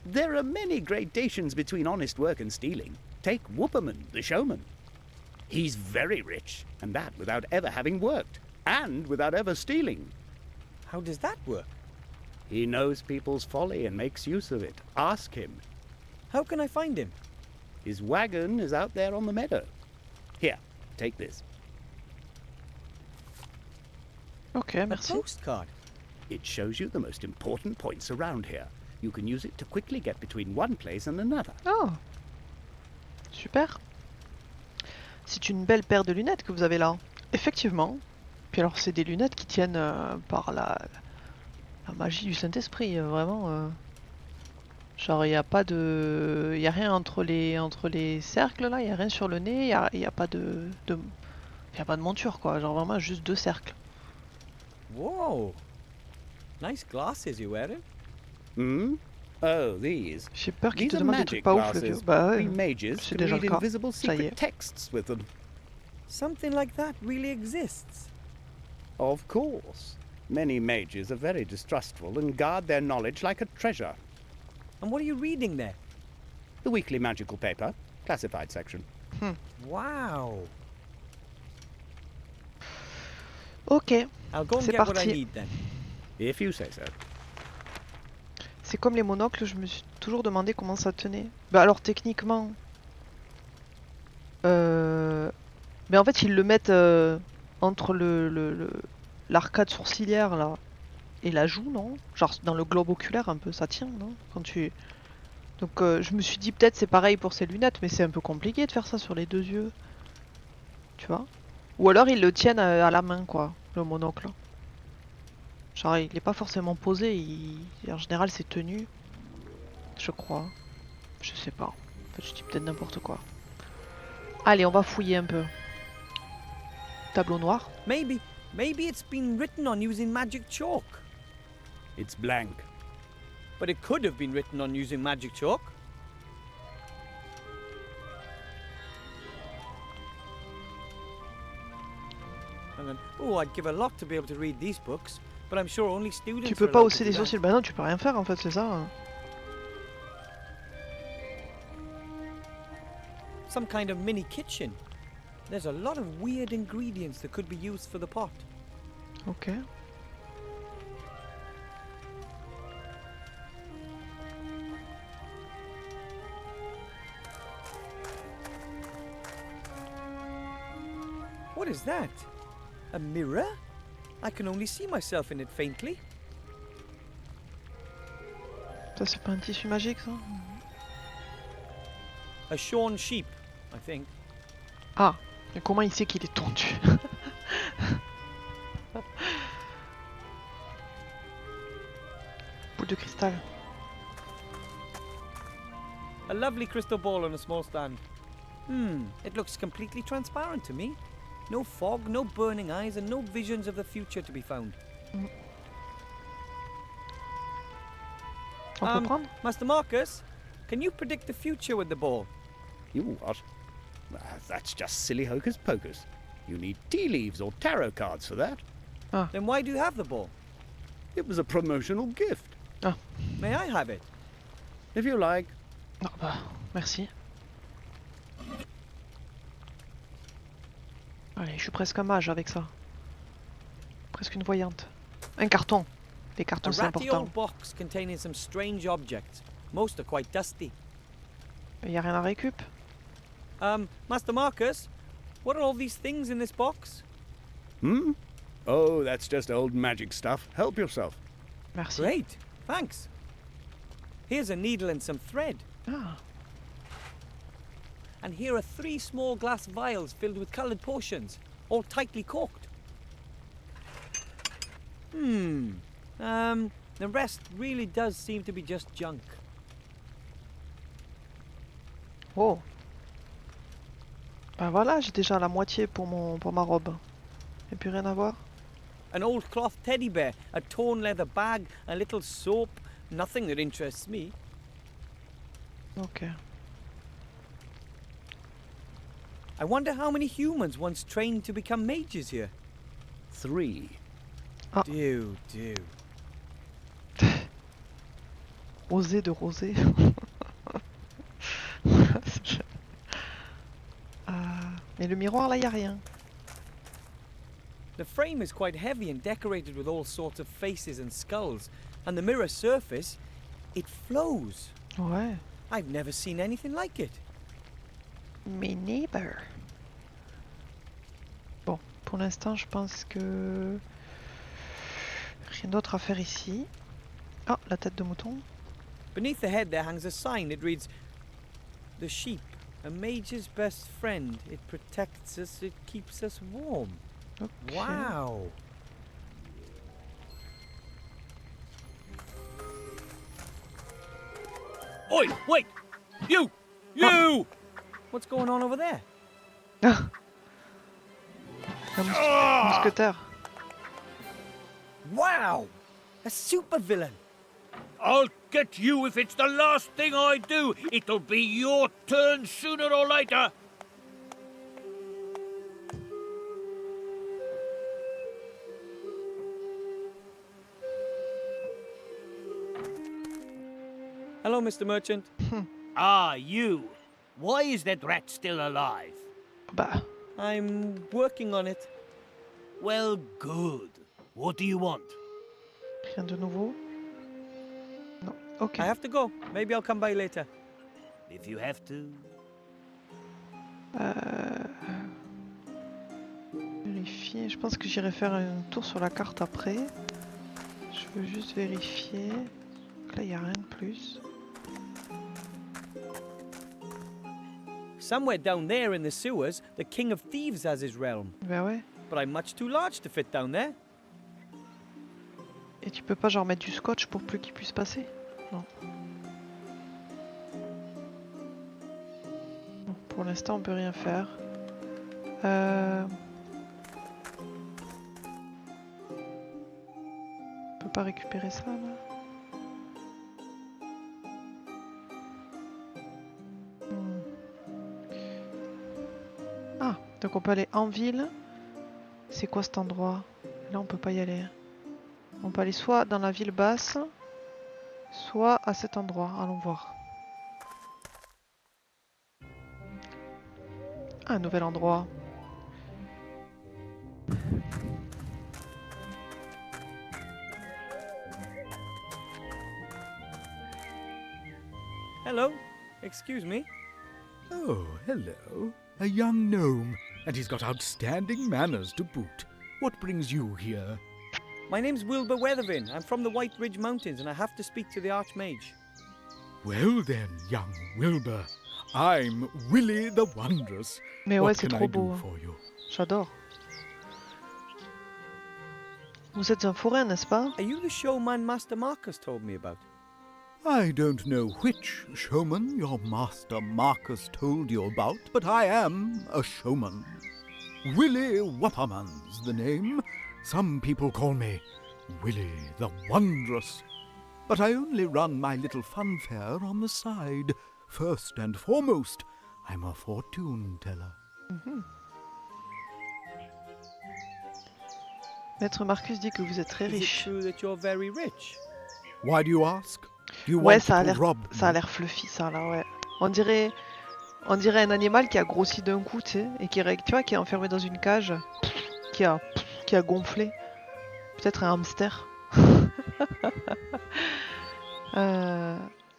There are many gradations between honest work and stealing. Take Whooperman, the showman. He's very rich, and that without ever having worked, and without ever stealing. How does that work? He knows people's folly and makes use of it. Ask him. How can I find him? His wagon is out there on the meadow. Here, take this. Ok, A merci. postcard. It shows you the most important points around here. You can use it to quickly get between one place and another. Oh, super. C'est une belle paire de lunettes que vous avez là. Effectivement. Puis alors, c'est des lunettes qui tiennent par la magie du Saint-Esprit, vraiment. Genre, il n'y a pas de... Il n'y a rien entre les cercles, là. Il n'y a rien sur le nez. Il n'y a pas de... Il n'y a pas de monture, quoi. Genre, vraiment, juste deux cercles. Whoa. Nice glasses you're wearing. Hmm? Oh, these. J'ai peur qu'il These te are demande des trucs magic pas ouf, le vieux. glasses. Bah We ouais. mages c'est can déjà read le cas. invisible Ça y secret est. texts with them. Something like that really exists. Of course. Many mages are very distrustful and guard their knowledge like a treasure. And what are you reading there? The weekly magical paper, classified section. Wow. Ok, I'll go and C'est get what I parti. need then. If you say so. c'est comme les monocles, je me suis toujours demandé comment ça tenait. Bah alors techniquement... Mais en fait ils le mettent entre l'arcade sourcilière là et la joue, non? Genre dans le globe oculaire un peu, ça tient, non? Quand tu... Donc je me suis dit peut-être c'est pareil pour ces lunettes, mais c'est un peu compliqué de faire ça sur les deux yeux. Tu vois? Ou alors ils le tiennent à la main quoi, le monocle. Genre il est pas forcément posé, en général c'est tenu. Je crois. Je sais pas. En fait, je dis peut-être n'importe quoi. Allez, on va fouiller un peu. Tableau noir. Maybe it's been written on using magic chalk. It's blank. But it could have been written on using magic chalk. And then, oh, I'd give a lot to be able to read these books, but I'm sure only students Tu are peux pas allowed hausser to do les that. sourcils. Bah non, tu peux rien faire en fait, c'est ça. Some kind of mini kitchen. There's a lot of weird ingredients that could be used for the pot. Ok. What is that? A mirror? I can only see myself in it faintly. Ça, c'est pas un tissu magique, ça? A shorn sheep, I think. Ah, mais comment il sait qu'il est tondu? Boule de cristal. A lovely crystal ball on a small stand. It looks completely transparent to me. No fog, no burning eyes, and no visions of the future to be found. On peut prendre? Master Marcus, can you predict the future with the ball? You what? That's just silly hocus pocus. You need tea leaves or tarot cards for that. Then why do you have the ball? It was a promotional gift. May I have it? If you like. Non, bah, merci. Allez, je suis presque un mage avec ça. Presque une voyante. Un carton. Les cartons, A c'est ratty important. old box containing some strange objects. Most are quite dusty. Y a rien à récup? Master Marcus, what are all these things in this box? Oh, that's just old magic stuff. Help yourself. Merci. Great, thanks. Here's a needle and some thread. Ah, And here are 3 small glass vials filled with coloured potions, all tightly corked. The rest really does seem to be just junk. oh. Bah voilà, j'ai déjà la moitié pour ma robe. Y'a plus rien à voir? An old cloth teddy bear, a torn leather bag, a little soap, nothing that interests me. Ok. I wonder how many humans once trained to become mages here. 3. Do. Rosé de rosé. Mais le miroir là, y a rien. The frame is quite heavy and decorated with all sorts of faces and skulls, and the mirror surface, it flows. Ouais. I've never seen anything like it. Me neither. Bon, pour l'instant, je pense que rien d'autre à faire ici. Ah, la tête de mouton. Beneath the head there hangs a sign. It reads, "The sheep, a mage's best friend. It protects us, it keeps us warm." Ok. Wow. Oi, wait! You! What's going on over there? Ah. Un mousquetaire. Wow! A supervillain. I'll get you if it's the last thing I do. It'll be your turn sooner or later. Hello, Mr. Merchant. Ah, you. Why is that rat still alive? Bah, I'm working on it. Well, good. What do you want? rien de nouveau. Non, ok. I have to go. Maybe I'll come by later. If you have to. Vérifier. Je pense que j'irai faire un tour sur la carte après. Je veux juste vérifier. Donc là, il n'y a rien de plus. Somewhere down there in the sewers, the King of Thieves has his realm. Ben ouais. But I'm much too large to fit down there. Et tu peux pas genre mettre du scotch pour plus qu'il puisse passer? Non. Bon, pour l'instant, on peut rien faire. On peut pas récupérer ça là? Ah, donc on peut aller en ville. C'est quoi cet endroit? Là, on peut pas y aller. On peut aller soit dans la ville basse, soit à cet endroit. Allons voir. Ah, un nouvel endroit. Hello. Excuse me. Oh, hello. A young gnome, and he's got outstanding manners to boot. What brings you here? My name's Wilbur Weathervin. I'm from the White Ridge Mountains, and I have to speak to the Archmage. Well then, young Wilbur, I'm Willy the Wondrous. Mais What ouais, c'est can trop I do beau. for you? J'adore. Vous êtes un forain, n'est-ce pas? Are you the showman Master Marcus told me about? I don't know which showman your master Marcus told you about, but I am a showman. Willy Wapperman's the name. Some people call me Willy the Wondrous. But I only run my little funfair on the side. First and foremost, I'm a fortune teller. Maître Marcus dit que vous êtes très Is it riche. true that you're very rich? Why do you ask? Do you Ouais, want ça a to l'air, rob ça a me? l'air fluffy, ça là, ouais. On dirait un animal qui a grossi d'un coup, tu sais, et qui, tu vois, qui est enfermé dans une cage, qui a gonflé. Peut-être un hamster.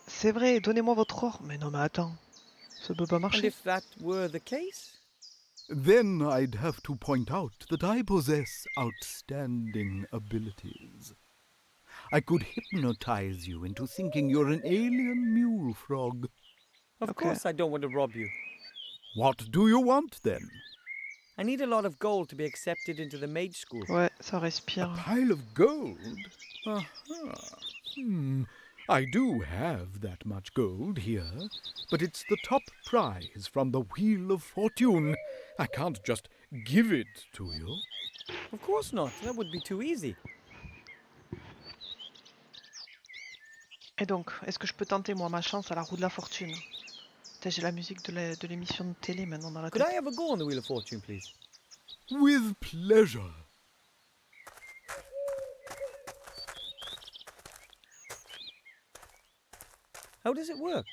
C'est vrai, donnez-moi votre or. Mais non, mais attends, ça peut pas And marcher. if that were the case? Then I'd have to point out that I possess outstanding abilities. I could hypnotize you into thinking you're an alien mule frog. Of Okay. course I don't want to rob you. What do you want then? I need a lot of gold to be accepted into the mage school. Ouais, ça A respire. pile of gold? Aha. I do have that much gold here, but it's the top prize from the Wheel of Fortune. I can't just give it to you. Of course not. That would be too easy. Et donc, est-ce que je peux tenter, moi, ma chance à la roue de la fortune? Putain, j'ai la musique de l'émission de télé maintenant dans la Could tête. I have a go on the Wheel of Fortune, please? With pleasure. How does it work?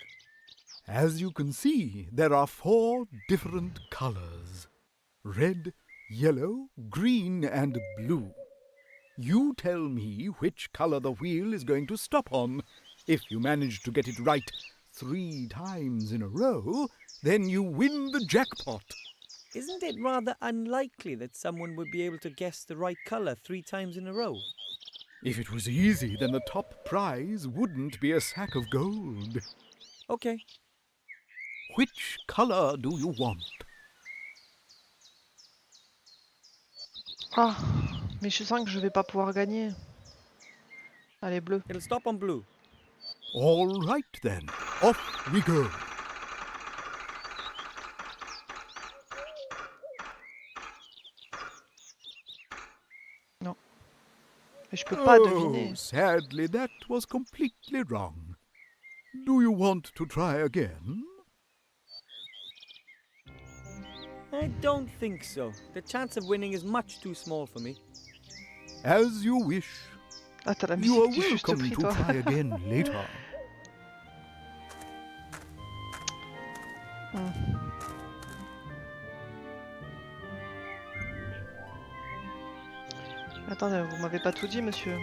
As you can see, there are 4 different colors. Red, yellow, green, and blue. You tell me which color the wheel is going to stop on. If you manage to get it right 3 times in a row, then you win the jackpot. Isn't it rather unlikely that someone would be able to guess the right colour 3 times in a row? If it was easy, then the top prize wouldn't be a sack of gold. Okay. Which color do you want? Ah, mais je sens que je vais pas pouvoir gagner. Allez, bleu. It'll stop on blue. All right then, off we go. Mais je peux pas deviner. Sadly, that was completely wrong. Do you want to try again? I don't think so. The chance of winning is much too small for me. As you wish. Ah, t'as la You are musique du juste welcome prix, to toi. try again later. Attendez, vous m'avez pas tout dit, monsieur.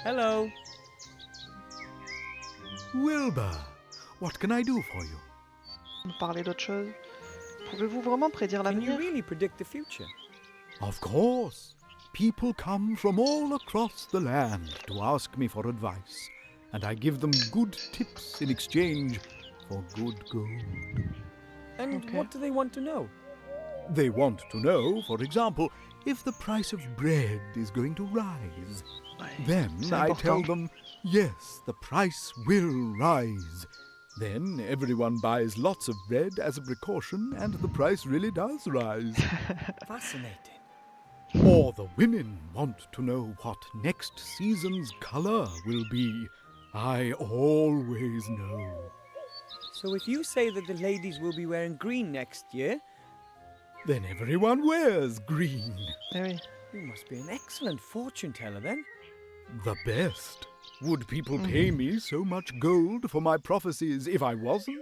Hello. Wilbur, what can I do for you? Vous me parlez d'autre chose. Pouvez-vous vraiment prédire Can you l'avenir? really predict the future? Of course. People come from all across the land to ask me for advice, and I give them good tips in exchange for good gold. And Okay. what do they want to know? They want to know, for example, if the price of bread is going to rise. Ouais, Then c'est I tell important. them, yes, the price will rise. Then everyone buys lots of bread as a precaution, and the price really does rise. Fascinating. Or the women want to know what next season's color will be. I always know. So if you say that the ladies will be wearing green next year, Then everyone wears green. Eh oui. you must be an excellent fortune teller then. The best. Would people pay me so much gold for my prophecies if I wasn't?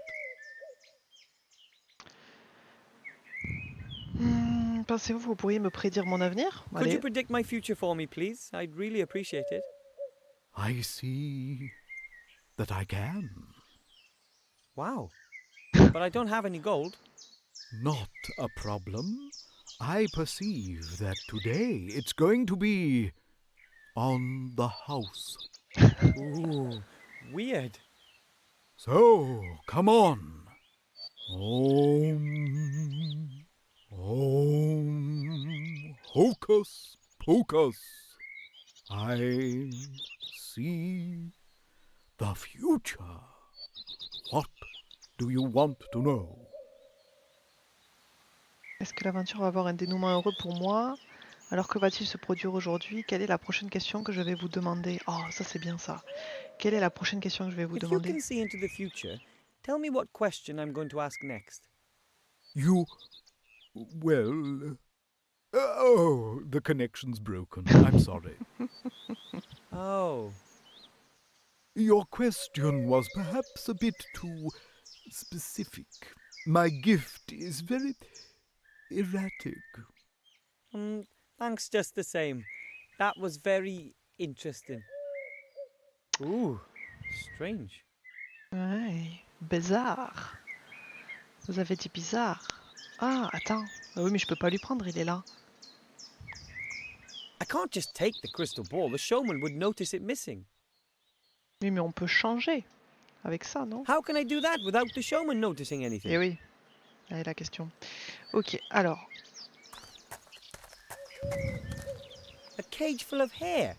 Pensez-vous que vous pourriez me prédire mon avenir? Could Allez. you predict my future for me, please? I'd really appreciate it. I see. that I can. Wow. But I don't have any gold. Not a problem. I perceive that today it's going to be on the house. Ooh, weird. So, come on. Om, hocus pocus. I see the future. What do you want to know? Est-ce que l'aventure va avoir un dénouement heureux pour moi? Alors que va-t-il se produire aujourd'hui? Quelle est la prochaine question que je vais vous demander? Oh, ça c'est bien ça. Quelle est la prochaine question que je vais vous If you demander? can see into the future, tell me what question I'm going to ask next. You... well... oh, the connection's broken. I'm sorry. Oh. Your question was perhaps a bit too specific. My gift is very erratic. Thanks just the same. That was very interesting. Ooh, strange. Ouais, bizarre. Vous avez dit bizarre. Ah, attends. Ah oui, mais je peux pas lui prendre, il est là. I can't just take the crystal ball. The showman would notice it missing. Oui, mais on peut changer avec ça, non? How can I do that without the showman noticing anything? Eh oui, là est la question. Ok, alors. A cage full of hair.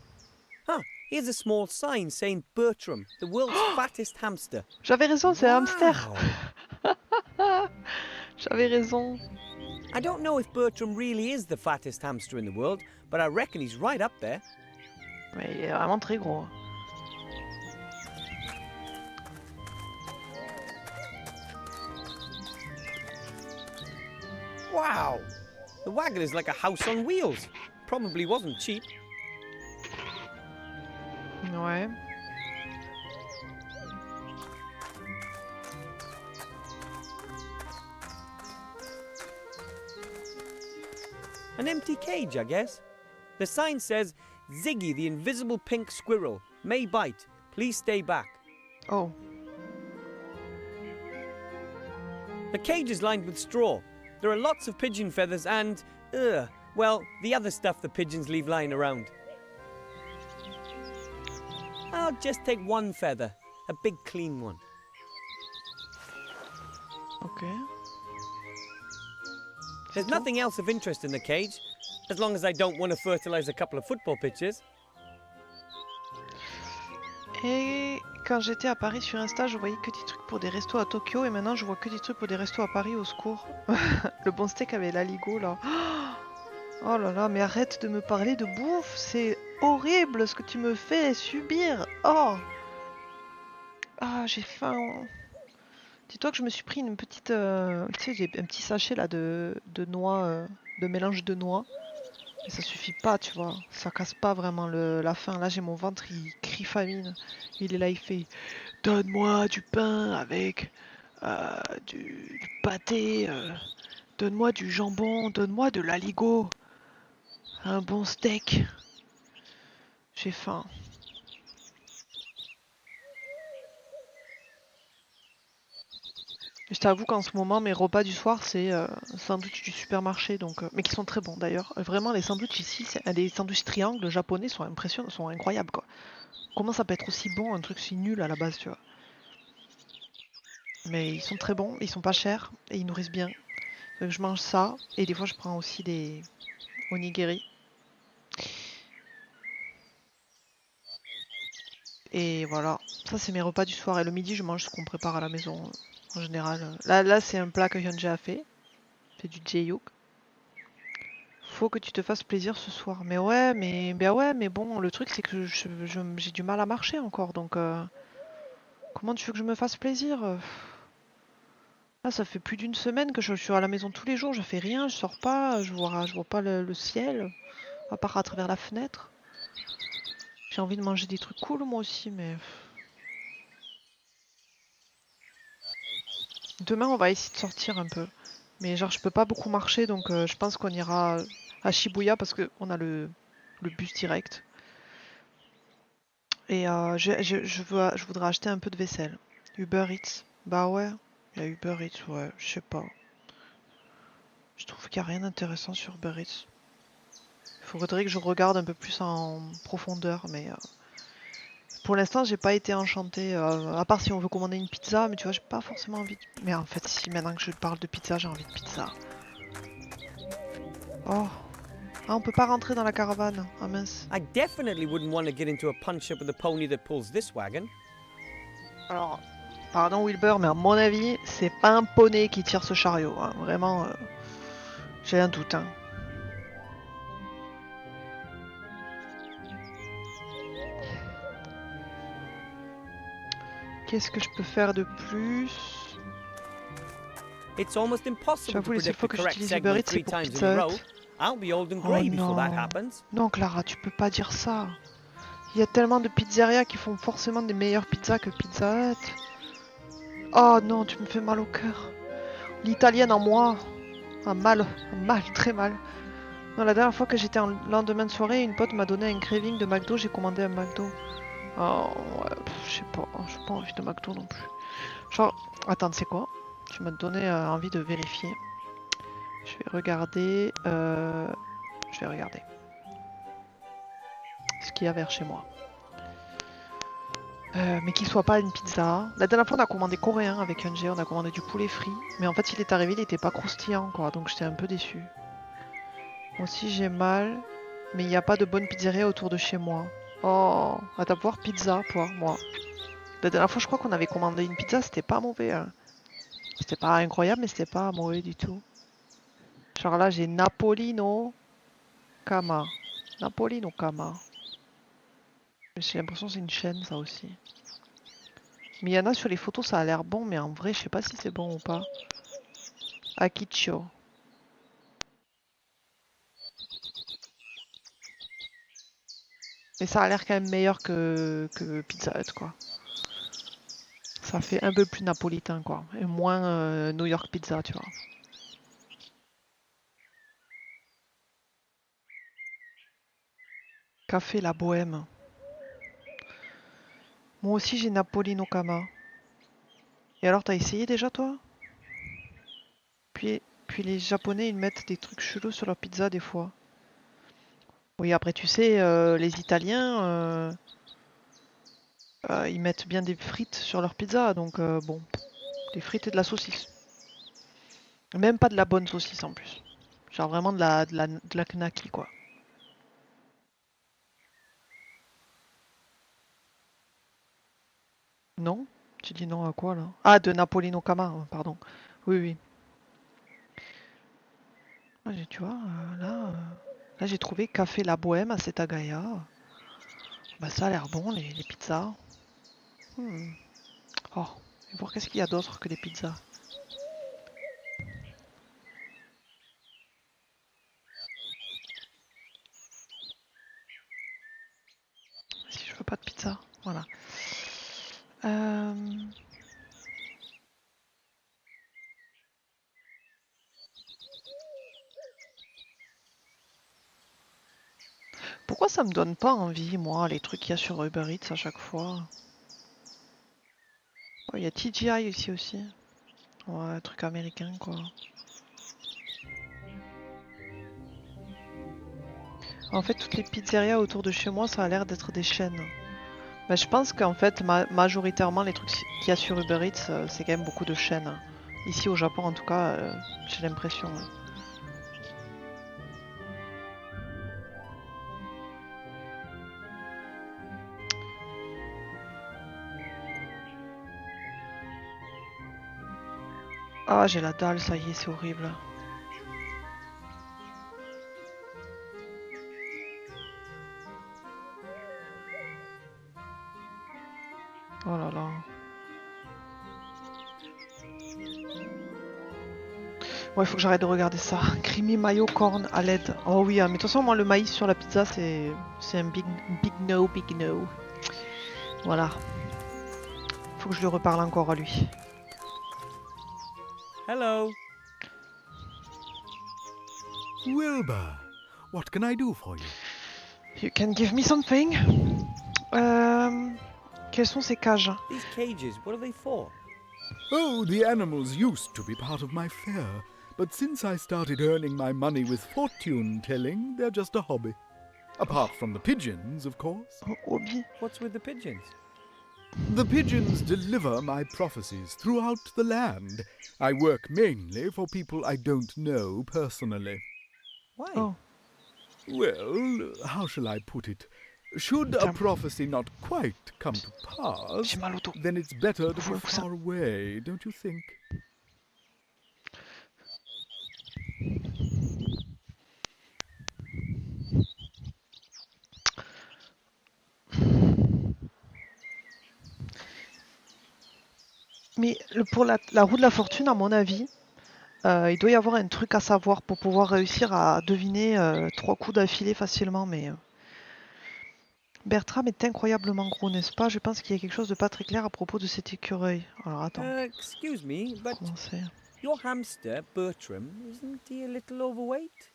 Huh, here's a small sign saying Bertram, the world's fattest hamster. J'avais raison, c'est un hamster. Wow. J'avais raison. I don't know if Bertram really is the fattest hamster in the world, but I reckon he's right up there. Mais il est vraiment très gros. Wow! The wagon is like a house on wheels. Probably wasn't cheap. Ouais. An empty cage, I guess. The sign says, Ziggy the invisible pink squirrel may bite. Please stay back. Oh. The cage is lined with straw. There are lots of pigeon feathers and, well, the other stuff the pigeons leave lying around. I'll just take one feather, a big clean one. Ok. There's nothing else of interest in the cage, as long as I don't want to fertilize a couple of football pitches. Et quand j'étais à Paris sur Insta, je voyais que des trucs pour des restos à Tokyo et maintenant je vois que des trucs pour des restos à Paris, au secours. Le bon steak avec l'aligot là. Oh là là, mais arrête de me parler de bouffe, c'est horrible ce que tu me fais subir. Oh. Ah, j'ai faim. Dis-toi que je me suis pris une petite, tu sais, j'ai un petit sachet là de noix, de mélange de noix. Mais ça suffit pas, tu vois. Ça casse pas vraiment la faim. Là, j'ai mon ventre, il crie famine. Il est là, il fait donne-moi du pain avec du pâté. Donne-moi du jambon. Donne-moi de l'aligot. Un bon steak. J'ai faim. Je t'avoue qu'en ce moment, mes repas du soir, c'est sandwich du supermarché, donc, mais qui sont très bons d'ailleurs. Vraiment, les sandwichs ici, les sandwichs triangles japonais sont impressionnants, sont incroyables quoi. Comment ça peut être aussi bon, un truc si nul à la base, tu vois. Mais ils sont très bons, ils sont pas chers et ils nourrissent bien. Donc je mange ça et des fois je prends aussi des onigiri. Et voilà, ça c'est mes repas du soir et le midi je mange ce qu'on prépare à la maison. En général, là c'est un plat que Hyunja a fait. C'est du jeyuk. Faut que tu te fasses plaisir ce soir. Mais ouais, mais bon, le truc c'est que j'ai du mal à marcher encore. Donc, comment tu veux que je me fasse plaisir? Là, ça fait plus d'une semaine que je suis à la maison tous les jours. Je fais rien, je sors pas, je vois pas le ciel, à part à travers la fenêtre. J'ai envie de manger des trucs cool moi aussi, mais. Demain, on va essayer de sortir un peu. Mais genre, je peux pas beaucoup marcher, donc je pense qu'on ira à Shibuya parce qu'on a le bus direct. Et je voudrais acheter un peu de vaisselle. Uber Eats. Bah ouais, il y a Uber Eats, ouais, je sais pas. Je trouve qu'il n'y a rien d'intéressant sur Uber Eats. Il faudrait que je regarde un peu plus en profondeur, mais pour l'instant, j'ai pas été enchantée. À part si on veut commander une pizza, mais tu vois, j'ai pas forcément envie. Mais en fait, si maintenant que je parle de pizza, j'ai envie de pizza. Oh, ah, on peut pas rentrer dans la caravane. Ah mince. I definitely wouldn't want to get into a punch-up with the pony that pulls this wagon. Alors, pardon Wilbur, mais à mon avis, c'est pas un poney qui tire ce chariot. Hein. Vraiment, j'ai un doute. Hein. Qu'est-ce que je peux faire de plus? It's almost impossible to J'avoue, les seules predict fois the que correct j'utilise Uber segment Eats, c'est 3 pour times Pizza in a Hut. row. I'll be old and Oh grey before that non. happens. Non, Clara, tu peux pas dire ça. Il y a tellement de pizzerias qui font forcément des meilleures pizzas que Pizza Hut. Oh non, tu me fais mal au cœur. L'italienne en moi a mal, très mal. Non, la dernière fois que j'étais en lendemain de soirée, une pote m'a donné un craving de McDo, j'ai commandé un McDo. Oh, ouais, je sais pas, j'ai pas envie de McDo non plus. Genre, attends, c'est quoi? Tu m'as donné envie de vérifier. Je vais regarder. Je vais regarder. Ce qu'il y a vers chez moi. Mais qu'il soit pas une pizza. La dernière fois, on a commandé coréen avec un G, on a commandé du poulet frit. Mais en fait, il est arrivé, il était pas croustillant, quoi. Donc j'étais un peu déçue. Moi aussi, j'ai mal. Mais il n'y a pas de bonne pizzeria autour de chez moi. Oh, à ta voir pizza, toi, moi. La dernière fois, je crois qu'on avait commandé une pizza, c'était pas mauvais. Hein. C'était pas incroyable, mais c'était pas mauvais du tout. Genre là, j'ai Napolino Kama. Napolino Kama. J'ai l'impression que c'est une chaîne, ça aussi. Mais il y en a sur les photos, ça a l'air bon, mais en vrai, je sais pas si c'est bon ou pas. Akicho. Mais ça a l'air quand même meilleur que Pizza Hut, quoi. Ça fait un peu plus napolitain, quoi. Et moins New York Pizza, tu vois. Café La Bohème. Moi aussi, j'ai Napolino Kama. Et alors, t'as essayé déjà, toi? Puis les Japonais, ils mettent des trucs chelous sur leur pizza, des fois. Oui, après, tu sais, les Italiens, ils mettent bien des frites sur leur pizza, donc bon, des frites et de la saucisse. Même pas de la bonne saucisse en plus. Genre vraiment de la knacky, quoi. Non? Tu dis non à quoi, là? Ah, de Napolino Kama, pardon. Oui, oui. Ah, tu vois, là j'ai trouvé Café La Bohème à Setagaya. Bah ça a l'air bon, les pizzas. Oh, et voir qu'est-ce qu'il y a d'autre que des pizzas. Si je veux pas de pizza, voilà. Pourquoi ça me donne pas envie, moi, les trucs qu'il y a sur Uber Eats à chaque fois? Oh, il y a TGI ici aussi. Ouais, truc américain, quoi. En fait, toutes les pizzerias autour de chez moi, ça a l'air d'être des chaînes. Mais je pense qu'en fait, majoritairement, les trucs qu'il y a sur Uber Eats, c'est quand même beaucoup de chaînes. Ici au Japon, en tout cas, j'ai l'impression. Ah, j'ai la dalle, ça y est, c'est horrible. Oh là là. Bon, il faut que j'arrête de regarder ça. Creamy mayo corn à l'aide. Oh oui, mais de toute façon, moi, le maïs sur la pizza, c'est un big no, big no. Voilà. Faut que je lui reparle encore à lui. Hello. Wilbur, what can I do for you? You can give me something? Quelles sont ces cages? These cages, what are they for? Oh, the animals used to be part of my fare, but since I started earning my money with fortune-telling, they're just a hobby. Apart from the pigeons, of course. Hobby. What's with the pigeons? The pigeons deliver my prophecies throughout the land. I work mainly for people I don't know personally. Why? Oh. Well, how shall I put it? Should a Tiens. prophecy not quite come to pass, J'ai mal au dos. then it's better to Bouge-moi be le coussin. far away, don't you think? Mais pour la roue de la fortune, à mon avis, il doit y avoir un truc à savoir pour pouvoir réussir à deviner 3 coups d'affilée facilement. Mais Bertram est incroyablement gros, n'est-ce pas? Je pense qu'il y a quelque chose de pas très clair à propos de cet écureuil. Alors attends, Excuse me, but comment c'est? your hamster, Bertram, isn't he a little overweight?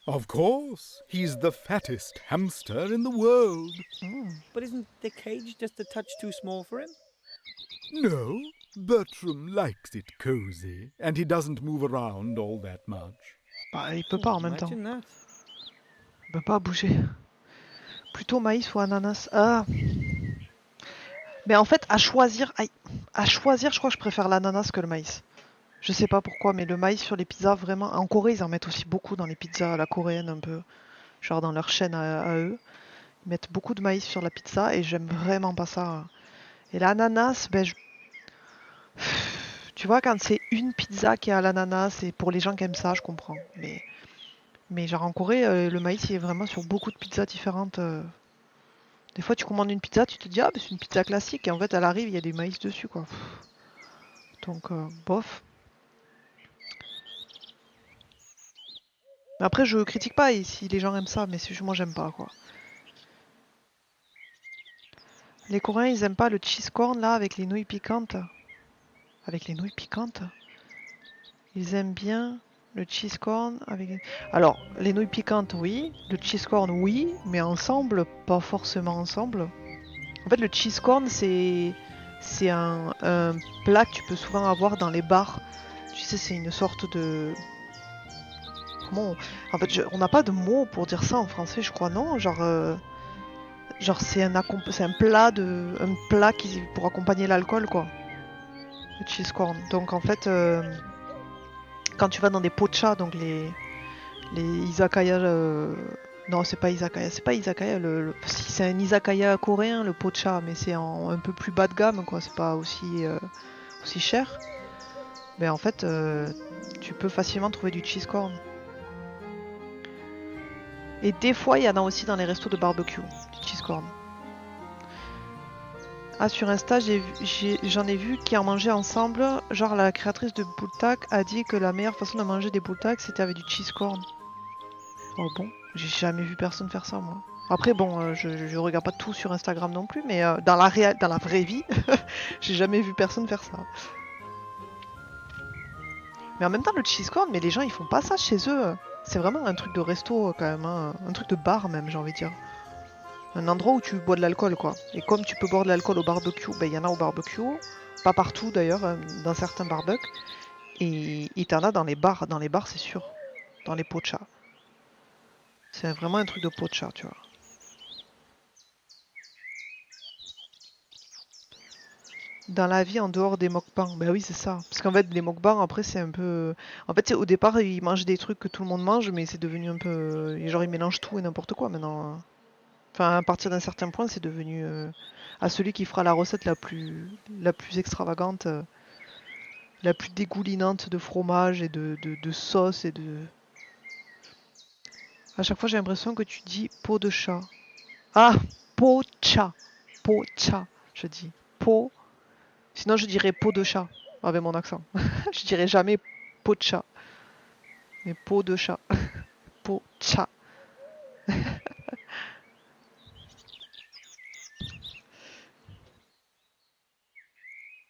Of course, he's the fattest hamster in the world. But isn't the cage just a touch too small for him? No, Bertram likes it cozy, and he doesn't move around all that much. Bah, il peut pas en même temps. Imagine that. Il peut pas bouger. Plutôt maïs ou ananas. Ah. Mais en fait, à choisir, je crois que je préfère l'ananas que le maïs. Je sais pas pourquoi, mais le maïs sur les pizzas, vraiment. En Corée, ils en mettent aussi beaucoup dans les pizzas à la coréenne, un peu. Genre dans leur chaîne à eux. Ils mettent beaucoup de maïs sur la pizza et j'aime vraiment pas ça. Et l'ananas, ben tu vois, quand c'est une pizza qui a l'ananas, et pour les gens qui aiment ça, je comprends. Mais genre en Corée, le maïs il est vraiment sur beaucoup de pizzas différentes. Des fois, tu commandes une pizza, tu te dis ah, ben, c'est une pizza classique, et en fait, elle arrive, il y a des maïs dessus, quoi. Donc, bof. Mais après, je critique pas si les gens aiment ça, mais moi, j'aime pas, quoi. Les Coréens, ils aiment pas le cheese corn là avec les nouilles piquantes. Avec les nouilles piquantes. Ils aiment bien le cheese corn avec. Alors, les nouilles piquantes, oui. Le cheese corn, oui. Mais ensemble, pas forcément ensemble. En fait, le cheese corn, c'est un plat que tu peux souvent avoir dans les bars. Tu sais, c'est une sorte de. Comment En fait, on n'a pas de mot pour dire ça en français, je crois, non? Genre c'est un plat pour accompagner l'alcool, quoi. Le cheese corn. Donc en fait, quand tu vas dans des pochas, donc les izakaya, non c'est pas izakaya, si c'est un izakaya coréen le pocha, mais c'est un peu plus bas de gamme, quoi. C'est pas aussi cher. Mais en fait, tu peux facilement trouver du cheese corn. Et des fois, il y en a aussi dans les restos de barbecue, du cheese corn. Ah, sur Insta, j'en ai vu qui en mangeaient ensemble. Genre, la créatrice de Bultak a dit que la meilleure façon de manger des Bultak, c'était avec du cheese corn. Oh bon, j'ai jamais vu personne faire ça, moi. Après, bon, je regarde pas tout sur Instagram non plus, mais dans la vraie vie, j'ai jamais vu personne faire ça. Mais en même temps, le cheese corn, mais les gens, ils font pas ça chez eux. C'est vraiment un truc de resto quand même, hein. Un truc de bar même, j'ai envie de dire. Un endroit où tu bois de l'alcool, quoi. Et comme tu peux boire de l'alcool au barbecue, ben il y en a au barbecue, pas partout d'ailleurs, dans certains barbecues. Et t'en as dans les bars c'est sûr, dans les pochas. C'est vraiment un truc de pocha, tu vois. Dans la vie en dehors des mukbangs, bah oui c'est ça. Parce qu'en fait les mukbangs après c'est un peu... En fait au départ ils mangent des trucs que tout le monde mange mais c'est devenu un peu... Genre ils mélangent tout et n'importe quoi maintenant. Enfin à partir d'un certain point c'est devenu... à celui qui fera la recette la plus extravagante, la plus dégoulinante de fromage et de sauce et de... À chaque fois j'ai l'impression que tu dis peau de chat. Ah, pocha. Pocha, je dis. Peau... Sinon, je dirais peau de chat, avec mon accent. Je dirais jamais peau de chat. Mais peau de chat. Peau de chat.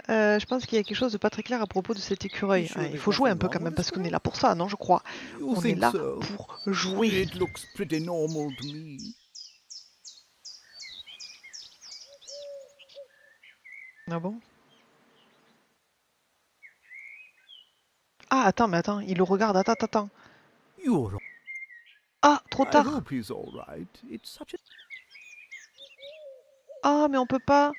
Je pense qu'il y a quelque chose de pas très clair à propos de cet écureuil. Il faut jouer un peu quand même, parce qu'on est là pour ça, non, je crois. On est là pour jouer. It looks pretty normal to me. Ah bon? Ah, attends, mais attends, il le regarde, attends. You're Ah, trop I tard. hope he's all right. It's such a... Ah, mais on peut pas.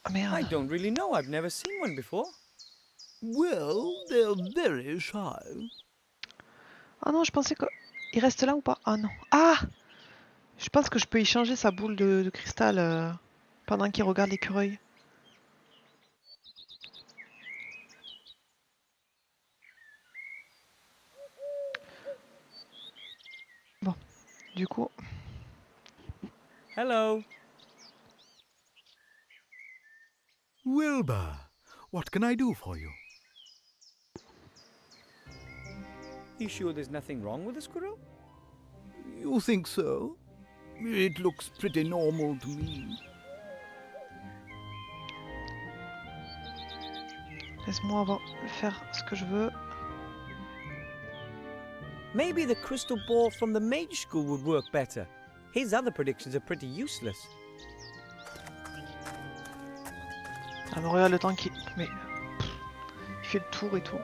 Ah I merde. don't really know. I've never seen one before. Well, they're very shy. Ah non, je pensais que... Il reste là ou pas? Ah non. Ah! Je pense que je peux y changer sa boule de cristal pendant qu'il regarde l'écureuil. Bon, du coup... Hello. Wilbur, what can I do for you? You sure there's nothing wrong with the squirrel? You think so? It looks pretty normal to me. Laisse-moi faire ce que je veux. Maybe the crystal ball from the mage school would work better. His other predictions are pretty useless. Ah mais regarde le temps qu'il... Mais... Il fait le tour et tout.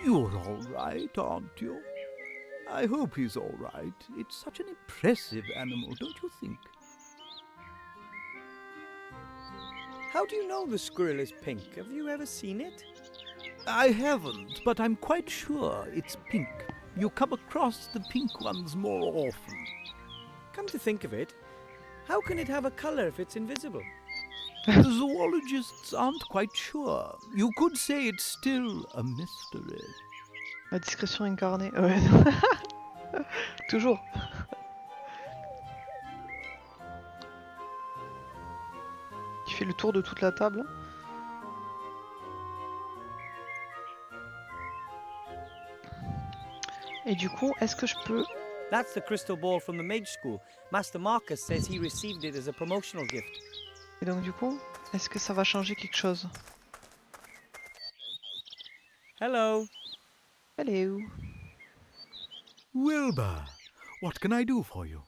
You're all right, aren't you? I hope he's all right. It's such an impressive animal, don't you think? How do you know the squirrel is pink? Have you ever seen it? I haven't, but I'm quite sure it's pink. You come across the pink ones more often. Come to think of it, how can it have a colour if it's invisible? The zoologists aren't quite sure. You could say it's still a mystery. La discrétion incarnée. Ouais. Toujours. Il fait le tour de toute la table. Et du coup, est-ce que je peux... That's the crystal ball from the mage school. Master Marcus says he received it as a promotional gift. Et donc du coup, est-ce que ça va changer quelque chose? Hello. Hello. Wilbur, what can I do for you?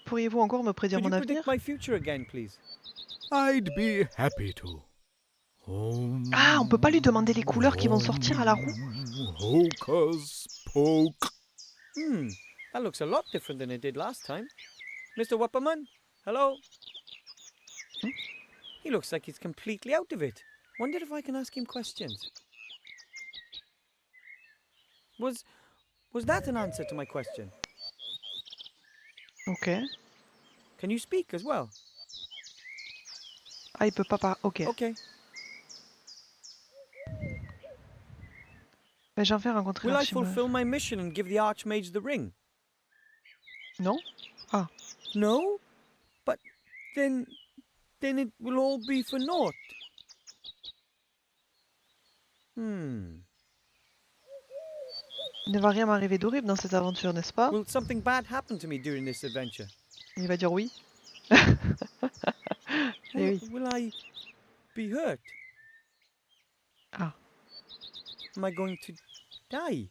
Pourriez-vous encore me prédire Could mon you avenir? predict my future again, please? I'd be happy to. Ah, on peut pas lui demander les couleurs qui vont sortir à la roue? Hocus poke. That looks a lot different than it did last time. Mr. Wapperman, hello? He looks like he's completely out of it. Wonder if I can ask him questions. Was that an answer to my question? Ok. Can you speak as well? Ah, il peut pas parler. Ok. Okay. Mais j'en fais rencontrer Will I l'archimage. fulfill my mission and give the Archmage the ring? Non? Ah. No? But then it will all be for naught. Il ne va rien m'arriver d'horrible dans cette aventure, n'est-ce pas? Will something bad happen to me during this adventure? Il va dire oui. Eh oui. Will I be hurt? Ah. Am I going to die?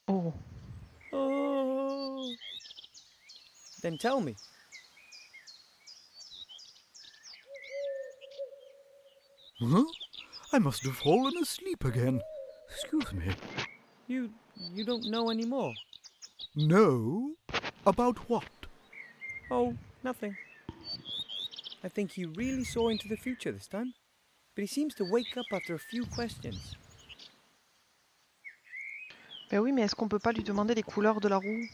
Oh. Oh. Then tell me. Huh? I must have fallen asleep again. Excuse me. You don't know anymore? No? About what? Oh, nothing. I think he really saw into the future this time. But he seems to wake up after a few questions. Ben oui, mais est-ce qu'on peut pas lui demander les couleurs de la roue?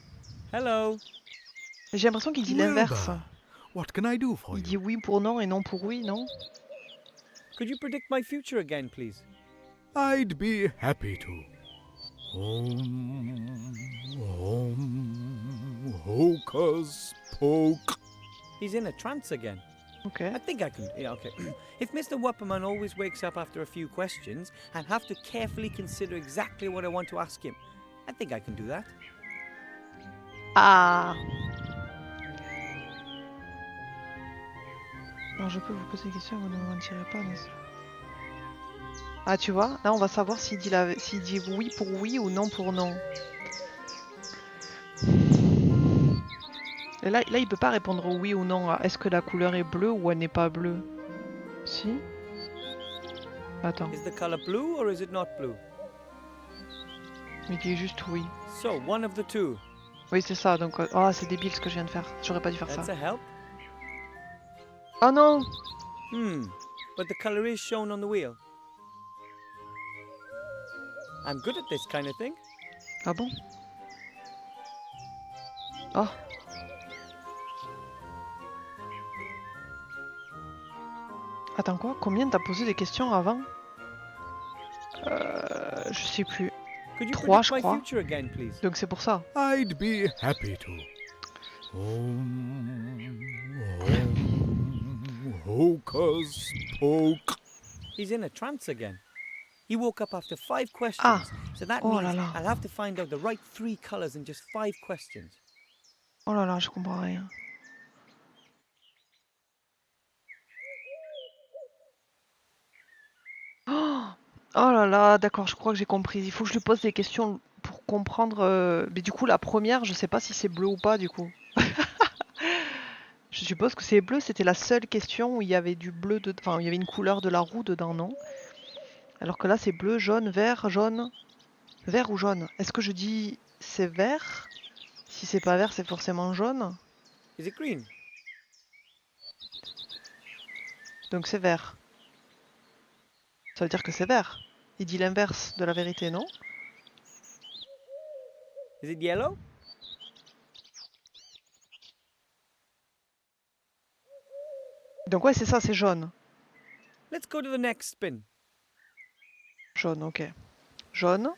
Hello. J'ai l'impression qu'il dit l'inverse. Wilbur, what can I do for Il you? dit oui pour non et non pour oui, non? Could you predict my future again, please? I'd be happy to. Hocus poke. He's in a trance again. Ok. I think I can. Yeah, okay. If Mr. Wupperman always wakes up after a few questions and have to carefully consider exactly what I want to ask him, I think I can do that. Ah. Alors je peux vous poser des questions, vous ne m'en tirez pas, n'est-ce pas? Ah, tu vois, là on va savoir s'il dit oui pour oui ou non pour non. Et là, il peut pas répondre oui ou non à est-ce que la couleur est bleue ou elle n'est pas bleue. Si. Attends. Is the color blue or is it not blue? Il dit juste oui. So, one of the two. Oui, c'est ça. Donc, oh, c'est débile ce que je viens de faire. J'aurais pas dû faire That's ça. a help. Oh non! But the color is shown on the wheel. I'm good at this kind of thing. Ah bon? Oh. Attends quoi? Combien t'as posé des questions avant? Je sais plus. Could you 3, predict je my crois. future again, please? Donc c'est pour ça. I'd be happy to. Hocus poke. He's in a trance again. He woke up after 5 questions. Ah. So that Oh means là là. I'll have to find out the right 3 colors in just 5 questions. Oh là là, je comprends rien. Oh là là, d'accord, je crois que j'ai compris. Il faut que je lui pose des questions pour comprendre. Mais du coup, la première, je sais pas si c'est bleu ou pas, du coup. Je suppose que c'est bleu, c'était la seule question où il y avait du bleu, enfin, où il y avait une couleur de la roue dedans, non? Alors que là, c'est bleu, jaune, vert, jaune. Vert ou jaune? Est-ce que je dis c'est vert? Si c'est pas vert, c'est forcément jaune. Is it green? Donc c'est vert. Ça veut dire que c'est vert. Il dit l'inverse de la vérité, non? Is it yellow? Donc ouais, c'est ça, c'est jaune. Let's go to the next spin. Jaune, ok. Jaune.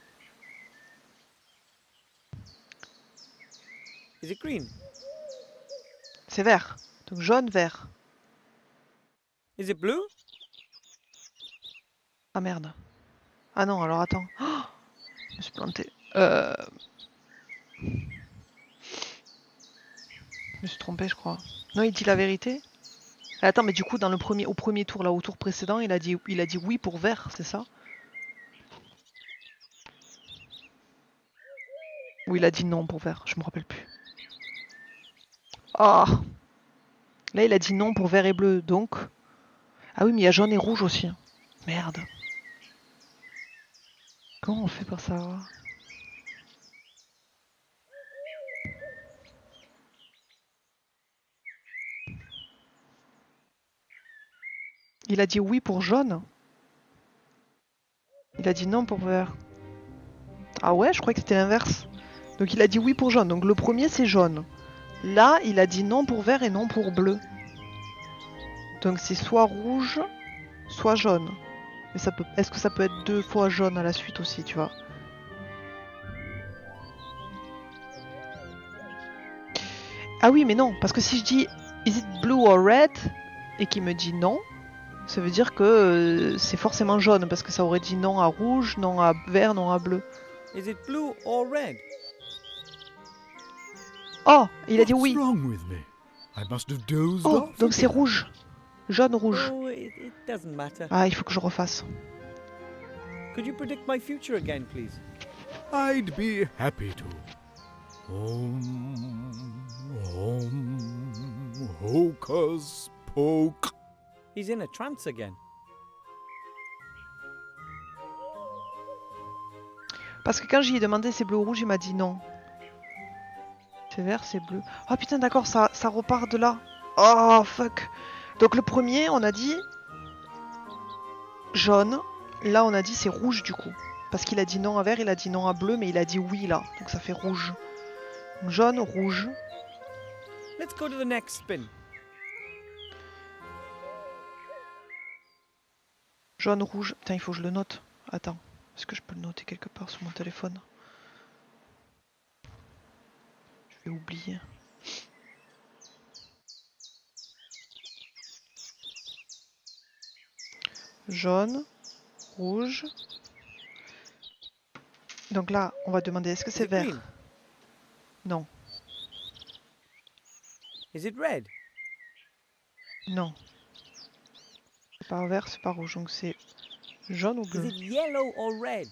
Is it green? C'est vert. Donc jaune, vert. Is it blue? Ah merde. Ah non, alors attends. Oh, je me suis planté. Je me suis trompé, je crois. Non, il dit la vérité. Attends, mais du coup, au premier tour, là, au tour précédent, il a dit oui pour vert, c'est ça? Ou il a dit non pour vert, je me rappelle plus. Ah! Là, il a dit non pour vert et bleu, donc... Ah oui, mais il y a jaune et rouge aussi. Merde. Comment on fait pour savoir? Il a dit oui pour jaune. Il a dit non pour vert. Ah ouais, je croyais que c'était l'inverse. Donc il a dit oui pour jaune. Donc le premier c'est jaune. Là, il a dit non pour vert et non pour bleu. Donc c'est soit rouge, soit jaune. Mais ça peut... est-ce que ça peut être 2 fois jaune à la suite aussi, tu vois? Ah oui, mais non, parce que si je dis is it blue or red et qu'il me dit non, ça veut dire que c'est forcément jaune parce que ça aurait dit non à rouge, non à vert, non à bleu. Is it blue or red? Oh, il a dit oui. What's wrong with me? I must have dozed Oh, off donc c'est again. rouge. Jaune, rouge. Oh, it doesn't matter. Ah, il faut que je refasse. Could you predict my future again, please? I'd be happy to. Hocus poke. He's in a trance again. Parce que quand j'y ai demandé c'est bleu ou rouge, il m'a dit non. C'est vert, c'est bleu. Oh putain, d'accord, ça repart de là. Oh fuck. Donc le premier, on a dit jaune. Là, on a dit c'est rouge du coup. Parce qu'il a dit non à vert, il a dit non à bleu, mais il a dit oui là. Donc ça fait rouge. Donc, jaune, rouge. Let's go to the next spin. Jaune, rouge. Putain, il faut que je le note. Attends. Est-ce que je peux le noter quelque part sur mon téléphone? Je vais oublier. Jaune, rouge. Donc là, on va demander est-ce que c'est Is it vert? green? Non. Is it red? Non. C'est pas vert, c'est pas rouge. Donc c'est jaune ou Is bleu? it yellow or red?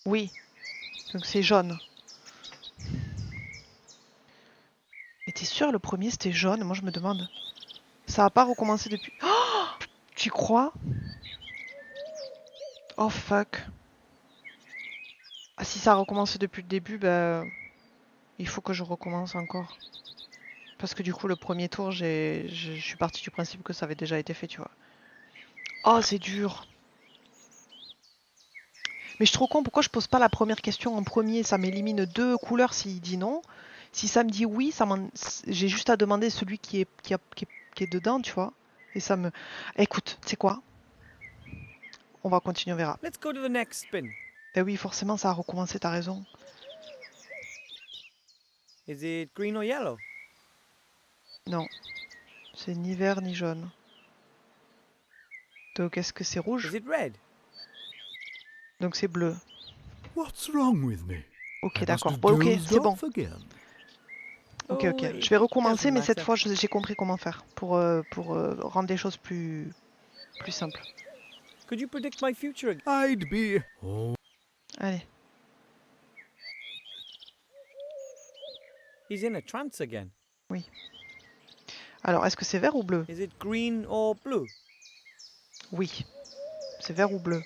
Oui. Donc c'est jaune. Mais t'es sûr, le premier c'était jaune? Moi je me demande. Ça a pas recommencé depuis. Oh, tu crois? Oh fuck. Ah, si ça a recommencé depuis le début, bah. Il faut que je recommence encore. Parce que du coup, le premier tour, je suis partie du principe que ça avait déjà été fait, tu vois. Oh, c'est dur. Mais je suis trop con, pourquoi je pose pas la première question en premier? Ça m'élimine 2 couleurs s'il dit non. Si ça me dit oui, j'ai juste à demander celui qui est dedans, tu vois. Et ça me... Écoute, tu sais quoi? On va continuer, on verra. Let's go to the next spin. Eh oui, forcément, ça a recommencé, t'as raison. Is it green or yellow? Non. C'est ni vert ni jaune. Donc, est-ce que c'est rouge? Is it red? Donc, c'est bleu. What's wrong with me? Ok, I must d'accord. have Bon, ok, dozed c'est bon. off again. Ok, Oh, ok. it Je vais recommencer, doesn't mais cette matter. fois, j'ai compris comment faire pour rendre les choses plus simples. Could you predict my future again? I'd be... Oh, Allez. He's in a trance again. Oui. Alors, est-ce que c'est vert ou bleu? Is it green or blue? Oui. C'est vert ou bleu?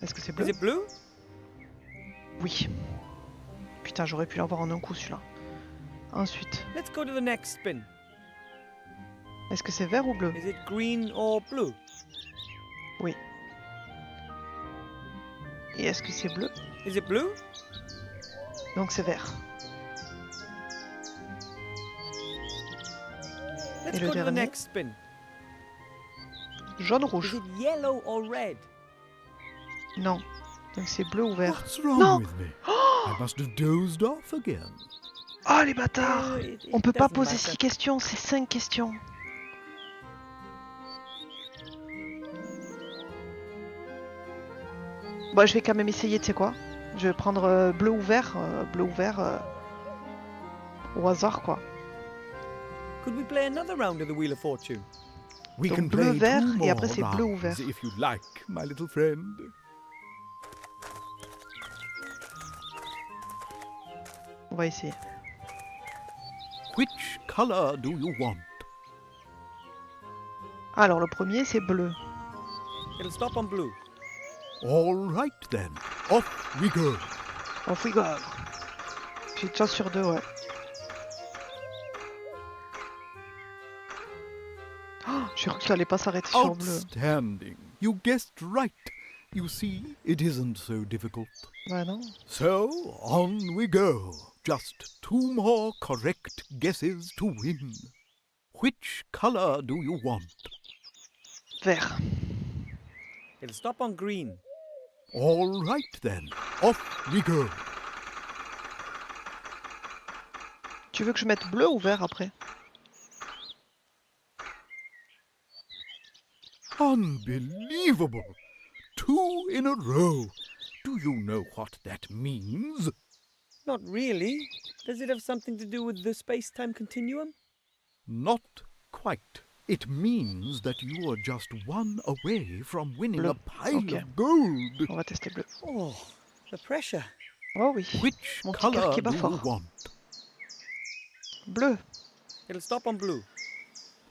Est-ce que c'est bleu? Is it blue? Oui. Putain, j'aurais pu l'avoir en un coup, celui-là. Ensuite, Let's go to the next spin. est-ce que c'est vert ou bleu? Is it green or blue? Oui. Et est-ce que c'est bleu? Is it blue? Donc c'est vert. Let's le go to the dernier? next spin. Jaune, Is rouge? it yellow or red? Non. Donc c'est bleu ou vert? what's wrong Non. with me? I must have dozed off again. Oh les bâtards! It On peut pas doesn't poser matter. 6 questions, c'est 5 questions. Bon, je vais quand même essayer, tu sais quoi? Je vais prendre bleu ou vert, au hasard quoi. Could we play another round of the Wheel of Fortune? We Donc can bleu, play vert, two et après more c'est bleu ou rounds, vert. if you like, my little friend. On va essayer. Which color do you want? Alors le premier c'est bleu. It'll stop on blue. All right then, off we go. Off we go. J'ai une chance sur 2, ouais. Oh, j'ai cru que ça allait pas s'arrêter sur bleu. Outstanding. You guessed right. You see, it isn't so difficult. Ouais, non. So, on we go. Just 2 more correct guesses to win. Which color do you want? Vert. It'll stop on green. All right then, off we go. Tu veux que je mette bleu ou vert après? Unbelievable! 2 in a row. Do you know what that means? Not really. Does it have something to do with the space-time continuum? Not quite. It means that you are just 1 away from winning Bleu. a pile Ok. of gold. On va tester bleu. Oh, the pressure. Oh oui. Which Mon petit cœur color qui bat do you fort. want? Bleu. It'll stop on blue.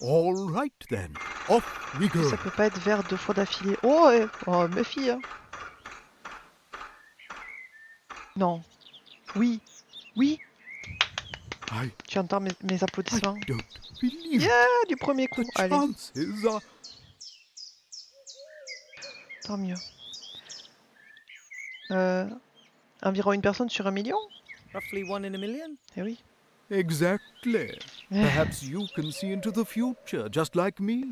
All right then, off we go. Ça peut pas être vert 2 fois d'affilée. Oh, oh méfie, hein. Non. Oui. Oui. I Tu entends mes applaudissements? don't believe Yeah, du premier coup. the Allez, chances are... tant mieux. Environ une personne sur 1 million? Roughly 1 in a million. Eh oui. Exactly. Perhaps you can see into the future, just like me.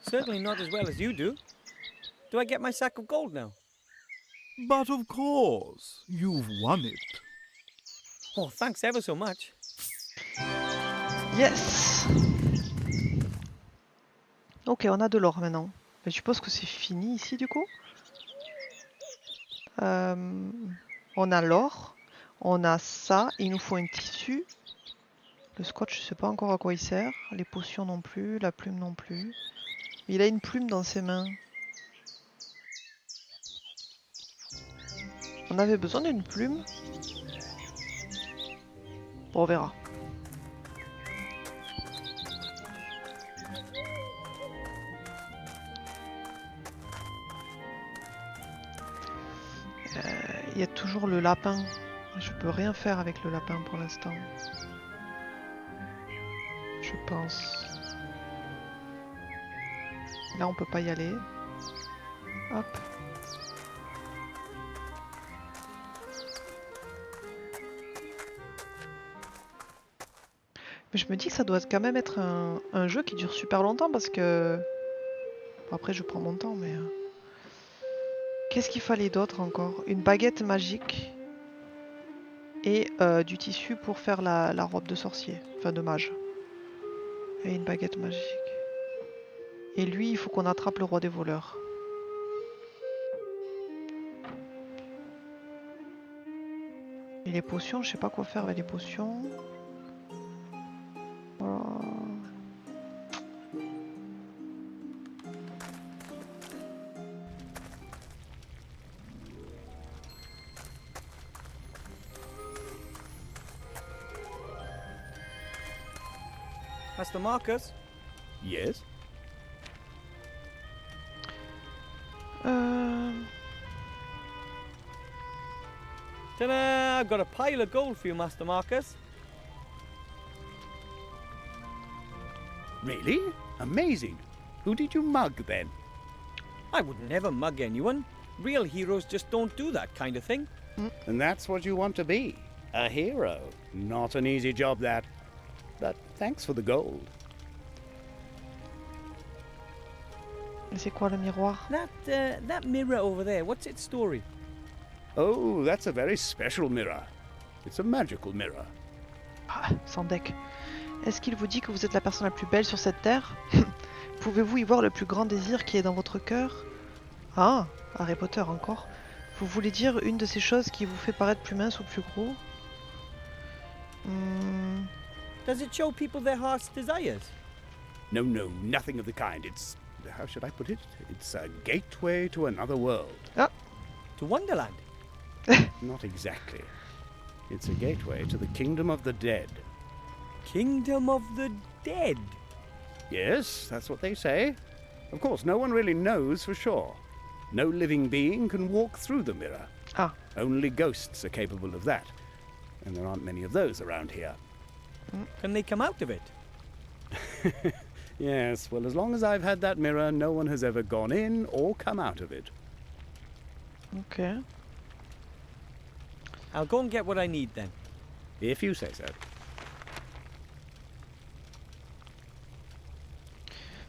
Certainly not as well as you do. Do I get my sack of gold now? But of course, you've won it. Oh, thanks ever so much. Yes. Ok, on a de l'or maintenant. Mais je suppose que c'est fini ici du coup. On a l'or. On a ça. Il nous faut un tissu. Le scotch, je sais pas encore à quoi il sert. Les potions non plus. La plume non plus. Il a une plume dans ses mains. On avait besoin d'une plume. Bon, on verra. Il y a toujours le lapin. Je peux rien faire avec le lapin pour l'instant. Je pense. Là, on peut pas y aller. Hop. Mais je me dis que ça doit quand même être un jeu qui dure super longtemps parce que... Bon, après, je prends mon temps, mais... Qu'est-ce qu'il fallait d'autre encore? Une baguette magique et du tissu pour faire la robe de sorcier, enfin de mage. Et une baguette magique. Et lui, il faut qu'on attrape le roi des voleurs. Et les potions, je sais pas quoi faire avec les potions. Master Marcus? Yes? Ta-da! I've got a pile of gold for you, Master Marcus. Really? Amazing. Who did you mug then? I would never mug anyone. Real heroes just don't do that kind of thing. And that's what you want to be. A hero. Not an easy job, that. But thanks for the gold. C'est quoi le miroir? That mirror over there, what's its story? Oh, that's a very special mirror. It's a magical mirror. Ah, sans deck. Est-ce qu'il vous dit que vous êtes la personne la plus belle sur cette terre? Pouvez-vous y voir le plus grand désir qui est dans votre cœur? Ah, Harry Potter encore. Vous voulez dire une de ces choses qui vous fait paraître plus mince ou plus gros? Does it show people their heart's desires? No, nothing of the kind. It's... how should I put it? It's a gateway to another world. Ah. To Wonderland? Not exactly. It's a gateway to the kingdom of the dead. Kingdom of the Dead? Yes, that's what they say. Of course, no one really knows for sure. No living being can walk through the mirror. Ah. Only ghosts are capable of that. And there aren't many of those around here. Can they come out of it? Yes, well, as long as I've had that mirror, no one has ever gone in or come out of it. Ok. I'll go and get what I need then. If you say so.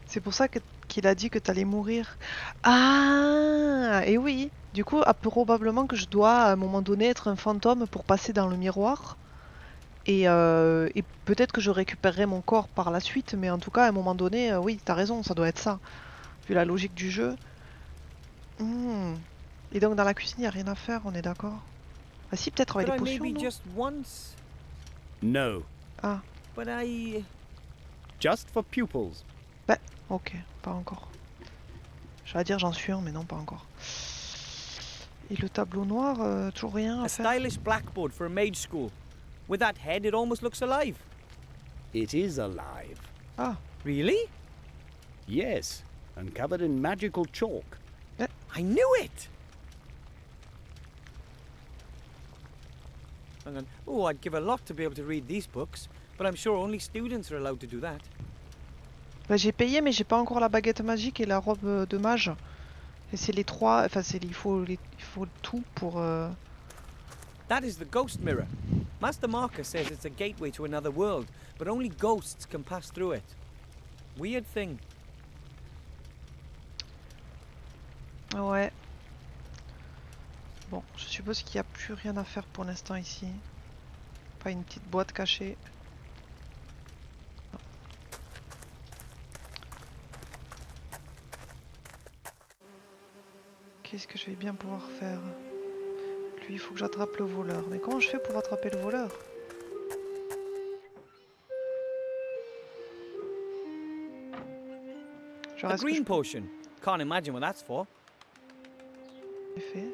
C'est pour ça qu'il a dit que t'allais mourir. Ah, et oui. Du coup, probablement que je dois à un moment donné être un fantôme pour passer dans le miroir. Et peut-être que je récupérerai mon corps par la suite, mais en tout cas, à un moment donné, oui, t'as raison, ça doit être ça. Vu la logique du jeu. Et donc dans la cuisine, il n'y a rien à faire, on est d'accord? Ah si, peut-être avec les potions, maybe non? just once? No. Ah. But I... Just for pupils. Bah, ok, pas encore. J'allais dire j'en suis un, mais non, pas encore. Et le tableau noir, toujours rien à A faire. stylish blackboard for a mage school. With that head, it almost looks alive. It is alive. Ah. Really? Yes, and covered in magical chalk. I knew it! Hang on. Oh, I'd give a lot to be able to read these books, but I'm sure only students are allowed to do that. Bah, j'ai payé, mais j'ai pas encore la baguette magique et la robe de mage. Et c'est les trois, enfin il faut tout pour... That is the ghost mirror. Master Marcus says it's a gateway to another world, but only ghosts can pass through it. Weird thing. Ouais. Bon, je suppose qu'il n'y a plus rien à faire pour l'instant ici. Pas une petite boîte cachée. Non. Qu'est-ce que je vais bien pouvoir faire? Lui, il faut que j'attrape le voleur. Mais comment je fais pour attraper le voleur? Genre, A est-ce que je green potion. Can't imagine what that's for. peux faire?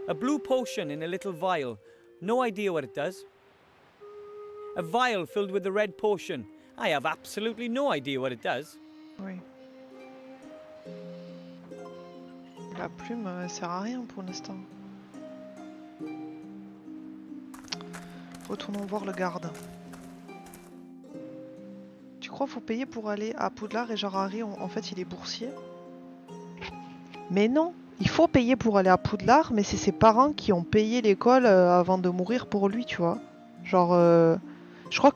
A blue potion in a little vial. No idea what it does. A vial filled with a red potion. I have absolutely no idea what it does. Oui. La plume, elle sert à rien pour l'instant. Retournons voir le garde. Tu crois qu'il faut payer pour aller à Poudlard et genre Harry, en fait, il est boursier? Mais non, il faut payer pour aller à Poudlard, mais c'est ses parents qui ont payé l'école avant de mourir pour lui, tu vois. Genre, je crois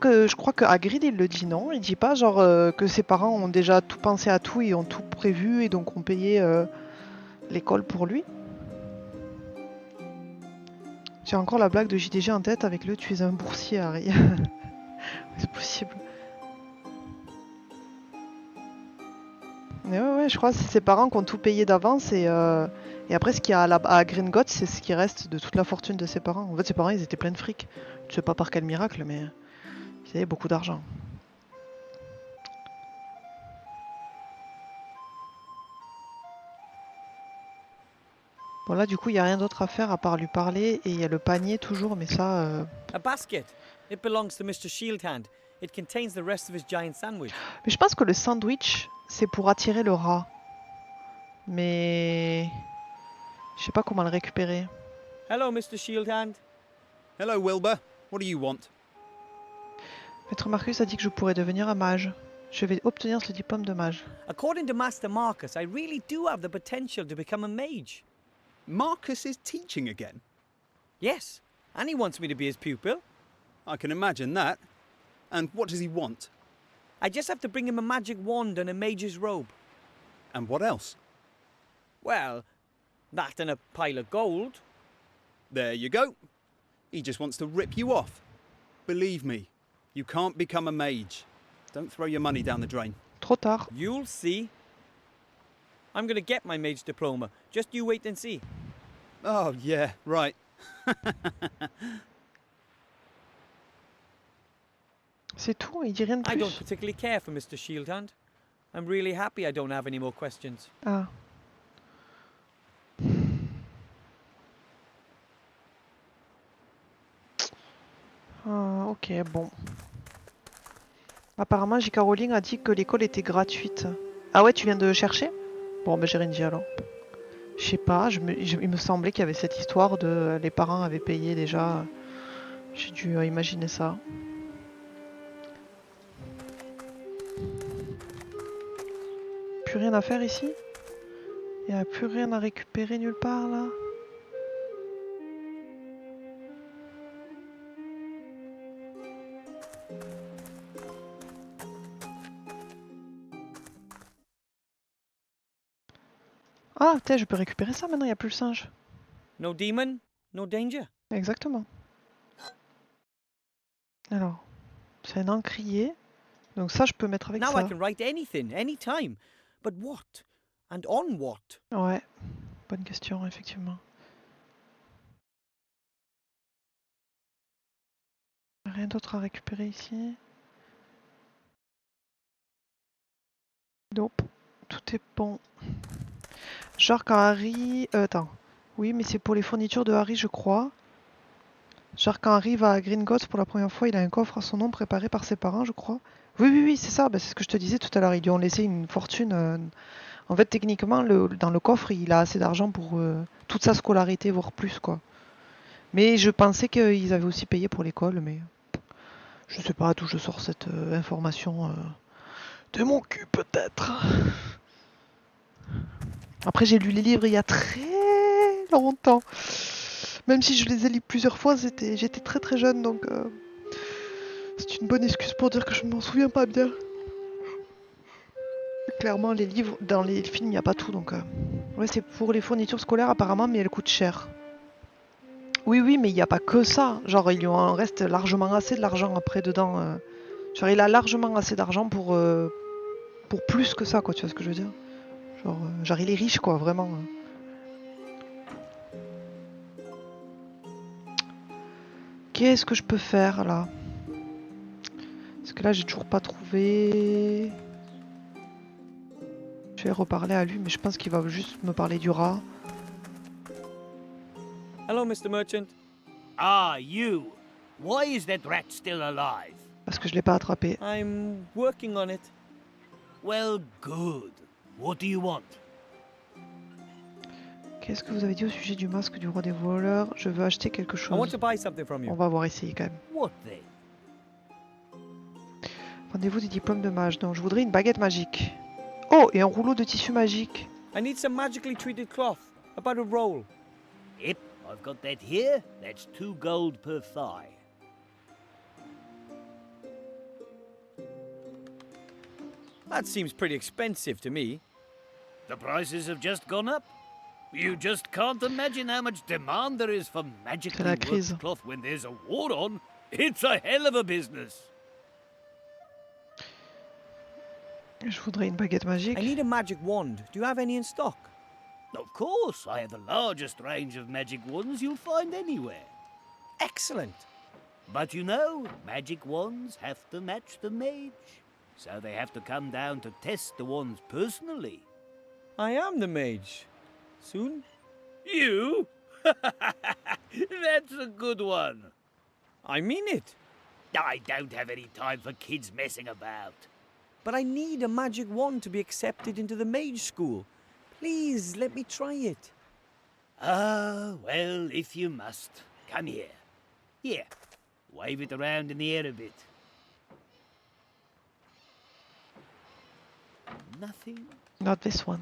que Hagrid il le dit non, il dit pas genre que ses parents ont déjà tout pensé à tout et ont tout prévu et donc ont payé l'école pour lui. J'ai encore la blague de JDG en tête avec le tu es un boursier Harry. C'est possible. Mais ouais, je crois que c'est ses parents qui ont tout payé d'avance et après ce qu'il y a à Gringotts, c'est ce qui reste de toute la fortune de ses parents. En fait, ses parents ils étaient pleins de fric. Je sais pas par quel miracle, mais ils avaient beaucoup d'argent. Bon là du coup il n'y a rien d'autre à faire à part lui parler et il y a le panier toujours mais ça... A basket. It belongs to Mr. Shieldhand. It contains the rest of his giant sandwich. Mais je pense que le sandwich c'est pour attirer le rat. Mais... je sais pas comment le récupérer. Hello, Mr. Shieldhand. Hello, Wilbur. What do you want? Maître Marcus a dit que je pourrais devenir un mage. Je vais obtenir ce diplôme de mage. According to Master Marcus, I really do have the potential to become a mage. Marcus is teaching again? Yes, and he wants me to be his pupil. I can imagine that. And what does he want? I just have to bring him a magic wand and a mage's robe. And what else? Well, that and a pile of gold. There you go. He just wants to rip you off. Believe me, you can't become a mage. Don't throw your money down the drain. Trop tard. You'll see. I'm gonna get my mage diploma. Just you wait and see. Oh, yeah, right. C'est tout, il dit rien de I don't plus. particularly care for Mr. Shieldhand. I'm really happy I don't have any more questions. Ah. Ah, ok, bon. Apparemment, J.K. Rowling a dit que l'école était gratuite. Ah ouais, tu viens de chercher? Bon, ben j'ai rien dit alors. Je sais pas, il me semblait qu'il y avait cette histoire de les parents avaient payé déjà. J'ai dû imaginer ça. Plus rien à faire ici? Il n'y a plus rien à récupérer nulle part là? Ah, putain, je peux récupérer ça maintenant, il n'y a plus le singe. No demon, no danger. Exactement. Alors, c'est un encrier. Donc ça, je peux mettre avec Now ça. I can write anything, anytime. But what? And on what? Ouais, bonne question, effectivement. Rien d'autre à récupérer ici. Nope, tout est bon. Genre quand Harry... attends. Oui, mais c'est pour les fournitures de Harry, je crois. Genre quand Harry va à Gringotts pour la première fois, il a un coffre à son nom préparé par ses parents, je crois. Oui, c'est ça. Bah, c'est ce que je te disais tout à l'heure. Ils lui ont laissé une fortune. En fait, techniquement, dans le coffre, il a assez d'argent pour toute sa scolarité, voire plus, quoi. Mais je pensais qu'ils avaient aussi payé pour l'école, mais... Je sais pas d'où je sors cette information. De mon cul, peut-être. Après, j'ai lu les livres il y a très longtemps. Même si je les ai lus plusieurs fois, j'étais très très jeune, donc c'est une bonne excuse pour dire que je ne m'en souviens pas bien. Clairement, les livres, dans les films, il n'y a pas tout, donc... Ouais, c'est pour les fournitures scolaires apparemment, mais elles coûtent cher. Oui, mais il n'y a pas que ça. Genre, il lui en reste largement assez de l'argent après dedans. Genre, il a largement assez d'argent pour plus que ça, quoi, tu vois ce que je veux dire? Genre il est riche, quoi, vraiment. Qu'est-ce que je peux faire, là? Parce que là, j'ai toujours pas trouvé... Je vais reparler à lui, mais je pense qu'il va juste me parler du rat. Hello, Mr. Merchant. Ah, you. Why is that rat still alive? Parce que je l'ai pas attrapé. I'm working on it. Well, good. What do you want? Qu'est-ce que vous avez dit au sujet du masque du roi des voleurs? Je veux acheter quelque I want chose. to buy something from On you. va voir essayer quand même. What then? Rendez-vous des diplômes de mage. Donc je voudrais une baguette magique. Oh, et un rouleau de tissu magique. I need some magically treated cloth. About a roll. Yep, I've got that here. That's 2 gold per thigh. That seems pretty expensive to me. The prices have just gone up. You just can't imagine how much demand there is for magically la crise. worked cloth when there's a war on. It's a hell of a business. Je voudrais une baguette magique. I need a magic wand. Do you have any in stock? Of course, I have the largest range of magic wands you'll find anywhere. Excellent. But you know, magic wands have to match the mage. So they have to come down to test the wands personally. I am the mage. Soon? You? That's a good one. I mean it. I don't have any time for kids messing about. But I need a magic wand to be accepted into the mage school. Please, let me try it. Ah, well, if you must. Come here. Here. Wave it around in the air a bit. Nothing? Not this one.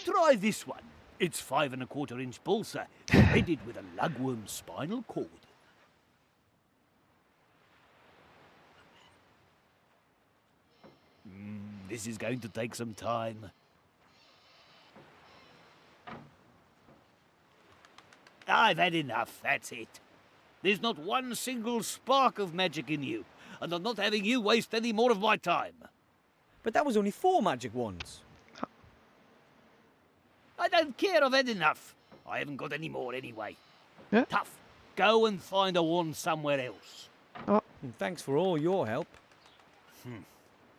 Try this one. It's 5 1/4 inch balsa, threaded with a lugworm's spinal cord. This is going to take some time. I've had enough, that's it. There's not one single spark of magic in you, and I'm not having you waste any more of my time. But that was only 4 magic wands. I don't care, I've had enough. I haven't got any more anyway. Yeah. Tough. Go and find a wand somewhere else. And thanks for all your help.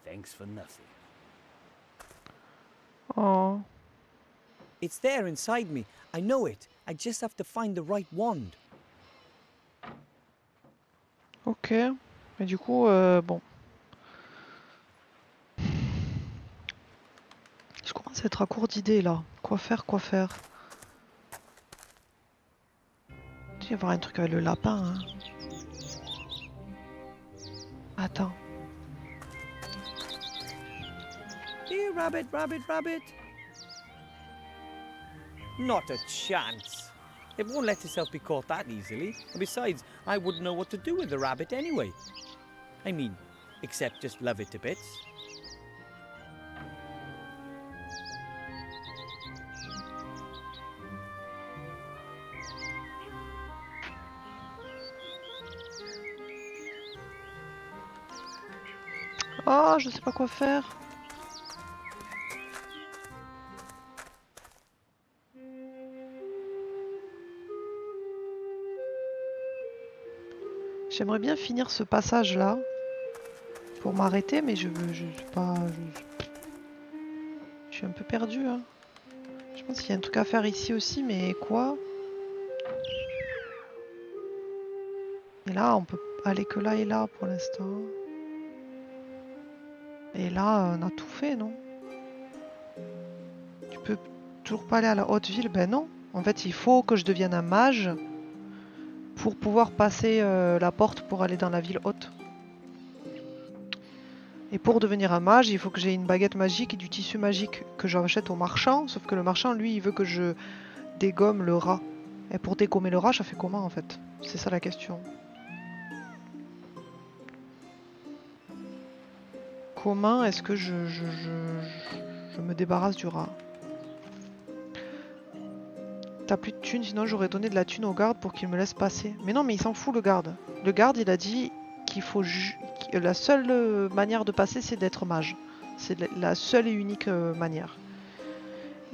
Thanks for nothing. Oh. It's there inside me. I know it. I just have to find the right wand. Ok. Et du coup, bon. Je commence à être à court d'idées là. Quoi faire, quoi faire. Il doit y avoir un truc avec le lapin. Hein. Attends. Here, rabbit, rabbit, rabbit. Not a chance. It won't let itself be caught that easily. And besides, I wouldn't know what to do with the rabbit anyway. I mean, except just love it to bits. Oh, je sais pas quoi faire. J'aimerais bien finir ce passage là pour m'arrêter, mais je sais pas. Je suis un peu perdu. Hein. Je pense qu'il y a un truc à faire ici aussi, mais quoi? Et là, on peut aller que là et là pour l'instant. Et là, on a tout fait, non? Tu peux toujours pas aller à la haute ville? Ben non. En fait, il faut que je devienne un mage pour pouvoir passer la porte pour aller dans la ville haute. Et pour devenir un mage, il faut que j'ai une baguette magique et du tissu magique que j'achète au marchand. Sauf que le marchand, lui, il veut que je dégomme le rat. Et pour dégommer le rat, ça fait comment en fait? C'est ça la question. Comment est-ce que je me débarrasse du rat? T'as plus de thunes, sinon j'aurais donné de la thune au garde pour qu'il me laisse passer. Mais non, mais il s'en fout le garde. Le garde, il a dit qu'il faut... La seule manière de passer, c'est d'être mage. C'est la seule et unique manière.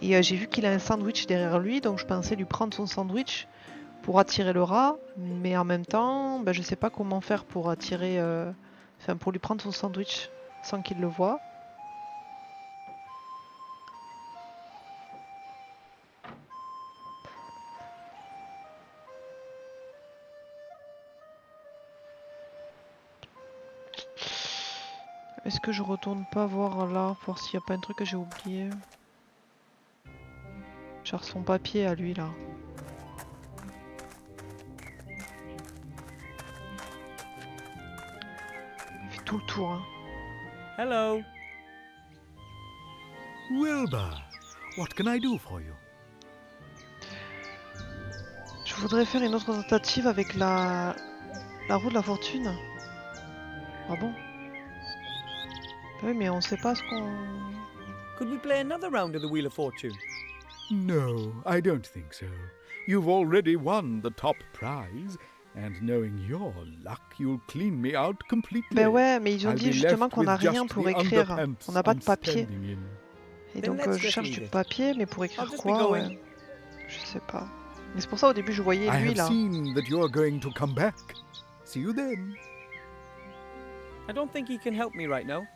Et j'ai vu qu'il a un sandwich derrière lui, donc je pensais lui prendre son sandwich pour attirer le rat. Mais en même temps, ben, je sais pas comment faire pour attirer... Enfin, pour lui prendre son sandwich sans qu'il le voie. Est-ce que je retourne pas voir là, voir s'il n'y a pas un truc que j'ai oublié? Genre son papier à lui là. Il fait tout le tour. Hein. Hello. Wilbur, what can I do for you? Je voudrais faire une autre tentative avec la roue de la fortune. Ah bon? Oui, mais on sait pas ce qu'on... Could we play another round of the Wheel of Fortune? No, I don't think so. You've already won the top prize, and knowing your luck, you'll clean me out completely. Ben ouais, mais ils ont I'll dit be justement left qu'on n'a with rien just pour the écrire. underpants On n'a pas de I'm papier. standing in. Et Then donc let's je just cherche leave du it. papier, mais pour écrire I'll just be quoi? going. Ouais. Je sais pas. Mais c'est pour ça au début je voyais I lui have là. seen that you're going to come back. See you then. I don't think he can help me right now.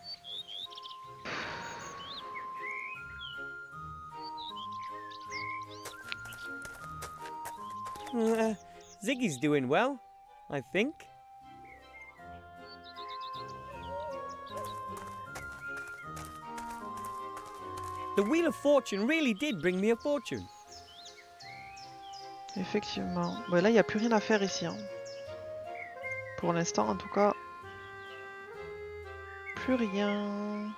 Ziggy's doing well, I think. The Wheel of Fortune really did bring me a fortune. Effectivement. Ouais, là il n'y a plus rien à faire ici. Hein. Pour l'instant en tout cas. Plus rien.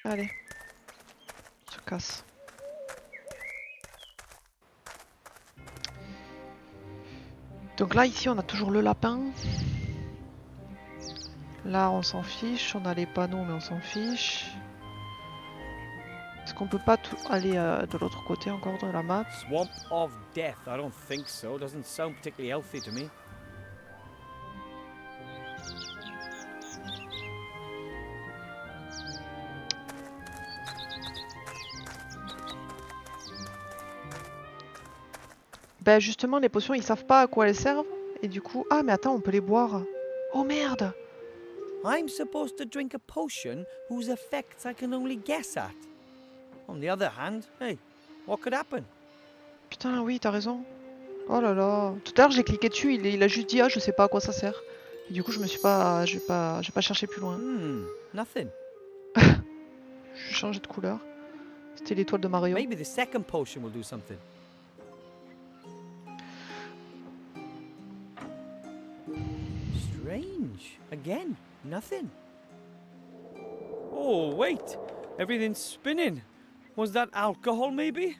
Allez. On se casse. Donc là ici on a toujours le lapin. Là on s'en fiche, on a les panneaux mais on s'en fiche. Est-ce qu'on peut pas aller de l'autre côté encore de la map? Swamp of Death, I don't think so. Doesn't sound particularly healthy to me. Ben justement les potions ils savent pas à quoi elles servent. Et du coup... Ah mais attends on peut les boire. Oh merde! I'm supposed to drink a potion whose effects I can only guess at. On the other hand, hey, what could happen? Putain oui t'as raison. Oh là là. Tout à l'heure j'ai cliqué dessus, il a juste dit ah je sais pas à quoi ça sert. Et du coup je me suis pas... J'ai pas cherché plus loin. Nothing. J'ai changé de couleur. C'était l'étoile de Mario. Maybe the second potion will do something. Strange. Again, nothing. Oh, wait. Everything's spinning. Was that alcohol, maybe?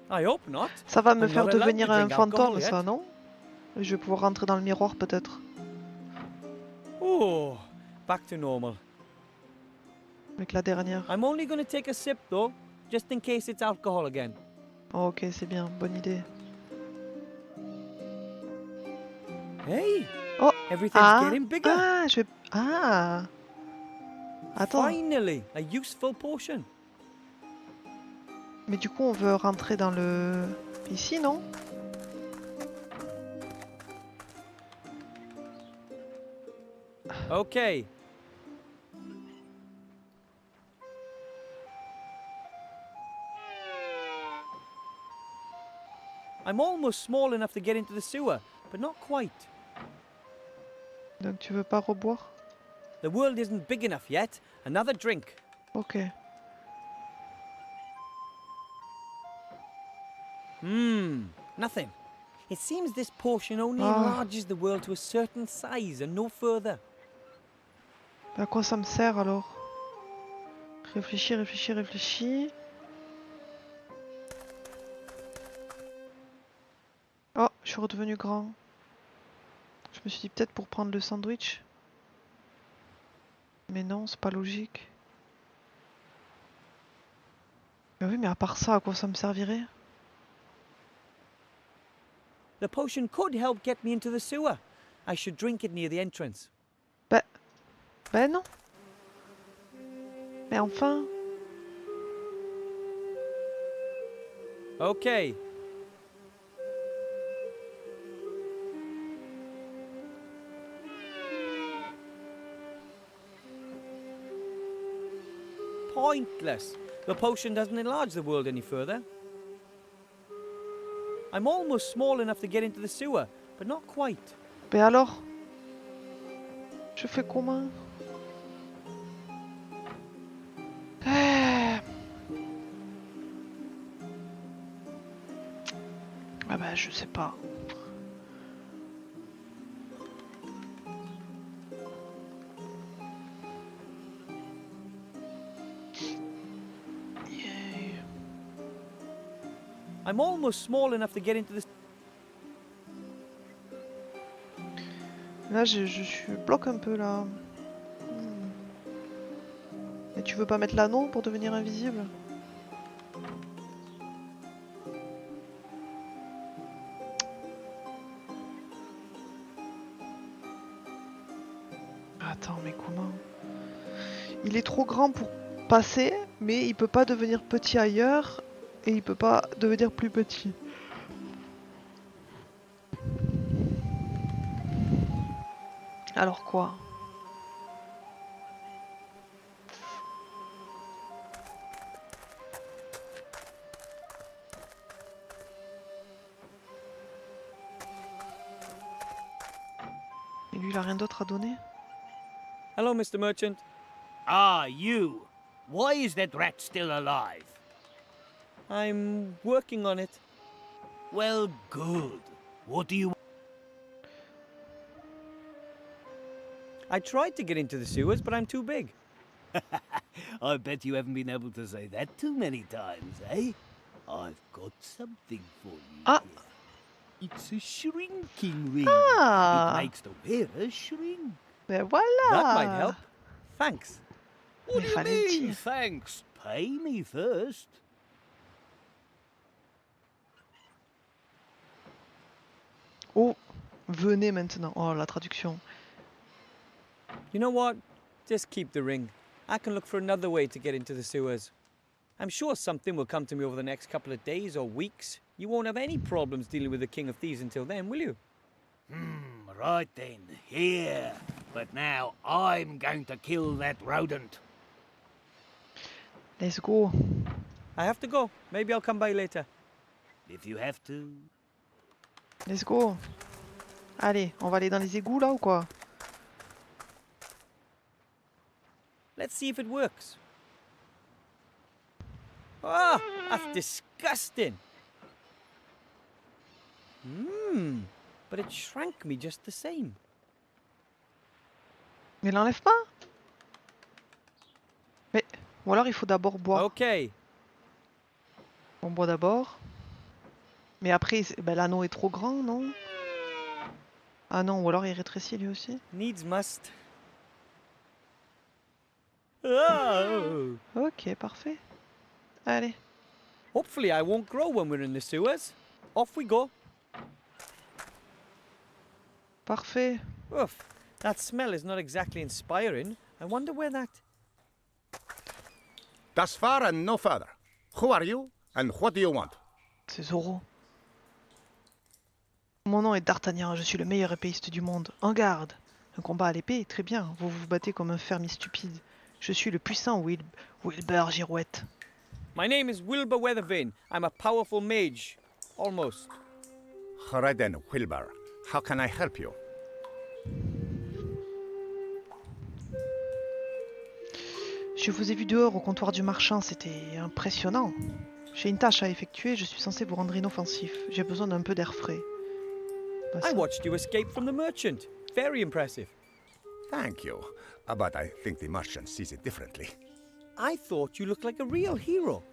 I hope not. Ça va me I'm faire not allowed devenir to un drink alcohol fantôme yet. ça non? Je vais pouvoir rentrer dans le miroir peut-être. Oh, back to normal. Avec la dernière. I'm only going to take a sip, though, just in case it's alcohol again. Oh, ok c'est bien, bonne idée. Hey! Oh! Everything's getting bigger! Ah! Je vais... Ah! Attends. Finally, a useful potion. Mais du coup, on veut rentrer dans le... Ici, non? Okay. I'm almost small enough to get into the sewer, but not quite. Donc tu veux pas reboire? The world isn't big enough yet. Another drink. Ok. Nothing. It seems this potion only Ah. enlarges the world to a certain size and no further. À quoi ça me sert alors? Réfléchis, réfléchis, réfléchis. Oh, je suis redevenu grand. Je me suis dit peut-être pour prendre le sandwich. Mais non, c'est pas logique. Mais oui, mais à part ça, à quoi ça me servirait? The potion could help get me into the sewer. I should drink it near the entrance. Ben non. Mais enfin. Okay. Pointless. The potion doesn't enlarge the world any further. I'm almost small enough to get into the sewer, but not quite. Ben alors? Je fais comment? Ah bah je sais pas. Yeah. I'm almost small enough to get into this. Là je bloque un peu là. Et tu veux pas mettre l'anneau pour devenir invisible? Attends, mais comment? Il est trop grand pour passer, mais il peut pas devenir petit ailleurs et il peut pas devenir plus petit. Alors quoi? Et lui, il a rien d'autre à donner? Hello, Mr. Merchant. Ah, you. Why is that rat still alive? I'm working on it. Well, good. What do you... I tried to get into the sewers, but I'm too big. I bet you haven't been able to say that too many times, eh? I've got something for you Ah. here. It's a shrinking ring. Ah. It makes the wearer shrink. Ben voilà! That might help. Thanks. What Mais do you fallait le mean, dire. thanks? Pay me first. Oh, venez maintenant. Oh, la traduction. You know what? Just keep the ring. I can look for another way to get into the sewers. I'm sure something will come to me over the next couple of days or weeks. You won't have any problems dealing with the King of Thieves until then, will you? Right then, here. But now I'm going to kill that rodent. Let's go. I have to go. Maybe I'll come by later. If you have to. Let's go. Allez, on va aller dans les égouts là ou quoi? Let's see if it works. Ah, that's disgusting. But it shrank me just the same. Mais l'enlève pas? Mais, ou alors il faut d'abord boire. Okay. On boit d'abord. Mais après, ben, l'anneau est trop grand, non? Ah non, ou alors il rétrécit lui aussi. Needs must. Oh. Ok, parfait. Allez. Hopefully I won't grow when we're in the sewers. Off we go. Parfait. Oof, that smell is not exactly inspiring. I wonder where that... Thus far and no further. Who are you and what do you want? C'est Zoro. Mon nom est D'Artagnan, je suis le meilleur épéiste du monde. En garde! Un combat à l'épée, très bien. Vous vous battez comme un fermier stupide. Je suis le puissant Wilbur Girouette. My name is Wilbur Weathervane. I'm a powerful mage. Almost. Alright then, Wilbur. How can I help you? Je vous ai vu dehors au comptoir du marchand, c'était impressionnant. J'ai une tâche à effectuer, je suis censé vous rendre inoffensif. J'ai besoin d'un peu d'air frais. Bah, I ça- watched you escape from the merchant. Very impressive. Thank you. But I think the merchant sees it differently. I thought you looked like a real hero.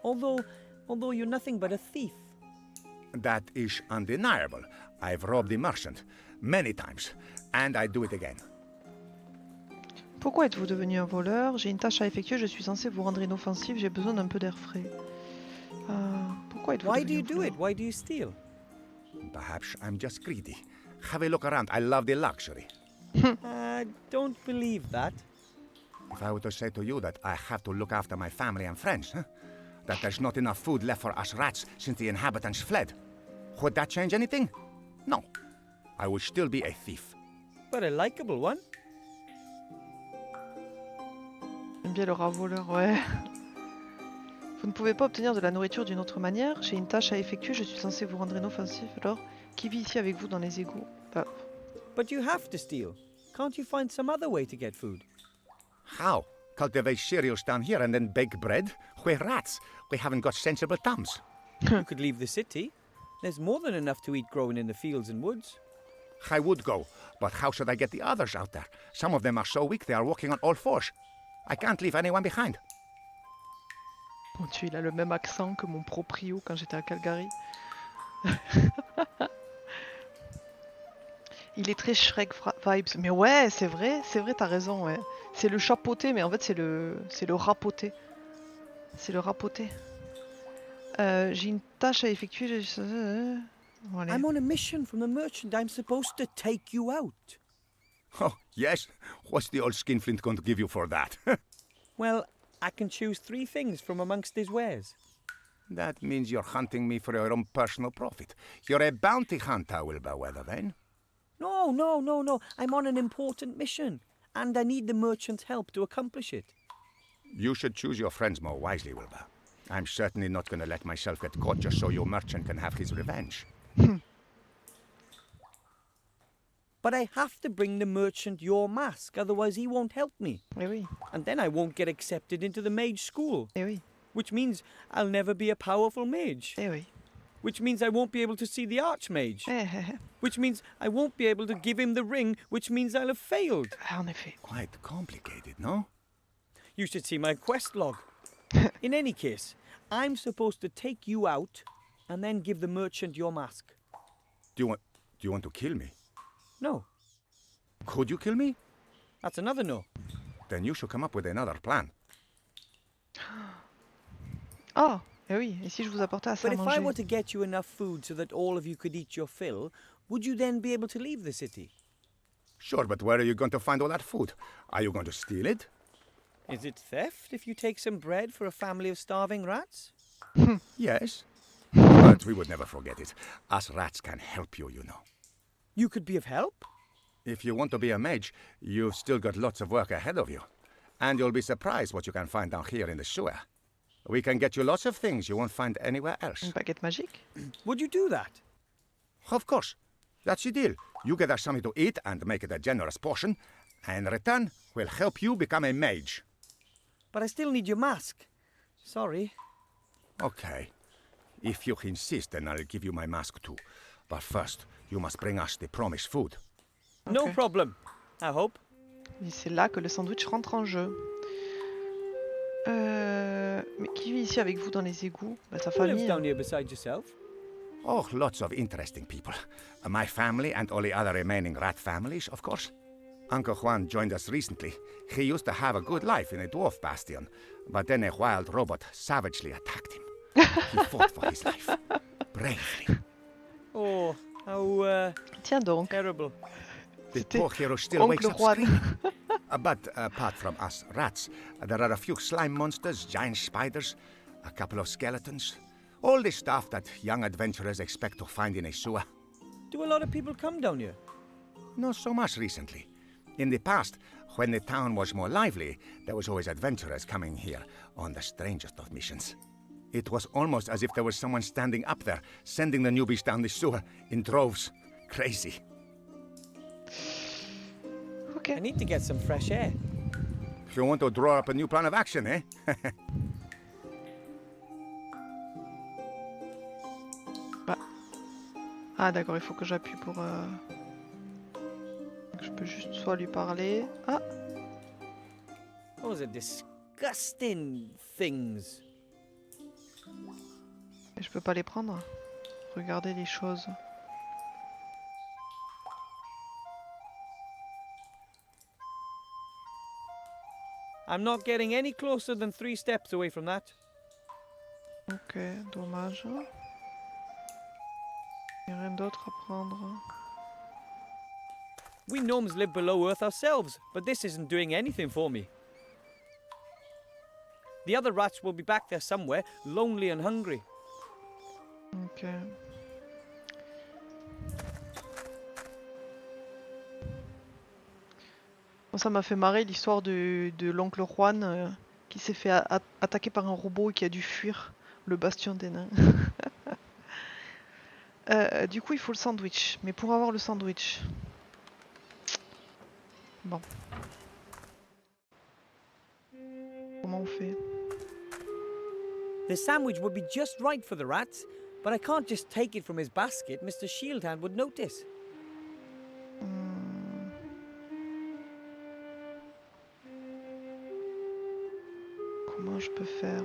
Although you're nothing but a thief. That is undeniable. I've robbed the merchant many times, and I do it again. Pourquoi êtes-vous devenu un voleur? J'ai une tâche à effectuer, je suis censé vous rendre inoffensif, j'ai besoin d'un peu d'air frais. Pourquoi êtes-vous Why do devenu you un do voleur? it? Why do you steal? Perhaps I'm just greedy. Have a look around. I love the luxury. I don't believe that. If I were to say to you that I have to look after my family and friends, that there's not enough food left for us rats since the inhabitants fled, would that change anything? No. I would still be a thief. But a likable one. J'aime bien le rat voleur, ouais. Vous ne pouvez pas obtenir de la nourriture d'une autre manière. J'ai une tâche à effectuer, je suis censé vous rendre inoffensif. Alors, qui vit ici avec vous dans les égouts? But you have to steal. Can't you find some other way to get food? How? Cultivate cereals down here and then bake bread? We're rats. We haven't got sensible thumbs. You could leave the city. There's more than enough to eat growing in the fields and woods. I would go, but how should I get the others out there? Some of them are so weak they are walking on all fours. I can't leave anyone behind. Mon Dieu, il a le même accent que mon proprio quand j'étais à Calgary. Il est très Shrek vibes. Mais ouais, c'est vrai, t'as raison, ouais. C'est le chapeauté, mais en fait c'est le rapoté. C'est le rapoté. J'ai une tâche à effectuer. Allez. I'm on a mission from the merchant. I'm supposed to take you out. Oh, yes? What's the old skinflint going to give you for that? Well, I can choose 3 things from amongst his wares. That means you're hunting me for your own personal profit. You're a bounty hunter, Wilbur Weathervane. No. I'm on an important mission, and I need the merchant's help to accomplish it. You should choose your friends more wisely, Wilbur. I'm certainly not going to let myself get caught just so your merchant can have his revenge. But I have to bring the merchant your mask, otherwise he won't help me. Eh oui. And then I won't get accepted into the mage school. Eh oui. Which means I'll never be a powerful mage. Eh oui. Which means I won't be able to see the archmage. Which means I won't be able to give him the ring, which means I'll have failed. En effet. Quite complicated, no? You should see my quest log. In any case, I'm supposed to take you out and then give the merchant your mask. Do you want to kill me? No. Could you kill me? That's another no. Then you should come up with another plan. Oh, eh oui. Et si je vous apportais assez But à if I manger? were to get you enough food so that all of you could eat your fill, would you then be able to leave the city? Sure, but where are you going to find all that food? Are you going to steal it? Is it theft if you take some bread for a family of starving rats? Yes. But we would never forget it. Us rats can help you, you know. You could be of help? If you want to be a mage, you've still got lots of work ahead of you. And you'll be surprised what you can find down here in the sewer. We can get you lots of things you won't find anywhere else. Une baguette magique? Would you do that? Of course. That's the deal. You get us something to eat and make it a generous portion. And in return, we'll help you become a mage. But I still need your mask. Sorry. Okay. If you insist, then I'll give you my mask too. But first, you must bring us the promised food. No Okay. problem, I hope. Et c'est là que le sandwich rentre en jeu. Mais qui vit ici avec vous dans les égouts? Bah, sa Who lives famille. down here beside yourself? Oh, lots of interesting people. My family and all the other remaining rat families, of course. Uncle Juan joined us recently. He used to have a good life in a dwarf bastion, but then a wild robot savagely attacked him. He fought for his life. Bravely. Oh, how Tiens donc. terrible. The C'était poor hero still wakes Oncle up Juan. screaming. But apart from us rats, there are a few slime monsters, giant spiders, a couple of skeletons. All the stuff that young adventurers expect to find in a sewer. Do a lot of people come down here? Not so much recently. In the past, when the town was more lively, there was always adventurers coming here on the strangest of missions. It was almost as if there was someone standing up there, sending the newbies down the sewer in droves. Crazy. Ok. I need to get some fresh air. You want to draw up a new plan of action, eh? Ah d'accord, il faut que j'appuie pour... Je peux juste soit lui parler... Ah, Those are disgusting things. et je peux pas les prendre. Regardez les choses. I'm not getting any closer than 3 steps away from that. Ok, dommage. Il n'y a rien d'autre à prendre. We gnomes live below Earth ourselves, but this isn't doing anything for me. The other rats will be back there somewhere, lonely and hungry. Ok. Bon, ça m'a fait marrer l'histoire de l'oncle Juan qui s'est fait attaquer par un robot et qui a dû fuir le bastion des nains. Du coup, il faut le sandwich. Mais pour avoir le sandwich... Bon. Comment on fait? The sandwich would be just right for the rats, But I can't just take it from his basket. Mr. Shieldhand would notice. Comment je peux faire?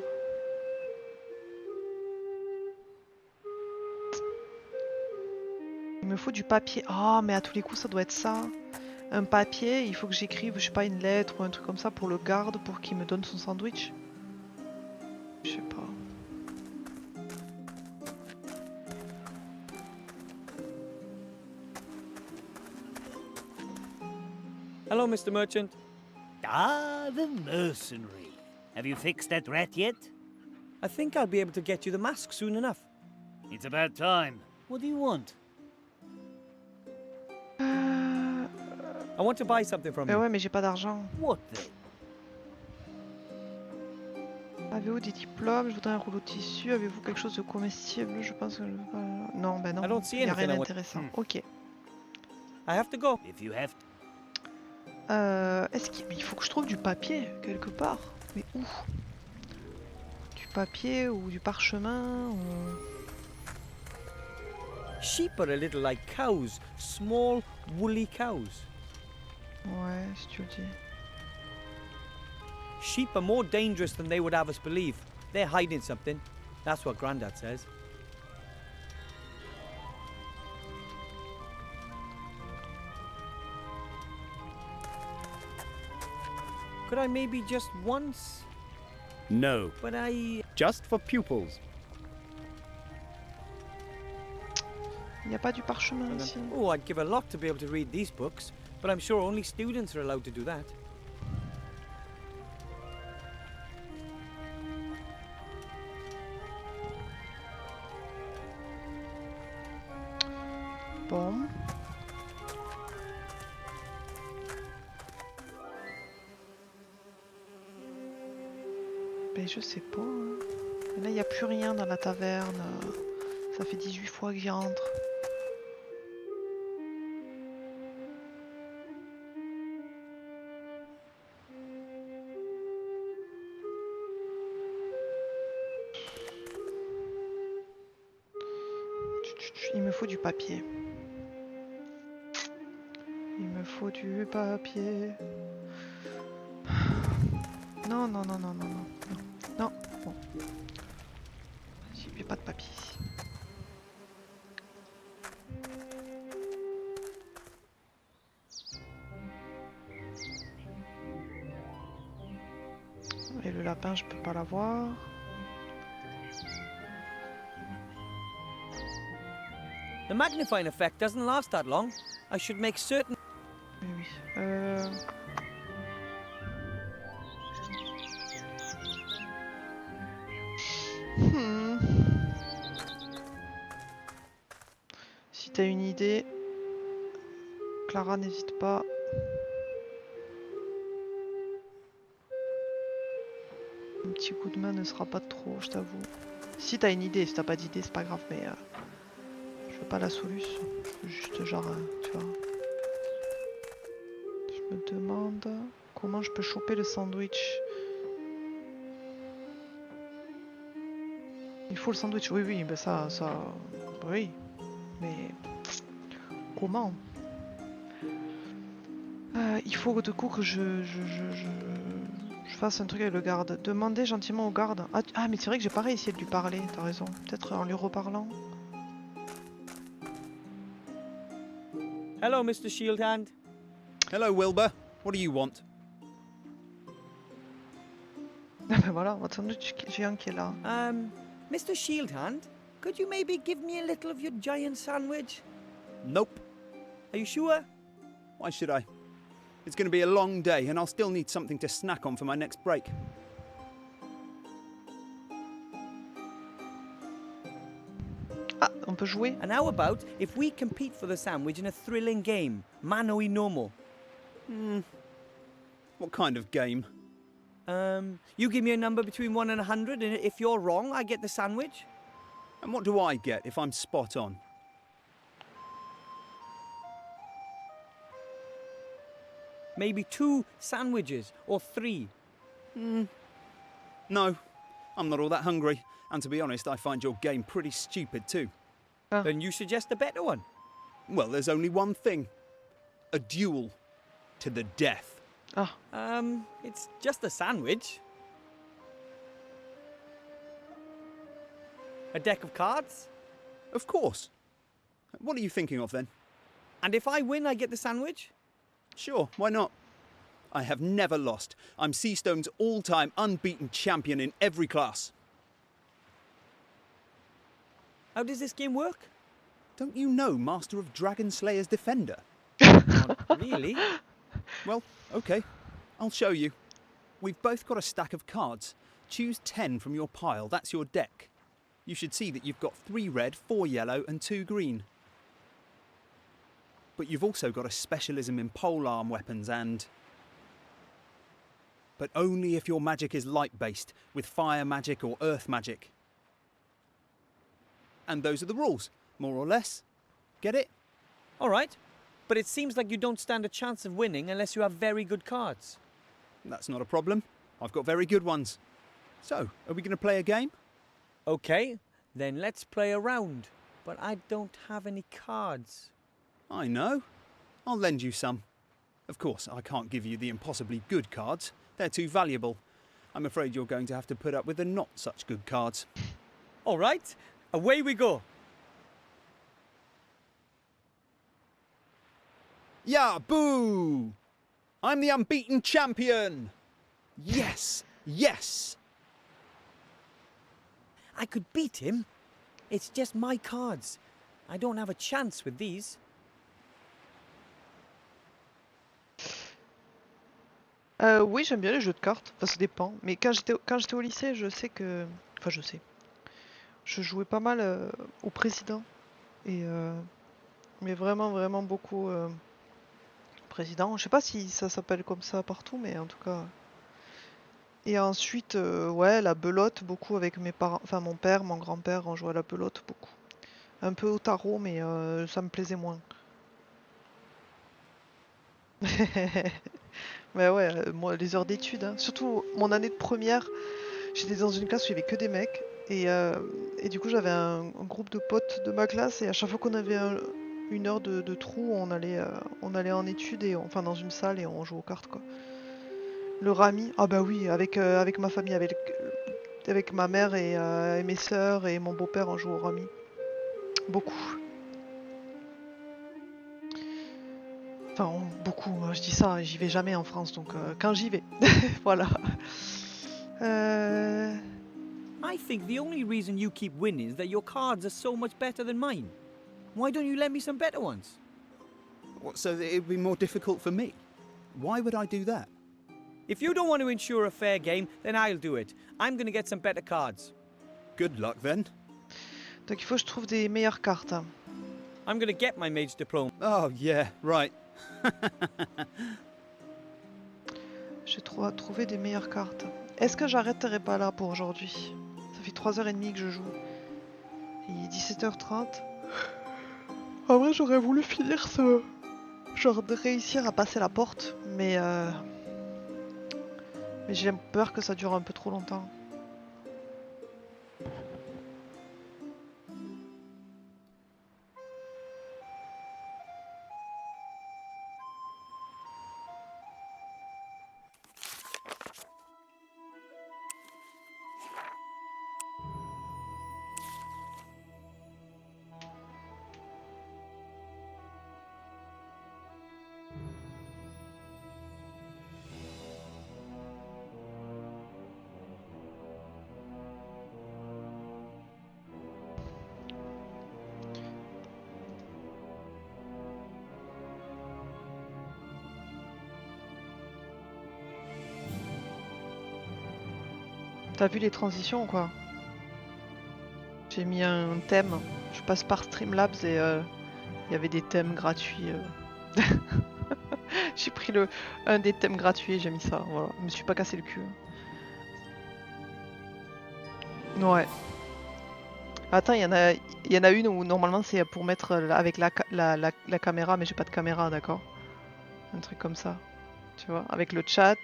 Il me faut du papier. Ah, mais à tous les coups, ça doit être ça. Un papier, il faut que j'écrive, je sais pas, une lettre ou un truc comme ça pour le garde, pour qu'il me donne son sandwich. Je sais pas. Hello, Mr. Merchant. Ah, the mercenary. Have you fixed that rat yet? I think I'll be able to get you the mask soon enough. It's about time. What do you want? I want to buy something from you. Ouais, mais j'ai pas d'argent. What then? Avez-vous des diplômes? Je voudrais un rouleau de tissu. Avez-vous quelque chose de comestible? Je pense que... Non, ben non. I don't see Il n'y a rien anything I want. d'intéressant. Ok. I have to go. If you have to. Est-ce qu'il... Mais il faut que je trouve du papier, quelque part. Mais où? Du papier ou du parchemin ou... Sheep are a little like cows. Small, woolly cows. Ouais, si tu le dis. Sheep are more dangerous than they would have us believe. They're hiding something. That's what Grandad says. Could I maybe just once? No, But I... just for pupils. Il n'y a pas du parchemin ici. Oh, I'd give a lot to be able to read these books, but I'm sure only students are allowed to do that. Bon. Ben je sais pas. Hein. Là, il n'y a plus rien dans la taverne. Ça fait 18 fois que j'y entre. Il me faut du papier. Il me faut du papier. Non, non, non, non, non, non, non, non, bon. J'ai pas de papier ici. Et le lapin, je peux pas l'avoir. The magnifying effect doesn't last that long. I should make certain... Oui, oui. Si t'as une idée, Clara, n'hésite pas. Un petit coup de main ne sera pas de trop, je t'avoue. Si t'as une idée, si t'as pas d'idée, c'est pas grave, mais je veux pas la solution. Je veux juste genre, tu vois. Je me demande comment je peux choper le sandwich. Il faut le sandwich, oui, oui, ben ça, oui. Mais comment? Il faut de coup que je fasse un truc avec le garde. Demandez gentiment au garde. Ah mais c'est vrai que j'ai pas réussi de lui parler, t'as raison. Peut-être en lui reparlant. Hello, Mr. Shieldhand. Hello, Wilbur. What do you want? Ah ben voilà, votre sandwich géant qui est là. Mr. Shieldhand, could you maybe give me a little of your giant sandwich? Nope. Are you sure? Why should I? It's going to be a long day, and I'll still need something to snack on for my next break. Ah, on peut jouer? And how about if we compete for the sandwich in a thrilling game? Mano y nomo. What kind of game? You give me a number between 1 and 100, and if you're wrong, I get the sandwich. And what do I get if I'm spot on? Maybe 2 sandwiches, or 3. No. I'm not all that hungry, and to be honest, I find your game pretty stupid too. Then you suggest a better one. Well, there's only one thing. A duel. To the death. It's just a sandwich. A deck of cards? Of course. What are you thinking of then? And if I win, I get the sandwich? Sure, why not? I have never lost. I'm Seastone's all-time unbeaten champion in every class. How does this game work? Don't you know Master of Dragon Slayer's Defender? Not really? Well, okay. I'll show you. We've both got a stack of cards. Choose 10 from your pile. That's your deck. You should see that you've got 3 red, 4 yellow and 2 green. But you've also got a specialism in polearm weapons and... But only if your magic is light-based, with fire magic or earth magic. And those are the rules, more or less. Get it? All right. But it seems like you don't stand a chance of winning unless you have very good cards. That's not a problem. I've got very good ones. So, are we going to play a game? Okay, then let's play a round. But I don't have any cards. I know. I'll lend you some. Of course, I can't give you the impossibly good cards. They're too valuable. I'm afraid you're going to have to put up with the not such good cards. All right, away we go. Yeah, boo! I'm the unbeaten champion! Yes, yes! I could beat him. It's just my cards. I don't have a chance with these. Oui, j'aime bien les jeux de cartes. Enfin, ça dépend. Mais quand j'étais au lycée, je sais que... Enfin, je sais. Je jouais pas mal au président. Et... Mais vraiment, vraiment beaucoup... président. Je sais pas si ça s'appelle comme ça partout, mais en tout cas... Et ensuite, ouais, la belote, beaucoup avec mes parents... Enfin, mon père, mon grand-père, on jouait à la belote, beaucoup. Un peu au tarot, mais ça me plaisait moins. Mais ouais, moi, les heures d'études, hein. Surtout mon année de première, j'étais dans une classe où il y avait que des mecs. Et du coup, j'avais un groupe de potes de ma classe, et à chaque fois qu'on avait une heure de trou, on allait en études, et enfin dans une salle, et on jouait aux cartes, quoi. Le rami, ah bah oui, avec ma famille, avec ma mère et mes sœurs et mon beau-père, on joue au rami. Beaucoup. Enfin, beaucoup, je dis ça, j'y vais jamais en France, donc quand j'y vais, voilà. I think the only reason you keep winning is that your cards are so much better than mine. Why don't you lend me some better ones? What, so that it would be more difficult for me? Why would I do that? If you don't want to ensure a fair game, then I'll do it. I'm going to get some better cards. Good luck then. Donc il faut que je trouve des meilleures cartes. I'm going to get my mage diploma. Oh yeah, right. Je dois trouver des meilleures cartes. Est-ce que j'arrêterai pas là pour aujourd'hui? Ça fait 3h30 que je joue. Il est 17h30. En vrai, j'aurais voulu finir ce... Genre de réussir à passer la porte, mais j'ai peur que ça dure un peu trop longtemps. T'as vu les transitions ou quoi? J'ai mis un thème. Je passe par Streamlabs et il y avait des thèmes gratuits. J'ai pris un des thèmes gratuits et j'ai mis ça. Voilà. Je me suis pas cassé le cul. Ouais. Attends, il y en a une où normalement c'est pour mettre avec la caméra, mais j'ai pas de caméra, d'accord? Un truc comme ça. Tu vois, avec le chat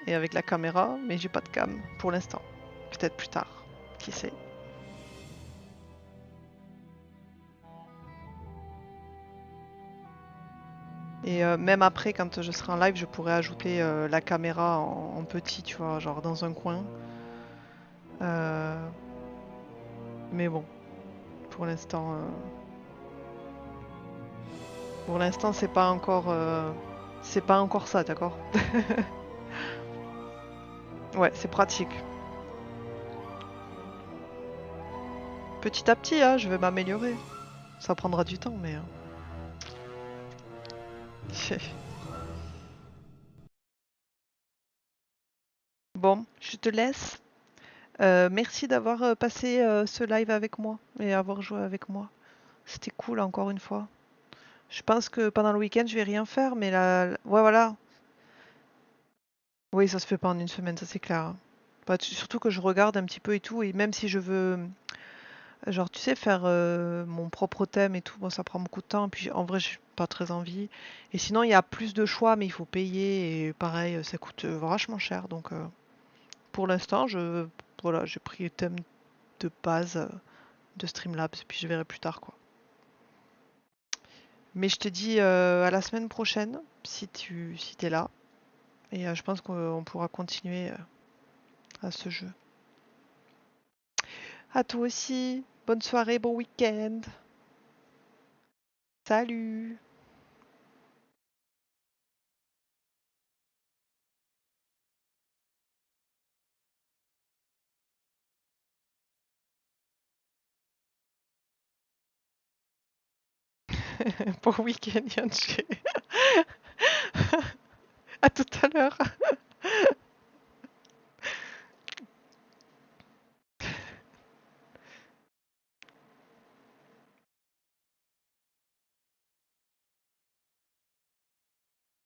et avec la caméra, mais j'ai pas de cam pour l'instant. Peut-être plus tard, qui sait. Et même après, quand je serai en live, je pourrais ajouter la caméra en petit, tu vois, genre dans un coin. Mais bon, pour l'instant, c'est pas encore ça, d'accord? Ouais, c'est pratique. Petit à petit, hein, je vais m'améliorer. Ça prendra du temps, mais. Bon, je te laisse. Merci d'avoir passé ce live avec moi et avoir joué avec moi. C'était cool encore une fois. Je pense que pendant le week-end, je vais rien faire, mais là, ouais, voilà. Oui, ça se fait pas en une semaine, ça c'est clair. Bah, surtout que je regarde un petit peu et tout, et même si je veux, genre, tu sais, faire mon propre thème et tout, bon, ça prend beaucoup de temps. Et puis en vrai, j'ai pas très envie. Et sinon, il y a plus de choix, mais il faut payer, et pareil, ça coûte vachement cher. Donc, pour l'instant, voilà, j'ai pris le thème de base de Streamlabs, et puis je verrai plus tard, quoi. Mais je te dis à la semaine prochaine, si t'es là. Et je pense qu'on pourra continuer à ce jeu. À toi aussi. Bonne soirée, bon week-end. Salut. Bon week-end, Yanché. À tout à l'heure.